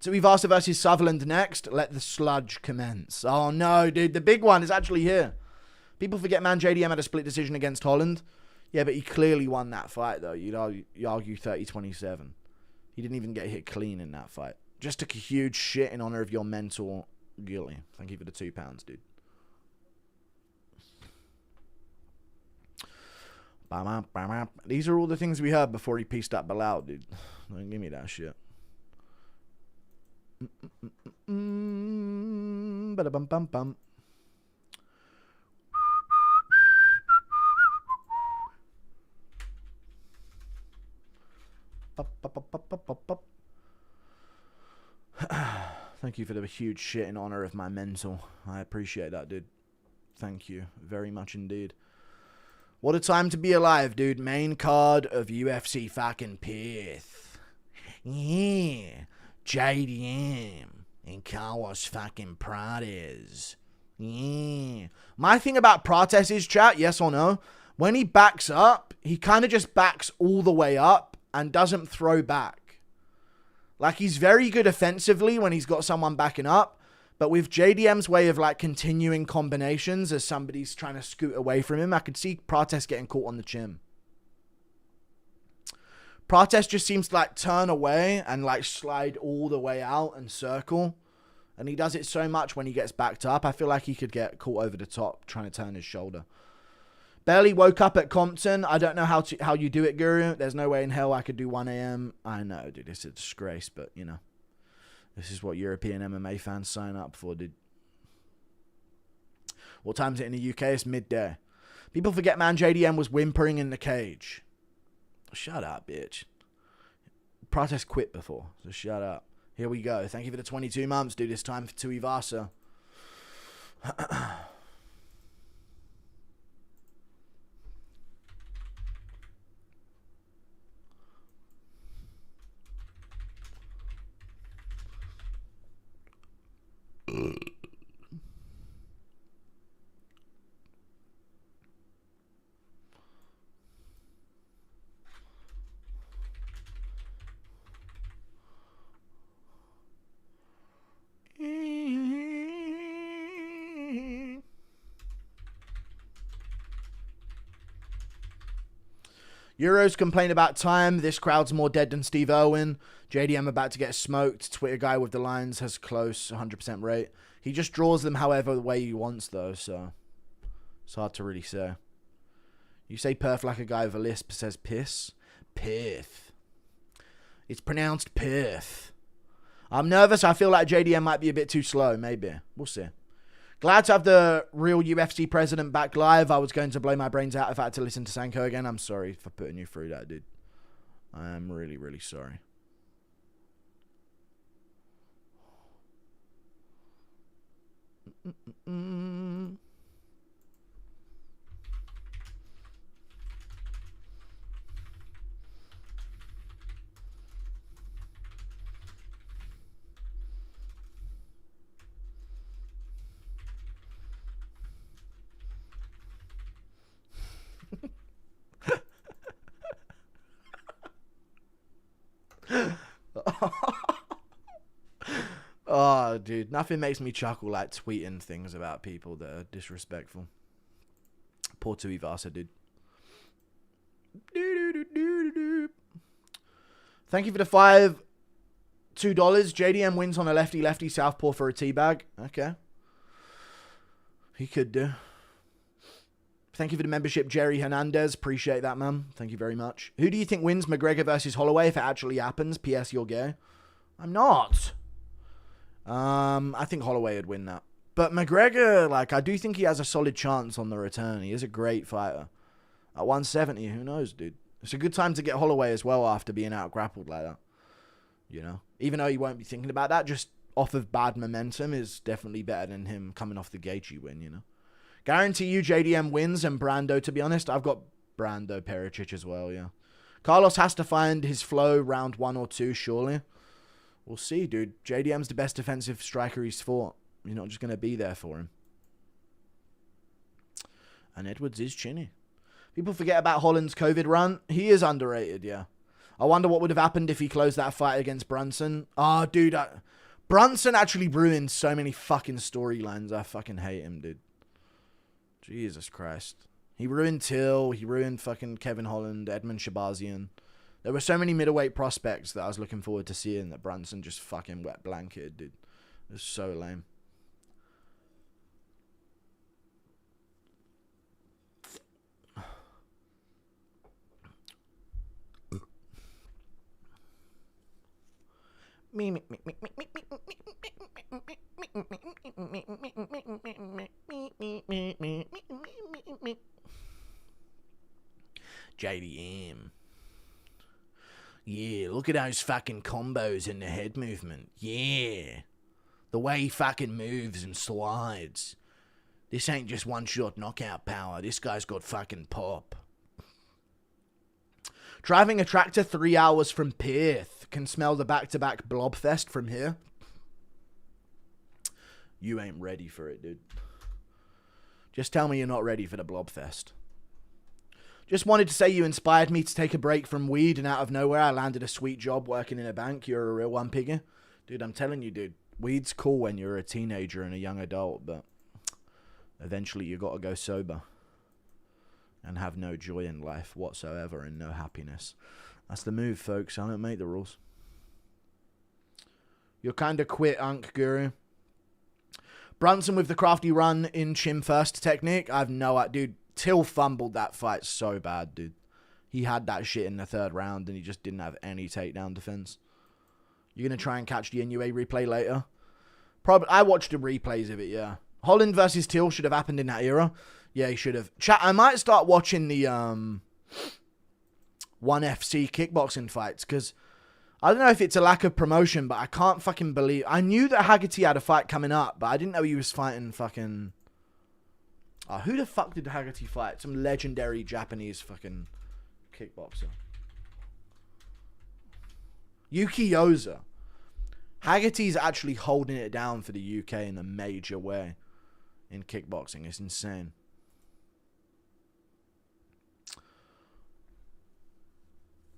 Speaker 1: Tuivasa versus Southerntherland next. Let the sludge commence. Oh, no, dude. The big one is actually here. People forget, man, JDM had a split decision against Holland. Yeah, but he clearly won that fight, though. You argue 30-27. He didn't even get hit clean in that fight. Just took a huge shit in honor of your mental guilty. Thank you for the £2, dude. These are all the things we heard before he pieced up Bilal, dude. Don't give me that shit. Ba-da-bum-bum-bum. Thank you for the huge shit in honor of my mental. I appreciate that, dude. Thank you very much indeed. What a time to be alive, dude. Main card of UFC fucking Perth. Yeah. JDM and Carlos fucking Prates. Yeah. My thing about Prates is, chat, yes or no, when he backs up, he kind of just backs all the way up and doesn't throw back. Like, he's very good offensively when he's got someone backing up, but with JDM's way of, like, continuing combinations as somebody's trying to scoot away from him, I could see Prates getting caught on the chin. Prates just seems to, like, turn away and, like, slide all the way out and circle. And he does it so much when he gets backed up. I feel like he could get caught over the top trying to turn his shoulder. Barely woke up at Compton. I don't know how you do it, Guru. There's no way in hell I could do 1 a.m. I know, dude. It's a disgrace, but, you know. This is what European MMA fans sign up for, dude. What time is it in the UK? It's midday. People forget, man, JDM was whimpering in the cage. Shut up, bitch. Prates quit before, so shut up. Here we go. Thank you for the 22 months, dude. It's time for Tuivasa. Euros complain about time. This crowd's more dead than Steve Irwin. JDM about to get smoked. Twitter guy with the lines has close 100% rate. He just draws them however way he wants, though, so it's hard to really say. You say perf like a guy with a lisp says piss. Perth. It's pronounced Perth. I'm nervous. I feel like JDM might be a bit too slow. Maybe. We'll see. Glad to have the real UFC president back live. I was going to blow my brains out if I had to listen to Sanko again. I'm sorry for putting you through that, dude. I am really, really sorry. Oh, dude, nothing makes me chuckle like tweeting things about people that are disrespectful. Poor Tuivasa, dude. Thank you for the $2. JDM wins on a lefty southpaw for a teabag. Okay. He could do. Thank you for the membership, Jerry Hernandez. Appreciate that, man. Thank you very much. Who do you think wins McGregor versus Holloway if it actually happens? P.S. You're gay. I'm not. I think Holloway would win that. But McGregor, like, I do think he has a solid chance on the return. He is a great fighter. At 170, who knows, dude? It's a good time to get Holloway as well after being out-grappled like that. You know? Even though you won't be thinking about that, just off of bad momentum is definitely better than him coming off the Gaethje win, you know? Guarantee you JDM wins and Brando, to be honest. I've got Brando Peric as well, yeah. Carlos has to find his flow round 1 or 2, surely. We'll see, dude. JDM's the best defensive striker he's fought. You're not just going to be there for him. And Edwards is chinny. People forget about Holland's COVID run. He is underrated, yeah. I wonder what would have happened if he closed that fight against Brunson. Oh, dude. Brunson actually ruined so many fucking storylines. I fucking hate him, dude. Jesus Christ. He ruined Till. He ruined fucking Kevin Holland, Edmund Shabazian. There were so many middleweight prospects that I was looking forward to seeing that Brunson just fucking wet blanketed, dude. It was so lame. JDM. Yeah, look at those fucking combos and the head movement. Yeah. The way he fucking moves and slides. This ain't just one-shot knockout power. This guy's got fucking pop. Driving a tractor 3 hours from Perth. Can smell the back-to-back blobfest from here. You ain't ready for it, dude. Just tell me you're not ready for the blobfest. Just wanted to say you inspired me to take a break from weed, and out of nowhere I landed a sweet job working in a bank. You're a real one, Piggy. Dude, I'm telling you, dude. Weed's cool when you're a teenager and a young adult, but eventually you got to go sober and have no joy in life whatsoever and no happiness. That's the move, folks. I don't make the rules. You're kind of quit, Unk Guru. Brunson with the crafty run in chin first technique. I've no idea. Dude, Till fumbled that fight so bad, dude. He had that shit in the third round and he just didn't have any takedown defense. You're going to try and catch the NUA replay later? Probably. I watched the replays of it, yeah. Holland versus Till should have happened in that era. Yeah, he should have. Chat, I might start watching the 1FC kickboxing fights, because I don't know if it's a lack of promotion, but I can't fucking believe... I knew that Haggerty had a fight coming up, but I didn't know he was fighting fucking... Oh, who the fuck did Haggerty fight? Some legendary Japanese fucking kickboxer. Yuki Yoza. Haggerty's actually holding it down for the UK in a major way in kickboxing. It's insane.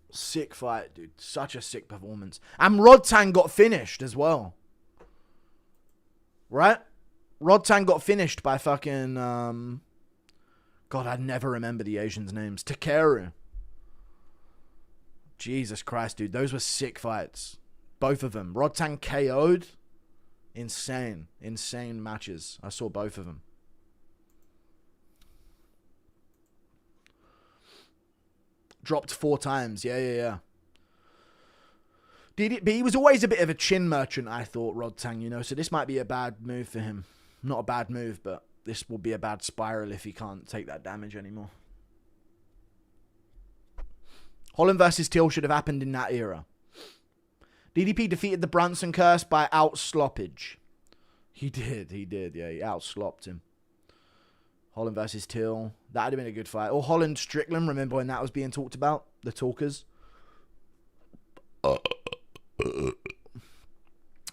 Speaker 1: Sick fight, dude. Such a sick performance. And Rodtang got finished as well. Right? Rodtang got finished by fucking... God, I never remember the Asians' names. Takeru. Jesus Christ, dude. Those were sick fights. Both of them. Rodtang KO'd. Insane. Insane matches. I saw both of them. Dropped 4 times. Yeah. But he was always a bit of a chin merchant, I thought, Rodtang, you know. So this might be a bad move for him. Not a bad move, but this will be a bad spiral if he can't take that damage anymore. Holland versus Till should have happened in that era. DDP defeated the Brunson curse by outsloppage. He did, yeah. He outslopped him. Holland versus Till. That would have been a good fight. Or Holland Strickland, remember when that was being talked about? The talkers.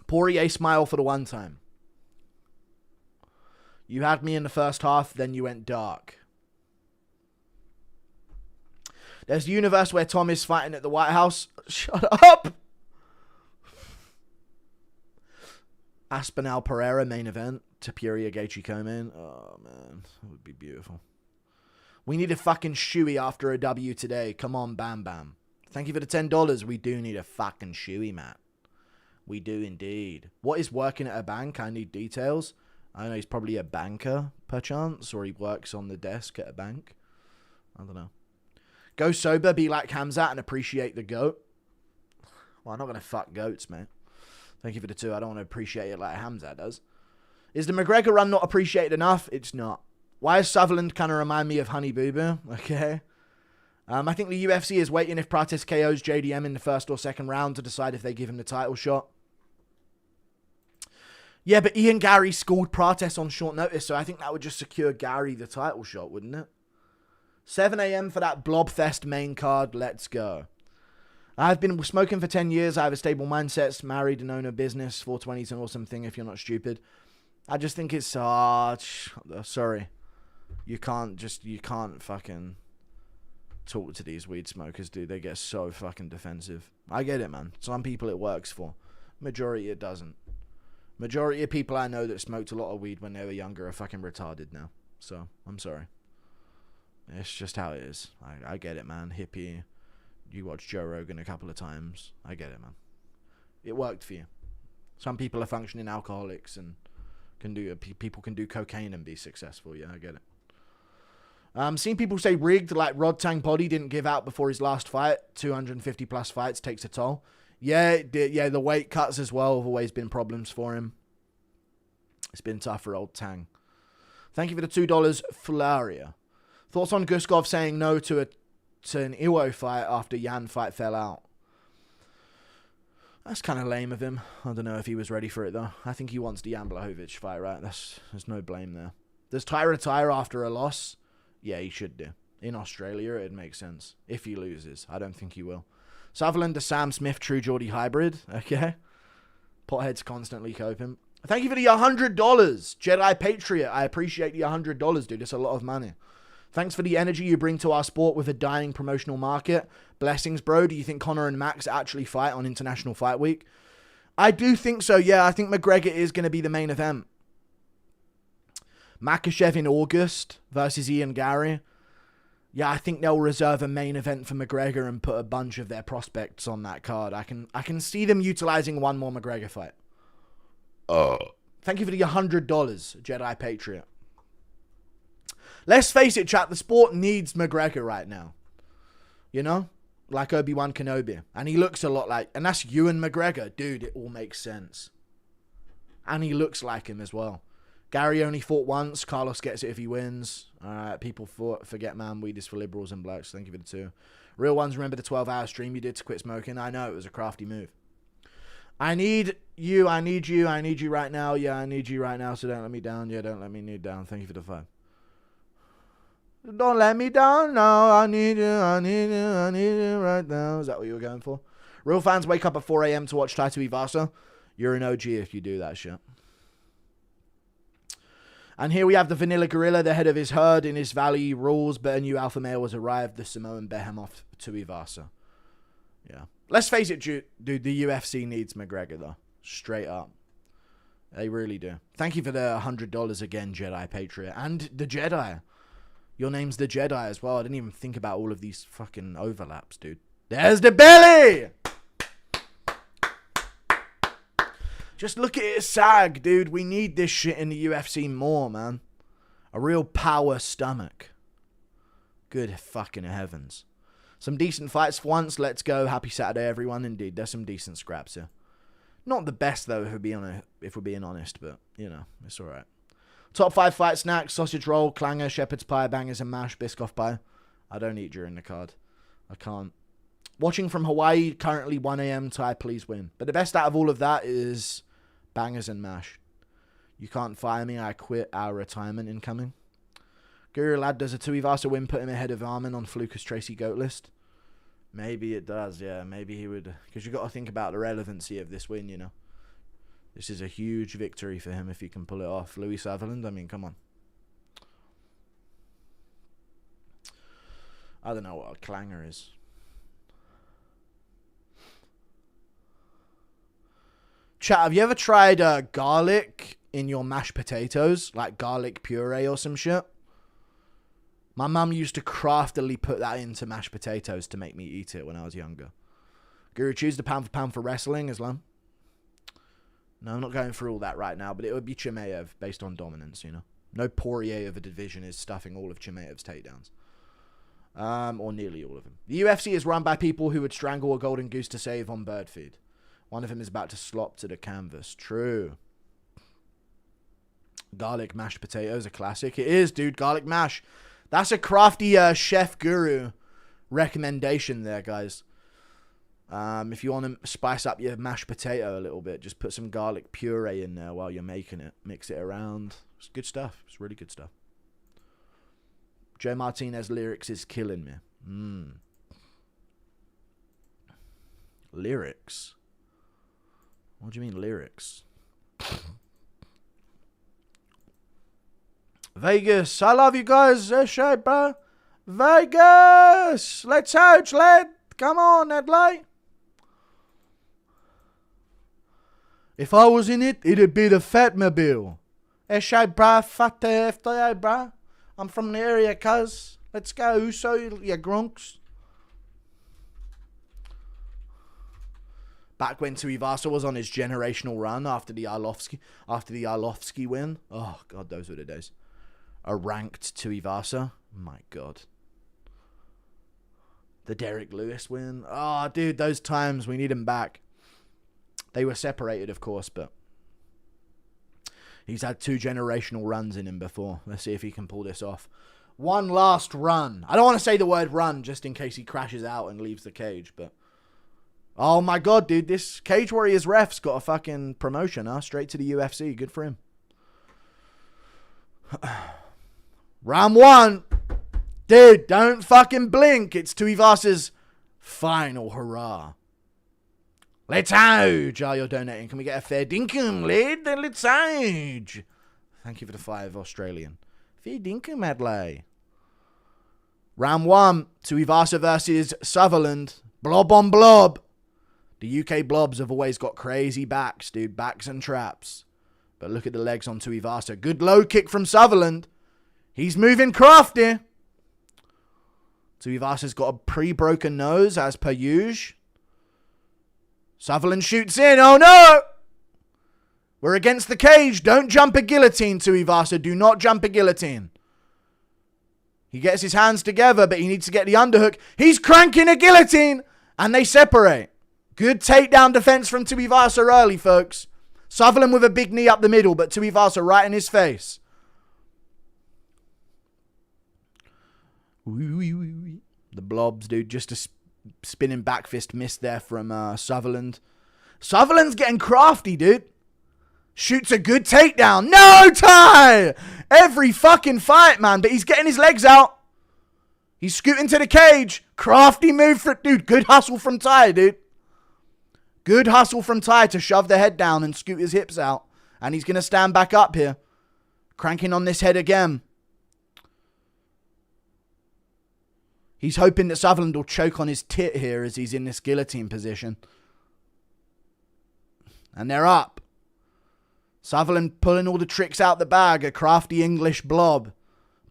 Speaker 1: Poirier smile for the one time. You had me in the first half, then you went dark. There's the universe where Tom is fighting at the White House. Shut up! Aspinall Pereira main event. Tapiria Gaethje co-main. Oh, man. That would be beautiful. We need a fucking shoey after a W today. Come on, Bam Bam. Thank you for the $10. We do need a fucking shoey, Matt. We do indeed. What is working at a bank? I need details. I know he's probably a banker, perchance. Or he works on the desk at a bank. I don't know. Go sober, be like Hamzat, and appreciate the goat. Well, I'm not going to fuck goats, mate. Thank you for the 2. I don't want to appreciate it like Hamzat does. Is the McGregor run not appreciated enough? It's not. Why is Sutherland kind of remind me of Honey Boo Boo? Okay. I think the UFC is waiting if Prates KOs JDM in the first or second round to decide if they give him the title shot. Yeah, but Ian Gary schooled Prates on short notice, so I think that would just secure Gary the title shot, wouldn't it? 7 a.m. for that Blobfest main card. Let's go. I've been smoking for 10 years. I have a stable mindset, married and own a business. 420 is an awesome thing if you're not stupid. I just think it's... sorry. You can't fucking talk to these weed smokers, dude. They get so fucking defensive. I get it, man. Some people it works for. Majority it doesn't. Majority of people I know that smoked a lot of weed when they were younger are fucking retarded now. So, I'm sorry. It's just how it is. I get it, man. Hippie. You watched Joe Rogan a couple of times. I get it, man. It worked for you. Some people are functioning alcoholics and people can do cocaine and be successful. Yeah, I get it. Seen people say rigged, like Rodtang body didn't give out before his last fight. 250 plus fights takes a toll. Yeah, it did. Yeah, the weight cuts as well have always been problems for him. It's been tough for old Tang. Thank you for the $2, Flaria. Thoughts on Guskov saying no to an Iwo fight after Yan fight fell out? That's kind of lame of him. I don't know if he was ready for it, though. I think he wants the Jan Blachowicz fight, right? There's no blame there. Does Ty retire after a loss? Yeah, he should do. In Australia, it makes sense. If he loses. I don't think he will. Sutherland to Sam Smith, True Geordie hybrid. Okay. Pothead's constantly coping. Thank you for the $100. Jedi Patriot. I appreciate the $100, dude. It's a lot of money. Thanks for the energy you bring to our sport with a dying promotional market. Blessings, bro. Do you think Conor and Max actually fight on International Fight Week? I do think so, yeah. I think McGregor is going to be the main event. Makachev in August versus Ian Gary. Yeah, I think they'll reserve a main event for McGregor and put a bunch of their prospects on that card. I can see them utilizing one more McGregor fight. Thank you for the $100, Jedi Patriot. Let's face it, chat. The sport needs McGregor right now. You know? Like Obi-Wan Kenobi. And he looks a lot like... And that's Ewan McGregor. Dude, it all makes sense. And he looks like him as well. Gary only fought once. Carlos gets it if he wins. Alright, people forget, man. Weed is for liberals and blacks. Thank you for the 2. Real ones, remember the 12-hour stream you did to quit smoking? I know, it was a crafty move. I need you right now. Yeah, I need you right now, so don't let me down. Yeah, don't let me down. Thank you for the 5. Don't let me down, no. I need you right now. Is that what you were going for? Real fans wake up at 4 a.m. to watch Tuivasa. You're an OG if you do that shit. And here we have the Vanilla Gorilla, the head of his herd in his valley, rules, but a new alpha male has arrived, the Samoan behemoth Tuivasa. Yeah. Let's face it, dude, the UFC needs McGregor, though. Straight up. They really do. Thank you for the $100 again, Jedi Patriot. And the Jedi. Your name's the Jedi as well. I didn't even think about all of these fucking overlaps, dude. There's the belly! Just look at it sag, dude. We need this shit in the UFC more, man. A real power stomach. Good fucking heavens. Some decent fights for once. Let's go. Happy Saturday, everyone. Indeed, there's some decent scraps here. Not the best, though, if we're being honest, but, you know, it's all right. Top 5 fight snacks: sausage roll, clanger, shepherd's pie, bangers and mash, Biscoff pie. I don't eat during the card. I can't. Watching from Hawaii, currently 1 a.m. Thai, please win. But the best out of all of that is bangers and mash. You can't fire me. I quit. Our retirement incoming. Guru lad, does a Tuivasa win put him ahead of Armin on Fluker's Tracy Goat list? Maybe it does, yeah. Maybe he would. Because you've got to think about the relevancy of this win, you know. This is a huge victory for him if he can pull it off. Louis Sutherland, I mean, come on. I don't know what a clanger is. Chat, have you ever tried garlic in your mashed potatoes? Like garlic puree or some shit? My mum used to craftily put that into mashed potatoes to make me eat it when I was younger. Guru, choose the pound for pound for wrestling, Islam. No, I'm not going through all that right now, but it would be Chimaev based on dominance, you know. No Poirier of a division is stuffing all of Chimaev's takedowns. Or nearly all of them. The UFC is run by people who would strangle a golden goose to save on bird feed. One of them is about to slop to the canvas. True. Garlic mashed potatoes, a classic. It is, dude. Garlic mash. That's a crafty chef guru recommendation there, guys. If you want to spice up your mashed potato a little bit, just put some garlic puree in there while you're making it. Mix it around. It's good stuff. It's really good stuff. Joe Martinez lyrics is killing me. Lyrics? What do you mean lyrics? Vegas, I love you guys. Shit, bro. Vegas, let's out, lad. Come on, Adlai. If I was in it, it'd be the Fatmobile. Shit, bro. Fat FTA, bro. I'm from the area, cuz. Let's go, Uso, you grunks. Back when Tuivasa was on his generational run after the Arlovsky win. Oh, God, those were the days. A ranked Tuivasa. My God. The Derek Lewis win. Oh, dude, those times, we need him back. They were separated, of course, but he's had 2 generational runs in him before. Let's see if he can pull this off. One last run. I don't want to say the word run just in case he crashes out and leaves the cage, but oh my God, dude, this Cage Warriors ref's got a fucking promotion, huh? Straight to the UFC. Good for him. Round 1. Dude, don't fucking blink. It's Tuivasa's final hurrah. Let's out. Oh, you're donating. Can we get a fair dinkum, lad? Then let's out. Thank you for the 5 Australian. Fair dinkum, Adlai. Round 1. Tuivasa versus Sutherland. Blob on blob. The UK blobs have always got crazy backs, dude. Backs and traps. But look at the legs on Tuivasa. Good low kick from Sutherland. He's moving crafty. Tuivasa's got a pre-broken nose, as per usual. Sutherland shoots in. Oh, no! We're against the cage. Don't jump a guillotine, Tuivasa. Do not jump a guillotine. He gets his hands together, but he needs to get the underhook. He's cranking a guillotine, and they separate. Good takedown defense from Tuivasa early, folks. Sutherland with a big knee up the middle, but Tuivasa right in his face. The blobs, dude. Just a spinning back fist miss there from Sutherland. Sutherland's getting crafty, dude. Shoots a good takedown. No tie! Every fucking fight, man. But he's getting his legs out. He's scooting to the cage. Crafty move for... Dude, good hustle from Ty, dude. Good hustle from Ty to shove the head down and scoot his hips out. And he's going to stand back up here. Cranking on this head again. He's hoping that Sutherland will choke on his tit here as he's in this guillotine position. And they're up. Sutherland pulling all the tricks out the bag. A crafty English blob.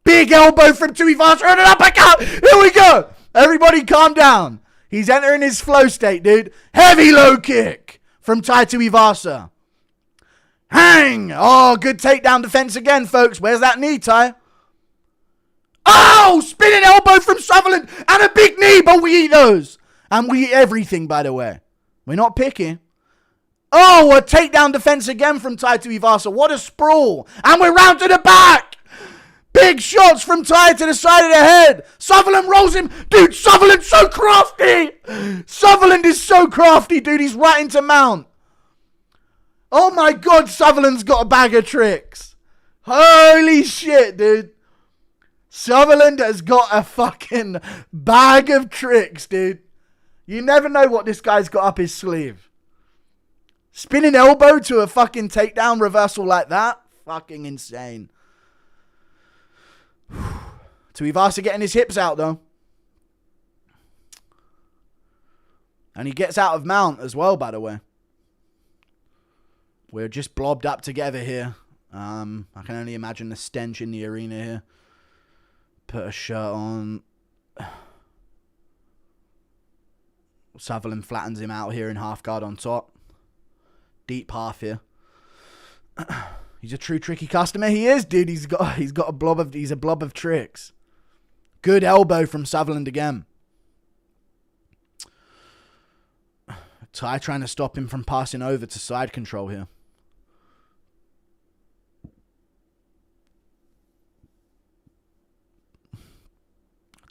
Speaker 1: Big elbow from Tuivasa and an uppercut. Here we go. Everybody calm down. He's entering his flow state, dude. Heavy low kick from Tai Tuivasa. Hang. Oh, good takedown defense again, folks. Where's that knee, Tai? Oh, spinning elbow from Sutherland and a big knee, but we eat those. And we eat everything, by the way. We're not picky. Oh, a takedown defense again from Tai Tuivasa. What a sprawl. And we're round to the back. Big shots from Tai to the side of the head. Sutherland rolls him. Dude, Sutherland's so crafty. Sutherland is so crafty, dude. He's right into mount. Oh my God, Sutherland's got a bag of tricks. Holy shit, dude. Sutherland has got a fucking bag of tricks, dude. You never know what this guy's got up his sleeve. Spinning elbow to a fucking takedown reversal like that. Fucking insane. Tuivasa getting his hips out, though. And he gets out of mount as well, by the way. We're just blobbed up together here. I can only imagine the stench in the arena here. Put a shirt on. Sutherland flattens him out here in half guard on top. Deep half here. He's a true tricky customer. He is, dude. He's a blob of tricks. Good elbow from Sutherland again. Ty trying to stop him from passing over to side control here.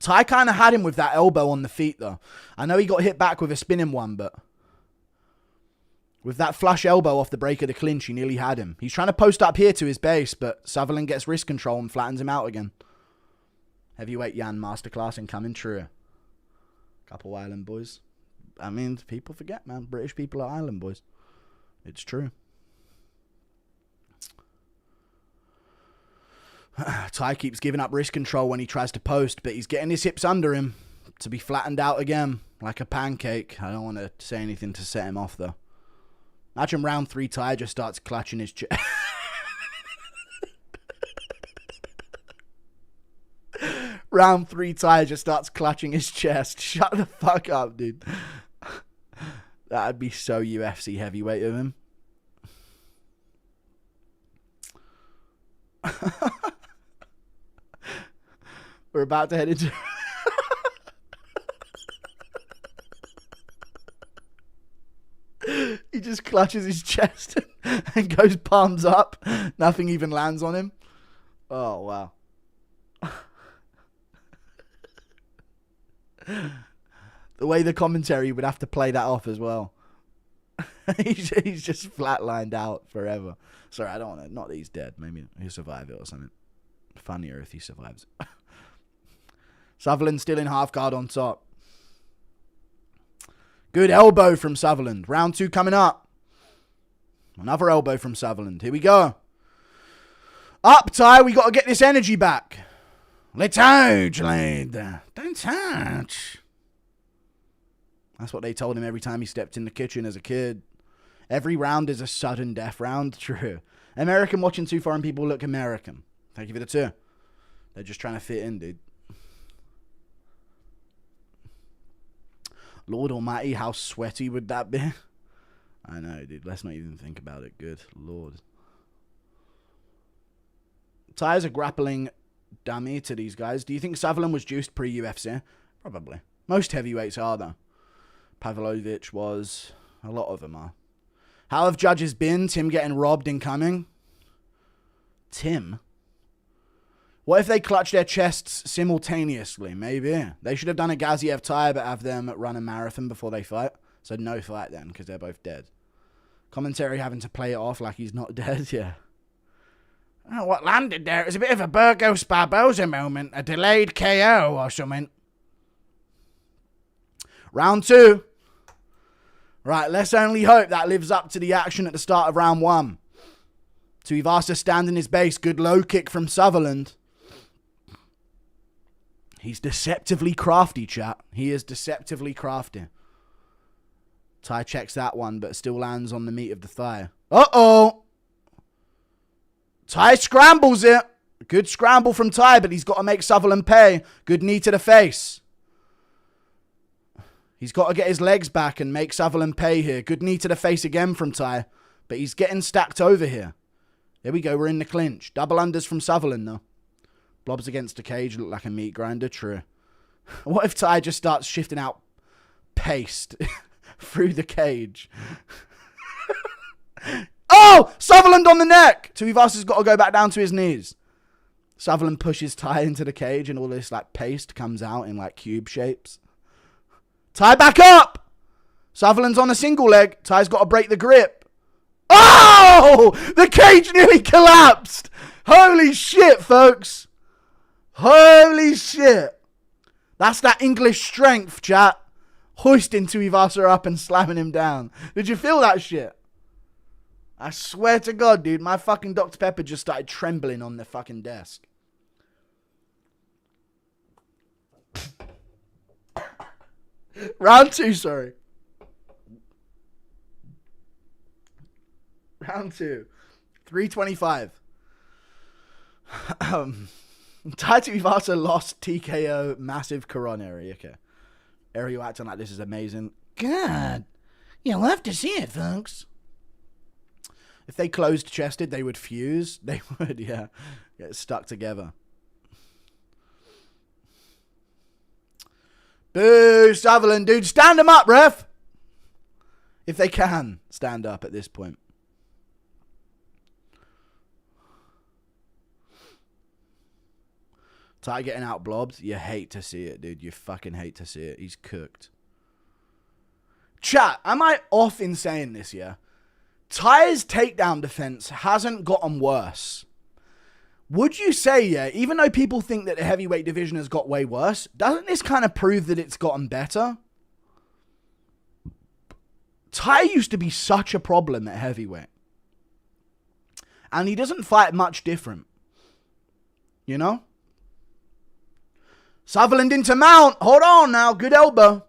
Speaker 1: Ty kind of had him with that elbow on the feet, though. I know he got hit back with a spinning one, but with that flush elbow off the break of the clinch, he nearly had him. He's trying to post up here to his base, but Sutherland gets wrist control and flattens him out again. Heavyweight Jan masterclass incoming true. Couple island boys. I mean, people forget, man. British people are island boys. It's true. Ty keeps giving up wrist control when he tries to post, but he's getting his hips under him to be flattened out again like a pancake. I don't want to say anything to set him off, though. Imagine round 3, Ty just starts clutching his chest. Round 3, Ty just starts clutching his chest. Shut the fuck up, dude. That'd be so UFC heavyweight of him. We're about to head into... He just clutches his chest and goes palms up. Nothing even lands on him. Oh, wow. The way the commentary would have to play that off as well. He's just flatlined out forever. Sorry, I don't want to... Not that he's dead. Maybe he'll survive it or something. Funnier if he survives. Sutherland still in half guard on top. Good elbow from Sutherland. Round 2 coming up. Another elbow from Sutherland. Here we go. Up, Ty. We got to get this energy back. Let's touch, lad. Don't touch. That's what they told him every time he stepped in the kitchen as a kid. Every round is a sudden death round. True. American watching 2 foreign people look American. Thank you for the 2. They're just trying to fit in, dude. Lord almighty, how sweaty would that be? I know, dude. Let's not even think about it. Good Lord. Ty's a grappling dummy to these guys. Do you think Sutherland was juiced pre-UFC? Probably. Most heavyweights are, though. Pavlovich was. A lot of them are. How have judges been? Tim getting robbed incoming. Tim? What if they clutch their chests simultaneously? Maybe. They should have done a Gaziev tie, but have them run a marathon before they fight. So no fight then, because they're both dead. Commentary having to play it off like he's not dead, yeah. Oh, what landed there? It was a bit of a Burgos Barboza moment. A delayed KO or something. Round 2. Right, let's only hope that lives up to the action at the start of round 1. Tuivasa standing his base. Good low kick from Southerntherland. He's deceptively crafty, chat. He is deceptively crafty. Tai checks that one, but still lands on the meat of the thigh. Uh-oh! Tai scrambles it. Good scramble from Tai, but he's got to make Southerntherland pay. Good knee to the face. He's got to get his legs back and make Southerntherland pay here. Good knee to the face again from Tai, but he's getting stacked over here. There we go. We're in the clinch. Double unders from Southerntherland, though. Blobs against the cage. Look like a meat grinder. True. What if Tai just starts shifting out paste through the cage? Oh! Southerntherland on the neck! Tuivasa's got to go back down to his knees. Southerntherland pushes Tai into the cage and all this like paste comes out in like cube shapes. Tai back up! Southerntherland's on a single leg. Tai's got to break the grip. Oh! The cage nearly collapsed! Holy shit, folks! Holy shit! That's that English strength, chat. Hoisting Tuivasa up and slamming him down. Did you feel that shit? I swear to God, dude, my fucking Dr. Pepper just started trembling on the fucking desk. Round 2, sorry. Round 2. 3:25. Tai Tuivasa lost TKO massive coronary. Okay. Ariel acting like this is amazing. God. You'll have to see it, folks. If they closed chested, they would fuse. They would, yeah. Get stuck together. Boo, Southerntherland, dude. Stand them up, ref. If they can stand up at this point. Tai getting out blobbed. You hate to see it, dude. You fucking hate to see it. He's cooked. Chat, am I off in saying this, yeah? Tai's takedown defense hasn't gotten worse. Would you say, yeah, even though people think that the heavyweight division has got way worse, doesn't this kind of prove that it's gotten better? Tai used to be such a problem at heavyweight. And he doesn't fight much different. You know? Southerntherland into mount. Hold on now. Good elbow.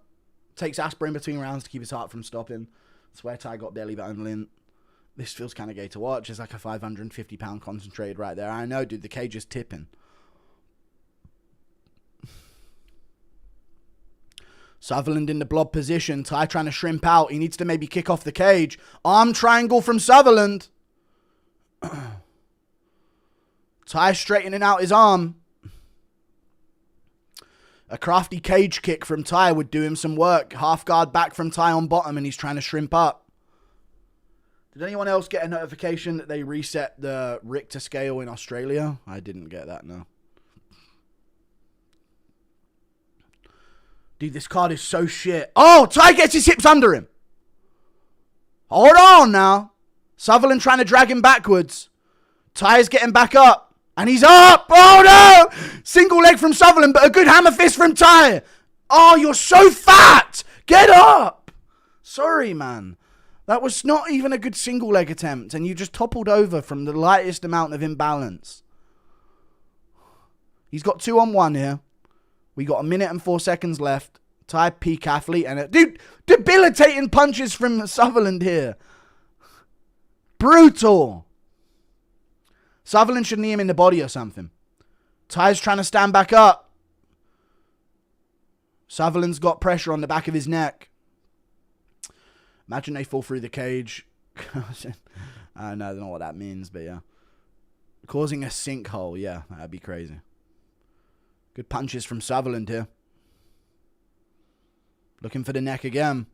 Speaker 1: Takes aspirin between rounds to keep his heart from stopping. I swear Tai got belly button in. This feels kind of gay to watch. It's like a 550-pound concentrated right there. I know, dude. The cage is tipping. Southerntherland in the blob position. Tai trying to shrimp out. He needs to maybe kick off the cage. Arm triangle from Southerntherland. Tai straightening out his arm. A crafty cage kick from Tai would do him some work. Half guard back from Tai on bottom and he's trying to shrimp up. Did anyone else get a notification that they reset the Richter scale in Australia? I didn't get that, no. Dude, this card is so shit. Oh, Tai gets his hips under him. Hold on now. Southerntherland trying to drag him backwards. Tai's getting back up. And he's up! Oh no! Single leg from Southerntherland, but a good hammer fist from Tai. Oh, you're so fat! Get up! Sorry, man. That was not even a good single leg attempt, and you just toppled over from the lightest amount of imbalance. He's got 2-on-1 here. We got 1 minute and 4 seconds left. Tai peak athlete, and dude, debilitating punches from Southerntherland here. Brutal. Southerntherland should knee him in the body or something. Tai's trying to stand back up. Southerland's got pressure on the back of his neck. Imagine they fall through the cage. I don't know what that means, but yeah. Causing a sinkhole, yeah, that'd be crazy. Good punches from Southerntherland here. Looking for the neck again.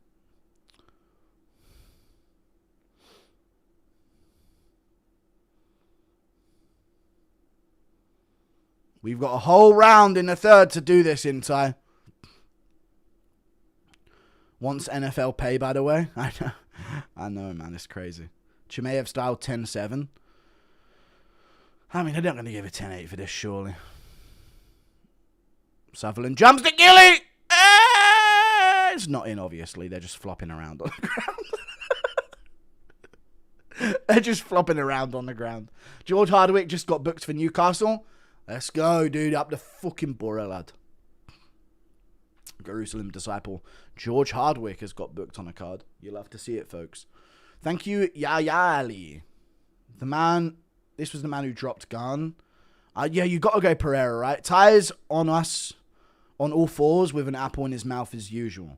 Speaker 1: We've got a whole round in the third to do this in, Ty. Wants NFL pay, by the way. I know, man. It's crazy. Chimaev style 10-7. I mean, they're not going to give a 10-8 for this, surely. Sutherland jumps to Gilly! It's not in, obviously. They're just flopping around on the ground. They're just flopping around on the ground. George Hardwick just got booked for Newcastle. Let's go, dude. Up the fucking Borough, lad. Jerusalem disciple George Hardwick has got booked on a card. You'll have to see it, folks. Thank you, Yayali. The man... This was the man who dropped gun. Yeah, you got to go Pereira, right? Ty's on us on all fours with an apple in his mouth as usual.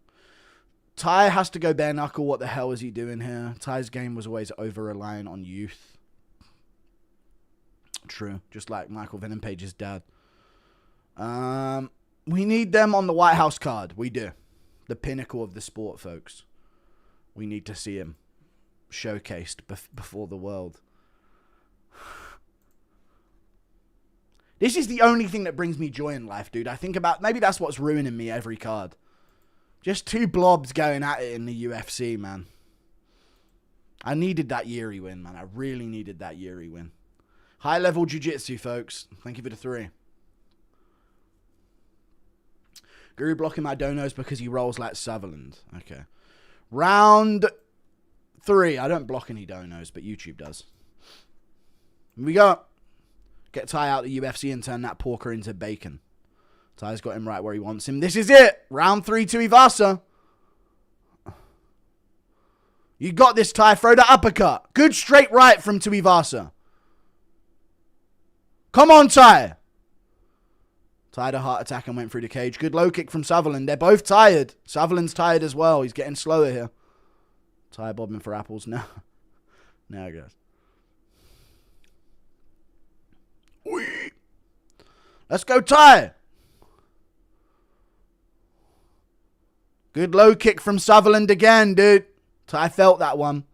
Speaker 1: Ty has to go bare knuckle. What the hell is he doing here? Ty's game was always over-reliant on youth. True. Just like Michael Venom-Page's dad. We need them on the White House card. We do. The pinnacle of the sport, folks. We need to see him showcased before the world. This is the only thing that brings me joy in life, dude. I think about... Maybe that's what's ruining me every card. Just two blobs going at it in the UFC, man. I needed that Yuri win, man. I really needed that Yuri win. High-level jiu-jitsu, folks. Thank you for the 3. Guru blocking my donos because he rolls like Sutherland. Okay. Round 3. I don't block any donos, but YouTube does. Here we go. Get Ty out the UFC and turn that porker into bacon. Ty's got him right where he wants him. This is it. Round 3, Tuivasa. You got this, Ty. Throw the uppercut. Good straight right from Tuivasa. Come on, Ty. Ty had a heart attack and went through the cage. Good low kick from Sutherland. They're both tired. Sutherland's tired as well. He's getting slower here. Ty bobbing for apples. No. Now it goes. Whee. Let's go, Ty. Good low kick from Sutherland again, dude. Ty felt that one.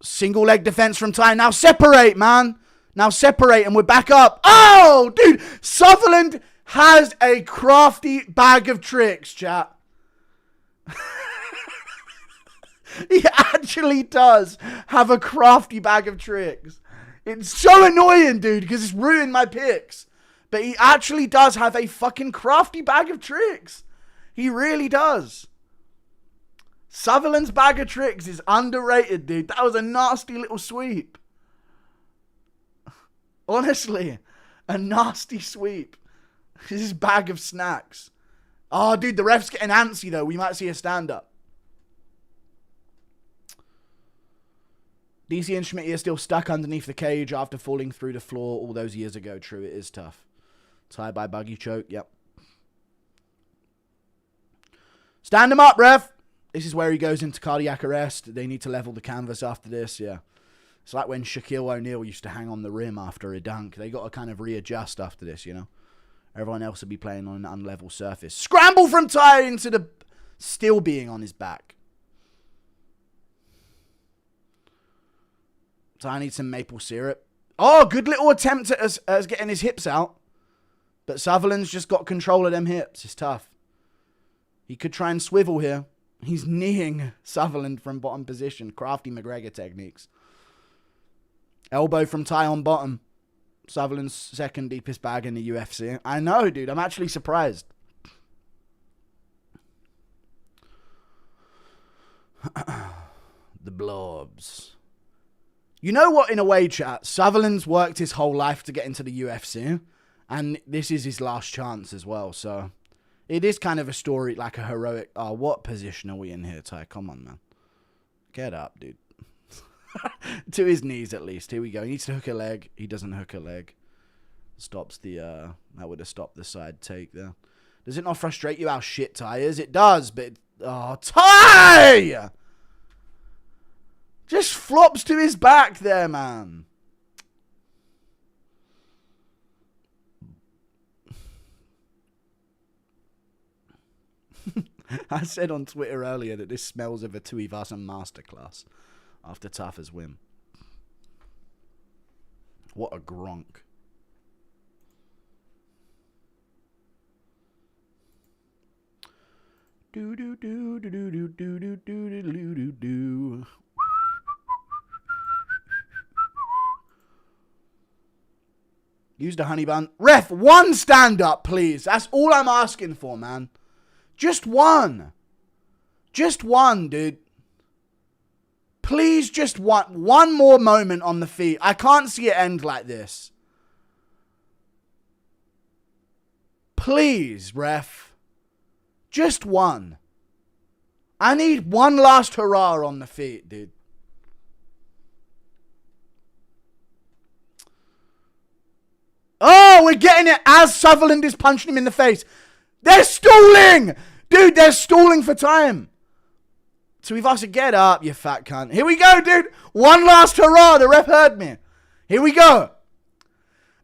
Speaker 1: Single leg defense from Ty. Now separate, man. Now separate and we're back up. Oh, dude. Sutherland has a crafty bag of tricks, chat. He actually does have a crafty bag of tricks. It's so annoying, dude, because it's ruined my picks. But he actually does have a fucking crafty bag of tricks. He really does. Sutherland's bag of tricks is underrated, dude. That was a nasty little sweep. Honestly, a nasty sweep. This is bag of snacks. Oh, dude, the ref's getting antsy, though. We might see a stand-up. DC and Schmidt are still stuck underneath the cage after falling through the floor all those years ago. True, it is tough. Tied by buggy choke. Yep. Stand him up, ref. This is where he goes into cardiac arrest. They need to level the canvas after this. Yeah. It's like when Shaquille O'Neal used to hang on the rim after a dunk. They got to kind of readjust after this, you know. Everyone else will be playing on an unlevel surface. Scramble from Ty into the... Still being on his back. Ty needs some maple syrup. Oh, good little attempt at getting his hips out. But Sutherland's just got control of them hips. It's tough. He could try and swivel here. He's kneeing Sutherland from bottom position. Crafty McGregor techniques. Elbow from Ty on bottom. Sutherland's second deepest bag in the UFC. I know, dude. I'm actually surprised. The blobs. You know what, in a way, chat? Sutherland's worked his whole life to get into the UFC. And this is his last chance as well. So it is kind of a story, like a heroic... Oh, what position are we in here, Ty? Come on, man. Get up, dude. To his knees, at least. Here we go. He needs to hook a leg. He doesn't hook a leg. Stops the... that would have stopped the side take there. Does it not frustrate you how shit Ty is? It does, but... Oh, Ty! Just flops to his back there, man. I said on Twitter earlier that this smells of a Tuivasa masterclass after Tafa's win. What a gronk. Do do do do do do do do do do do do. Used a honey bun. Ref, one stand up, please. That's all I'm asking for, man. Just one. Just one, dude. Please, just one. One more moment on the feet. I can't see it end like this. Please, ref. Just one. I need one last hurrah on the feet, dude. Oh, we're getting it as Sutherland is punching him in the face. They're stalling! Dude, they're stalling for time. Tuivasa, get up, you fat cunt. Here we go, dude. One last hurrah. The ref heard me. Here we go.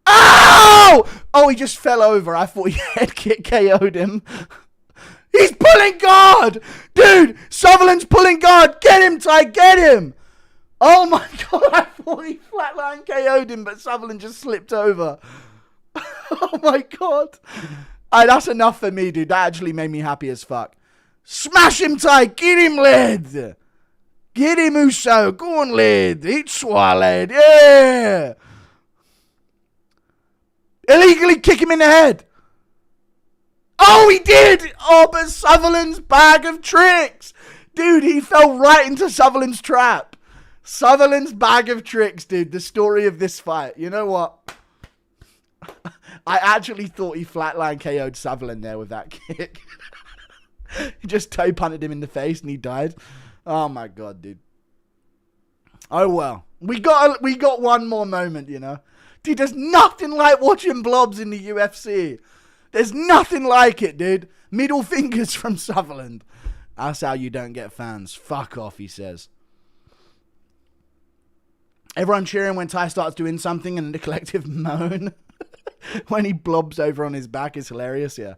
Speaker 1: Ow! Oh, he just fell over. I thought he head kick KO'd him. He's pulling guard. Dude, Sutherland's pulling guard. Get him, Ty. Get him. Oh, my God. I thought he flatline KO'd him, but Sutherland just slipped over. Oh, my God. That's enough for me, dude. That actually made me happy as fuck. Smash him, Ty. Get him, lad. Get him, Uso. Go on, lad. Eat swallowed. Yeah. Illegally kick him in the head. Oh, he did. Oh, but Sutherland's bag of tricks. Dude, he fell right into Sutherland's trap. Sutherland's bag of tricks, dude. The story of this fight. You know what? I actually thought he flatline KO'd Sutherland there with that kick. He just toe punted him in the face and he died. Oh my God, dude. Oh well. We got one more moment, you know. Dude, there's nothing like watching blobs in the UFC. There's nothing like it, dude. Middle fingers from Sutherland. That's how you don't get fans. Fuck off, he says. Everyone cheering when Ty starts doing something and the collective moan. When he blobs over on his back is hilarious, yeah.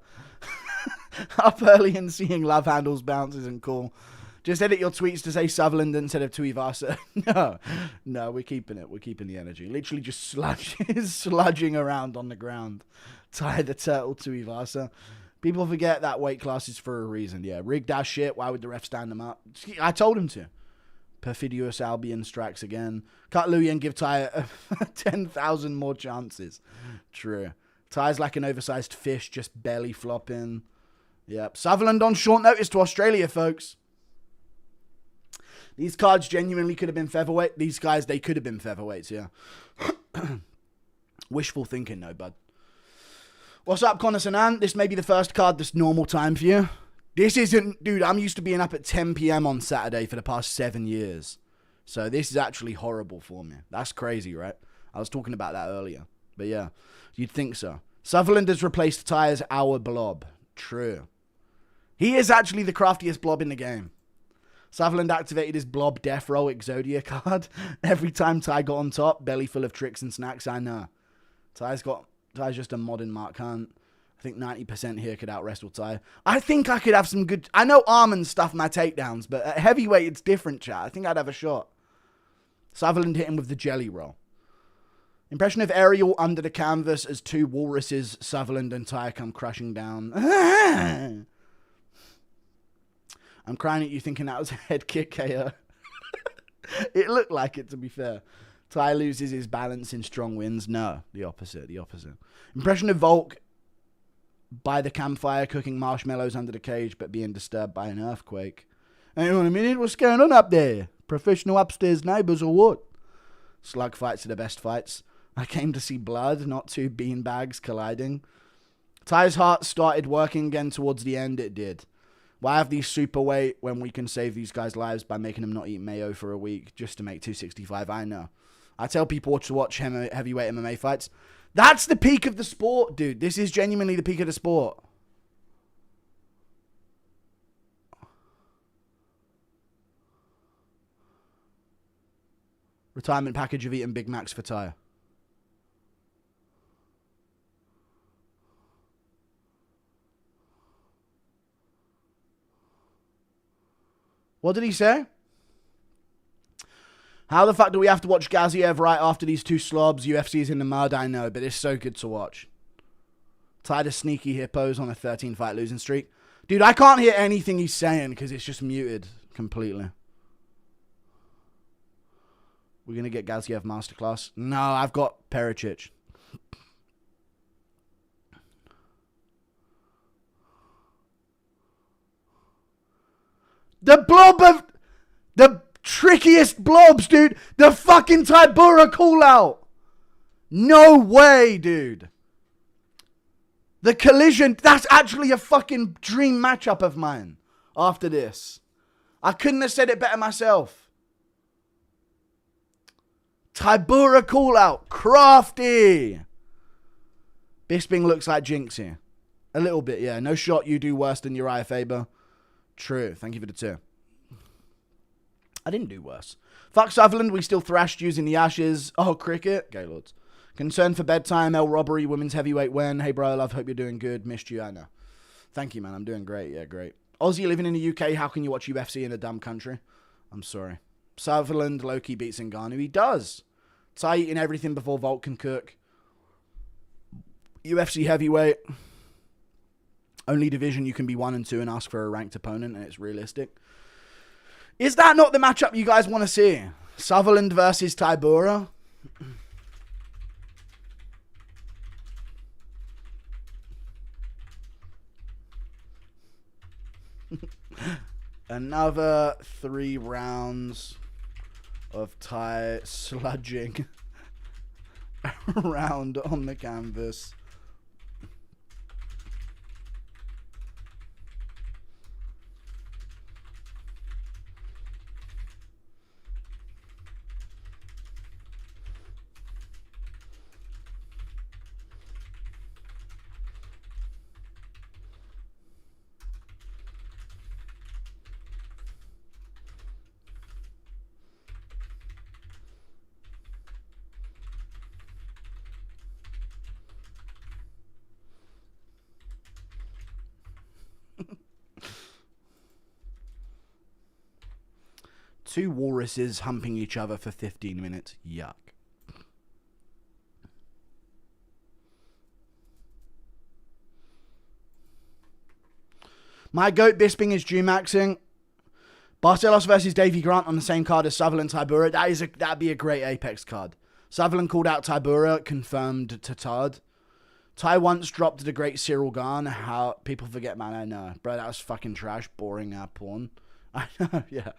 Speaker 1: Up early and seeing love handles bounce isn't cool. Just edit your tweets to say Sutherland instead of Tuivasa. No, we're keeping it. We're keeping the energy. Literally just sludging around on the ground. Ty the turtle Tuivasa. People forget that weight class is for a reason. Yeah, rigged that shit. Why would the ref stand him up? I told him to. Perfidious Albion strikes again. Cut Louis and give Ty 10,000 more chances. True. Ty's like an oversized fish, just belly flopping. Yep. Sutherland on short notice to Australia, folks. These cards genuinely could have been featherweight. These guys, they could have been featherweights, yeah. Wishful thinking, no, bud. What's up, Connor Sanan? This may be the first card that's normal time for you. This isn't... Dude, I'm used to being up at 10 p.m. on Saturday for the past 7 years. So this is actually horrible for me. That's crazy, right? I was talking about that earlier. But yeah, you'd think so. Sutherland has replaced Ty as our blob. True. He is actually the craftiest blob in the game. Sutherland activated his blob death roll Exodia card. Every time Ty got on top, belly full of tricks and snacks, I know. Ty's just a modern Malcoun. I think 90% here could out-wrestle Ty. I think I could have some good... I know Arman stuffed my takedowns, but at heavyweight, it's different, chat. I think I'd have a shot. Sutherland hit him with the jelly roll. Impression of Ariel under the canvas as two walruses, Sutherland and Ty, come crashing down. I'm crying at you thinking that was a head kick KO. It looked like it, to be fair. Ty loses his balance in strong wins. No, the opposite, the opposite. Impression of Volk by the campfire cooking marshmallows under the cage but being disturbed by an earthquake. Hang on a minute, what's going on up there? Professional upstairs neighbours or what? Slug fights are the best fights. I came to see blood, not two beanbags colliding. Ty's heart started working again towards the end. It did. Why have these super weight when we can save these guys' lives by making them not eat mayo for a week just to make 265? I know. I tell people to watch heavyweight MMA fights. That's the peak of the sport, dude. This is genuinely the peak of the sport. Retirement package of eating Big Macs for Ty. What did he say? How the fuck do we have to watch Gaziev right after these two slobs? UFC's in the mud, I know, but it's so good to watch. Tired of sneaky hippos on a 13-fight losing streak. Dude, I can't hear anything he's saying because it's just muted completely. We're going to get Gaziev masterclass. No, I've got Peric. The blob of... The trickiest blobs, dude. The fucking Tybura call out. No way, dude. The collision. That's actually a fucking dream matchup of mine after this. I couldn't have said it better myself. Tybura call out. Crafty. Bisping looks like Jinxie. A little bit, yeah. No shot you do worse than Uriah Faber. True. Thank you for the 2. I didn't do worse. Fuck Sutherland. We still thrashed using the ashes. Oh, cricket. Gaylords. Concern for bedtime. L robbery. Women's heavyweight win. Hey, bro. Love. Hope you're doing good. Missed you. I know. Thank you, man. I'm doing great. Yeah, great. Aussie living in the UK. How can you watch UFC in a dumb country? I'm sorry. Sutherland. Loki beats Ngannou. He does. Ty eating everything before Volk can cook. UFC heavyweight. Only division you can be 1 and 2 and ask for a ranked opponent, and it's realistic. Is that not the matchup you guys want to see? Sutherland versus Tybura? Another 3 rounds of Ty sludging around on the canvas. Two walruses humping each other for 15 minutes. Yuck. My goat Bisping is G-maxing. Barcelos versus Davy Grant on the same card as Sutherland Tybura. That'd be a great Apex card. Sutherland called out Tybura, confirmed Tatard. Ty once dropped the great Cyril Garn. How people forget, man. I know, bro. That was fucking trash, boring porn. I know, yeah.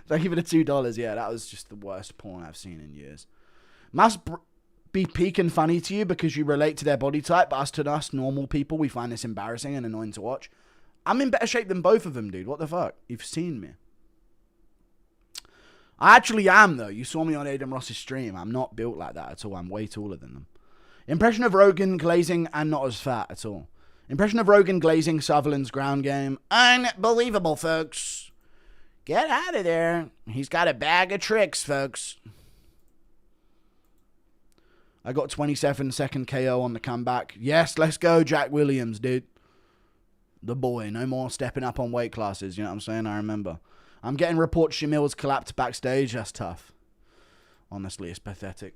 Speaker 1: Thank you for the $2. Yeah, that was just the worst porn I've seen in years. Must be peak and funny to you because you relate to their body type, but to us, normal people, we find this embarrassing and annoying to watch. I'm in better shape than both of them, dude. What the fuck? You've seen me. I actually am, though. You saw me on Aiden Ross's stream. I'm not built like that at all. I'm way taller than them. Impression of Rogan glazing and not as fat at all. Impression of Rogan glazing Sutherland's ground game. Unbelievable, folks. Get out of there. He's got a bag of tricks, folks. I got 27-second KO on the comeback. Yes, let's go, Jack Williams, dude. The boy. No more stepping up on weight classes. You know what I'm saying? I remember. I'm getting reports Shamil's collapsed backstage. That's tough. Honestly, it's pathetic.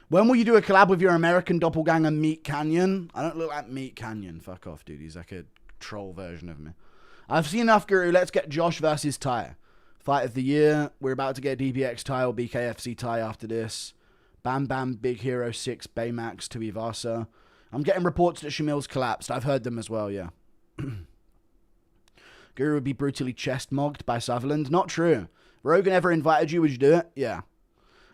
Speaker 1: When will you do a collab with your American doppelganger, Meat Canyon? I don't look like Meat Canyon. Fuck off, dude. He's like a troll version of me. I've seen enough, Guru. Let's get Josh versus Ty. Fight of the year. We're about to get DBX tie or BKFC tie after this. Bam Bam, Big Hero 6, Baymax, Tuivasa. I'm getting reports that Shamil's collapsed. I've heard them as well, yeah. Guru would be brutally chest-mogged by Sutherland. Not true. Rogan ever invited you, would you do it? Yeah.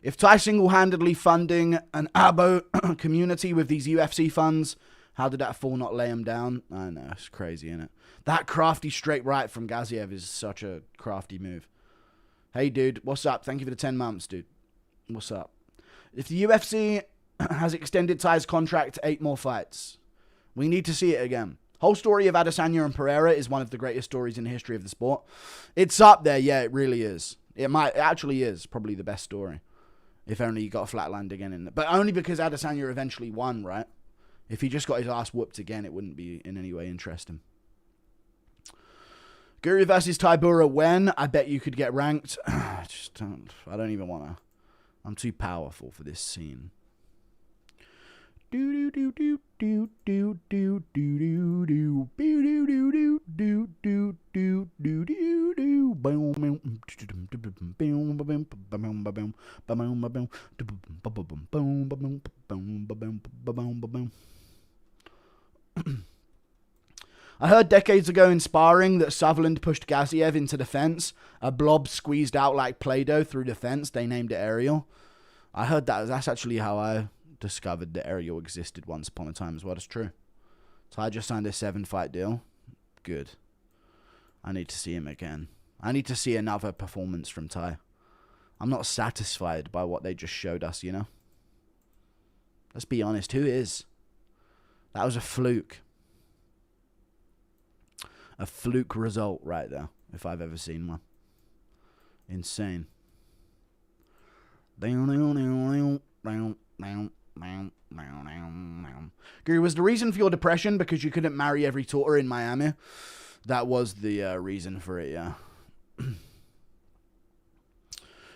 Speaker 1: If Ty single-handedly funding an abo community with these UFC funds, how did that fool not lay him down? I know, it's crazy, isn't it? That crafty straight right from Gaziev is such a crafty move. Hey, dude, what's up? Thank you for the 10 months, dude. What's up? If the UFC has extended Ty's contract to 8 more fights, we need to see it again. Whole story of Adesanya and Pereira is one of the greatest stories in the history of the sport. It's up there, yeah, it really is. It actually is probably the best story. If only he got a flatland again in it. But only because Adesanya eventually won, right? If he just got his ass whooped again, it wouldn't be in any way interesting. Guru versus Tybura when? I bet you could get ranked. I don't even want to. I'm too powerful for this scene. I'm I heard decades ago in sparring that Sutherland pushed Gaziev into the fence. A blob squeezed out like Play-Doh through the fence. They named it Ariel. I heard that. That's actually how I discovered that Ariel existed once upon a time as well. That's true. So I just signed a 7-fight deal. Good. I need to see him again. I need to see another performance from Ty. I'm not satisfied by what they just showed us, you know? Let's be honest. Who is? That was a fluke. A fluke result right there, if I've ever seen one. Insane. Guru, was the reason for your depression because you couldn't marry every daughter in Miami? That was the reason for it, yeah.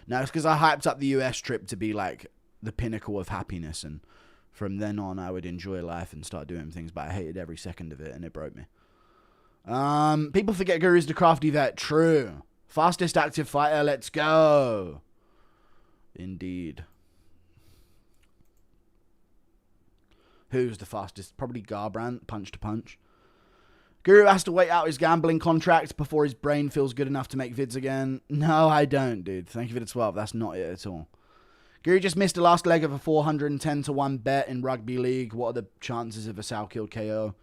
Speaker 1: No, it's because I hyped up the US trip to be like the pinnacle of happiness, and from then on I would enjoy life and start doing things, but I hated every second of it and it broke me. People forget Guru's the crafty vet. True. Fastest active fighter, let's go. Indeed. Who's the fastest? Probably Garbrandt, punch to punch. Guru has to wait out his gambling contract before his brain feels good enough to make vids again. No, I don't, dude. Thank you for the 12. That's not it at all. Guru just missed the last leg of a 410-1 bet in rugby league. What are the chances of a Salkilld KO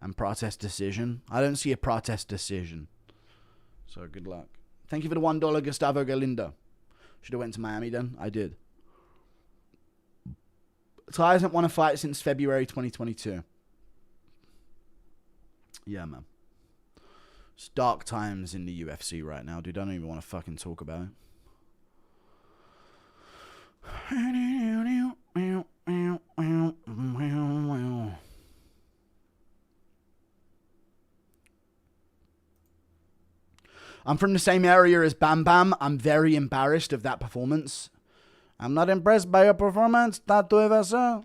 Speaker 1: and protest decision? I don't see a protest decision. So good luck. Thank you for the $1, Gustavo Galindo. Should have went to Miami then. I did. Ty hasn't won a fight since February 2022. Yeah, man. It's dark times in the UFC right now, dude. I don't even want to fucking talk about it. I'm from the same area as Bam Bam. I'm very embarrassed of that performance. I'm not impressed by your performance, Tuivasa.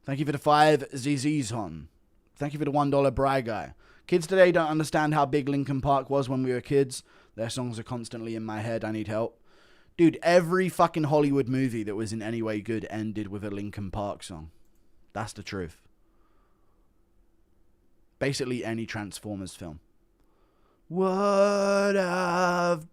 Speaker 1: Thank you for the 5 ZZs on. Thank you for the $1 Bry Guy. Kids today don't understand how big Linkin Park was when we were kids. Their songs are constantly in my head. I need help. Dude, every fucking Hollywood movie that was in any way good ended with a Linkin Park song. That's the truth. Basically any Transformers film. What of...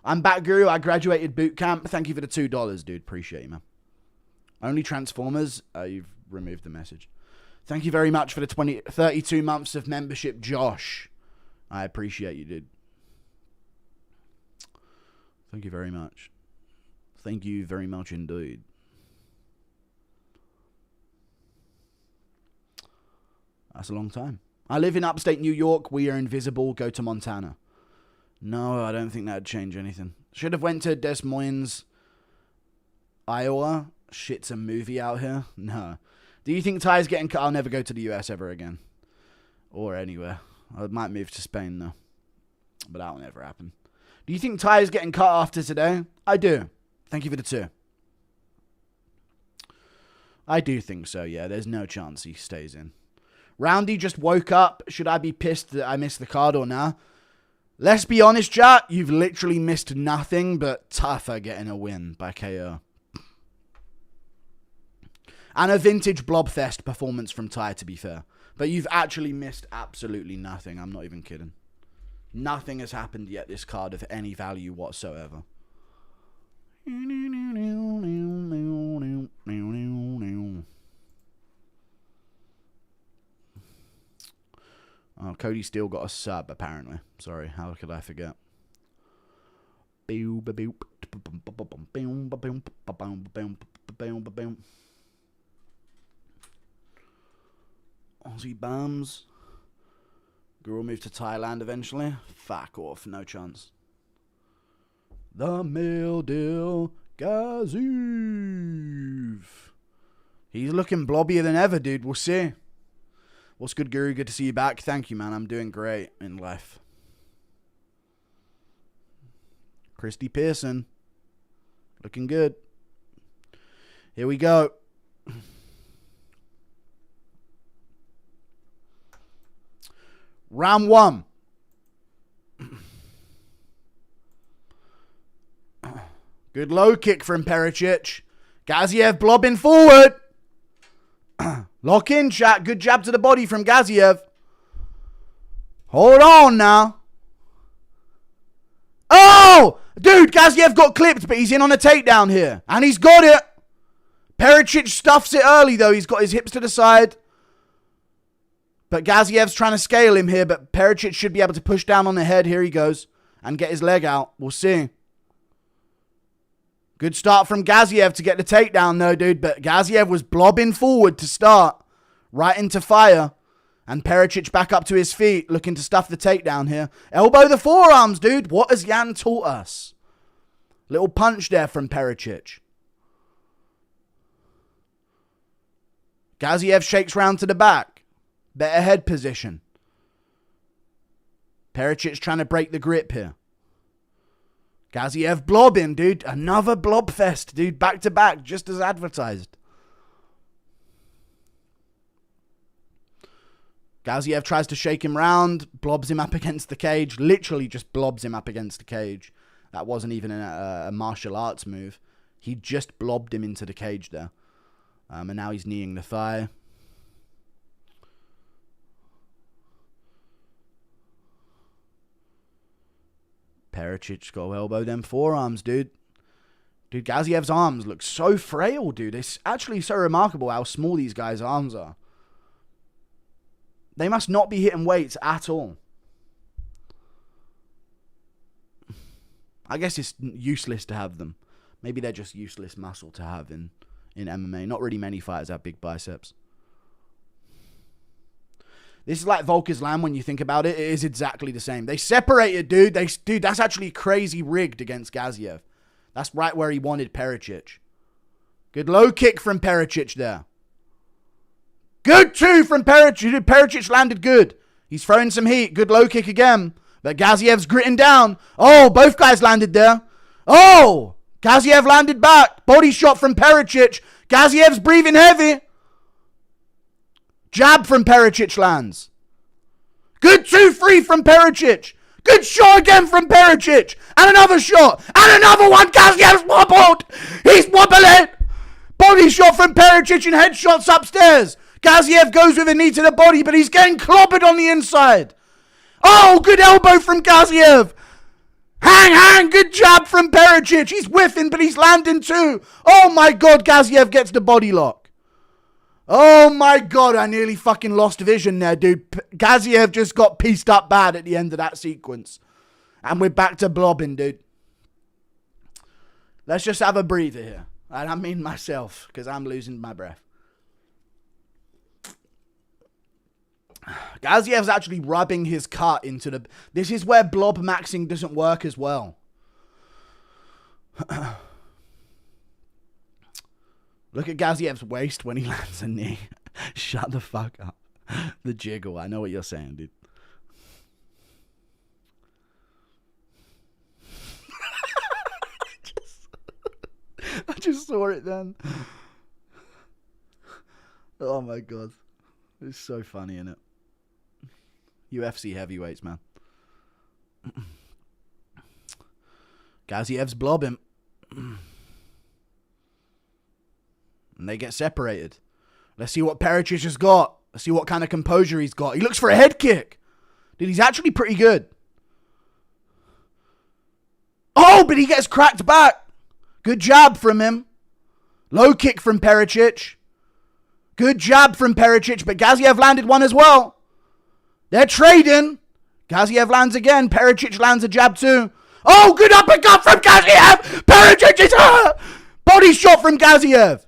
Speaker 1: I'm back, Guru. I graduated boot camp. Thank you for the $2, dude. Appreciate you, man. Only Transformers. You've removed the message. Thank you very much for the 32 months of membership, Josh. I appreciate you, dude. Thank you very much. Thank you very much indeed. That's a long time. I live in upstate New York. We are invisible. Go to Montana. No, I don't think that'd change anything. Should have went to Des Moines, Iowa. Shit's a movie out here. No. Do you think Ty's getting cut? I'll never go to the US ever again. Or anywhere. I might move to Spain, though. But that will never happen. Do you think Ty is getting cut after today? I do. Thank you for the 2. I do think so, yeah. There's no chance he stays in. Roundy just woke up. Should I be pissed that I missed the card or nah? Let's be honest, chat. You've literally missed nothing but Tafa getting a win by KO. And a vintage Blobfest performance from Ty, to be fair. But you've actually missed absolutely nothing. I'm not even kidding. Nothing has happened yet this card of any value whatsoever. Oh, Cody Steele got a sub, apparently. Sorry, how could I forget? Aussie bums. Guru moved to Thailand eventually. Fuck off, no chance. The Mill Deal Gaziev. He's looking blobbier than ever, dude. We'll see. What's good, Guru? Good to see you back. Thank you, man. I'm doing great in life. Christy Pearson. Looking good. Here we go. Round 1. Good low kick from Peric. Gaziev blobbing forward. Lock in, chat. Good jab to the body from Gaziev. Hold on now. Oh! Dude, Gaziev got clipped, but he's in on a takedown here. And he's got it. Peric stuffs it early, though. He's got his hips to the side. But Gaziev's trying to scale him here, but Peric should be able to push down on the head. Here he goes. And get his leg out. We'll see. Good start from Gaziev to get the takedown, though, dude. But Gaziev was blobbing forward to start. Right into fire. And Peric back up to his feet, looking to stuff the takedown here. Elbow the forearms, dude. What has Jan taught us? Little punch there from Peric. Gaziev shakes round to the back. Better head position. Peric's trying to break the grip here. Gaziev blobbing, dude. Another blob fest, dude. Back to back, just as advertised. Gaziev tries to shake him round. Blobs him up against the cage. Literally just blobs him up against the cage. That wasn't even a martial arts move. He just blobbed him into the cage there. And now he's kneeing the thigh. Peric's got to elbow them forearms, dude. Dude, Gaziev's arms look so frail, dude. It's actually so remarkable how small these guys' arms are. They must not be hitting weights at all. I guess it's useless to have them. Maybe they're just useless muscle to have in MMA. Not really many fighters have big biceps. This is like Volker's Lamb when you think about it. It is exactly the same. They separated, dude. Dude, that's actually crazy rigged against Gaziev. That's right where he wanted Peric. Good low kick from Peric there. Good too from Peric. Peric landed good. He's throwing some heat. Good low kick again. But Gaziev's gritting down. Oh, both guys landed there. Oh, Gaziev landed back. Body shot from Peric. Gaziev's breathing heavy. Jab from Peric lands. Good 2-3 from Peric. Good shot again from Peric. And another shot. And another one. Gaziev's wobbled. He's wobbling. Body shot from Peric and headshots upstairs. Gaziev goes with a knee to the body, but he's getting clobbered on the inside. Oh, good elbow from Gaziev. Hang. Good jab from Peric. He's whiffing, but he's landing too. Oh my God, Gaziev gets the body lock. Oh my God, I nearly fucking lost vision there, dude. Gaziev just got pieced up bad at the end of that sequence. And we're back to blobbing, dude. Let's just have a breather here. And I mean myself, because I'm losing my breath. Gaziev's actually rubbing his cut into the... This is where blob maxing doesn't work as well. Look at Gaziev's waist when he lands a knee. Shut the fuck up. The jiggle. I know what you're saying, dude. just saw it then. Oh my god. It's so funny, isn't it? UFC heavyweights, man. Gaziev's blob him. And they get separated. Let's see what Peric has got. Let's see what kind of composure he's got. He looks for a head kick. Dude, he's actually pretty good. Oh, but he gets cracked back. Good jab from him. Low kick from Peric. Good jab from Peric, but Gaziev landed one as well. They're trading. Gaziev lands again. Peric lands a jab too. Oh, good uppercut from Gaziev. Peric is hurt. Body shot from Gaziev.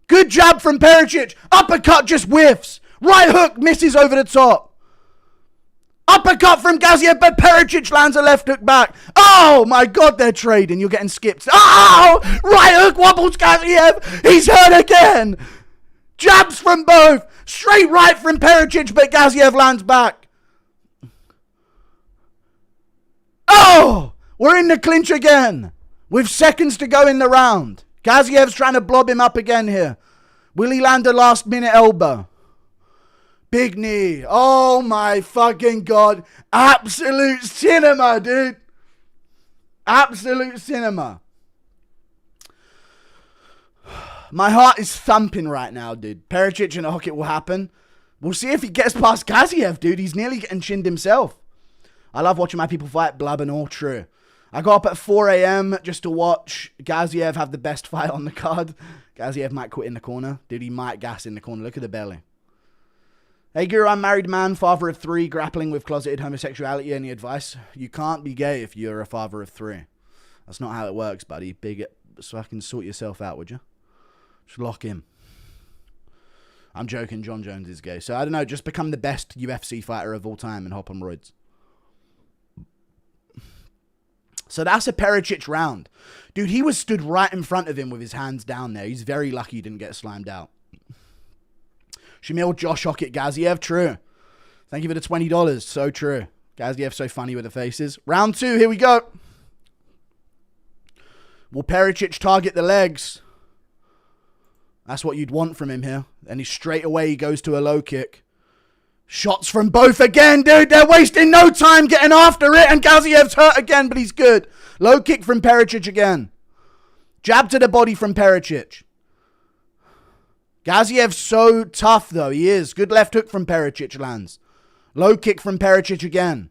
Speaker 1: Good jab from Peric. Uppercut just whiffs. Right hook misses over the top. Uppercut from Gaziev, but Peric lands a left hook back. Oh my god, they're trading. You're getting skipped. Oh! Right hook wobbles Gaziev. He's hurt again. Jabs from both. Straight right from Peric, but Gaziev lands back. Oh! We're in the clinch again. With seconds to go in the round. Gaziev's trying to blob him up again here. Will he land a last minute elbow? Big knee. Oh my fucking god. Absolute cinema, dude. Absolute cinema. My heart is thumping right now, dude. Peric and a hook, it will happen. We'll see if he gets past Gaziev, dude. He's nearly getting chinned himself. I love watching my people fight, blub and all true. I got up at 4 a.m. just to watch Gaziev have the best fight on the card. Gaziev might quit in the corner. Dude, he might gas in the corner. Look at the belly. Hey, Guru, I'm a married man, father of 3, grappling with closeted homosexuality. Any advice? You can't be gay if you're a father of 3. That's not how it works, buddy. So I can sort yourself out, would you? Just lock in. I'm joking, John Jones is gay. So, I don't know, just become the best UFC fighter of all time and hop on roids. So, that's a Peric round. Dude, he was stood right in front of him with his hands down there. He's very lucky he didn't get slimed out. Shamil, Josh Hockett, Gaziev, true. Thank you for the $20. So true. Gaziev, so funny with the faces. Round 2, here we go. Will Peric target the legs? That's what you'd want from him here. And straight away he goes to a low kick. Shots from both again, dude. They're wasting no time getting after it. And Gaziev's hurt again, but he's good. Low kick from Peric again. Jab to the body from Peric. Gaziev's so tough, though. He is. Good left hook from Peric lands. Low kick from Peric again.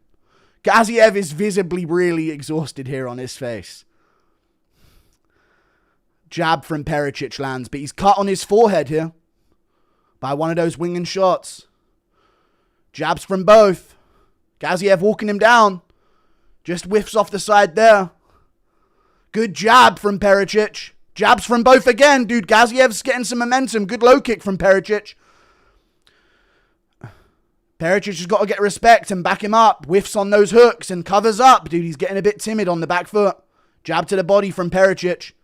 Speaker 1: Gaziev is visibly really exhausted here on his face. Jab from Peric lands, but he's cut on his forehead here by one of those winging shots. Jabs from both. Gaziev walking him down. Just whiffs off the side there. Good jab from Peric. Jabs from both again. Dude, Gaziev's getting some momentum. Good low kick from Peric. Peric has got to get respect and back him up. Whiffs on those hooks and covers up. Dude, he's getting a bit timid on the back foot. Jab to the body from Peric.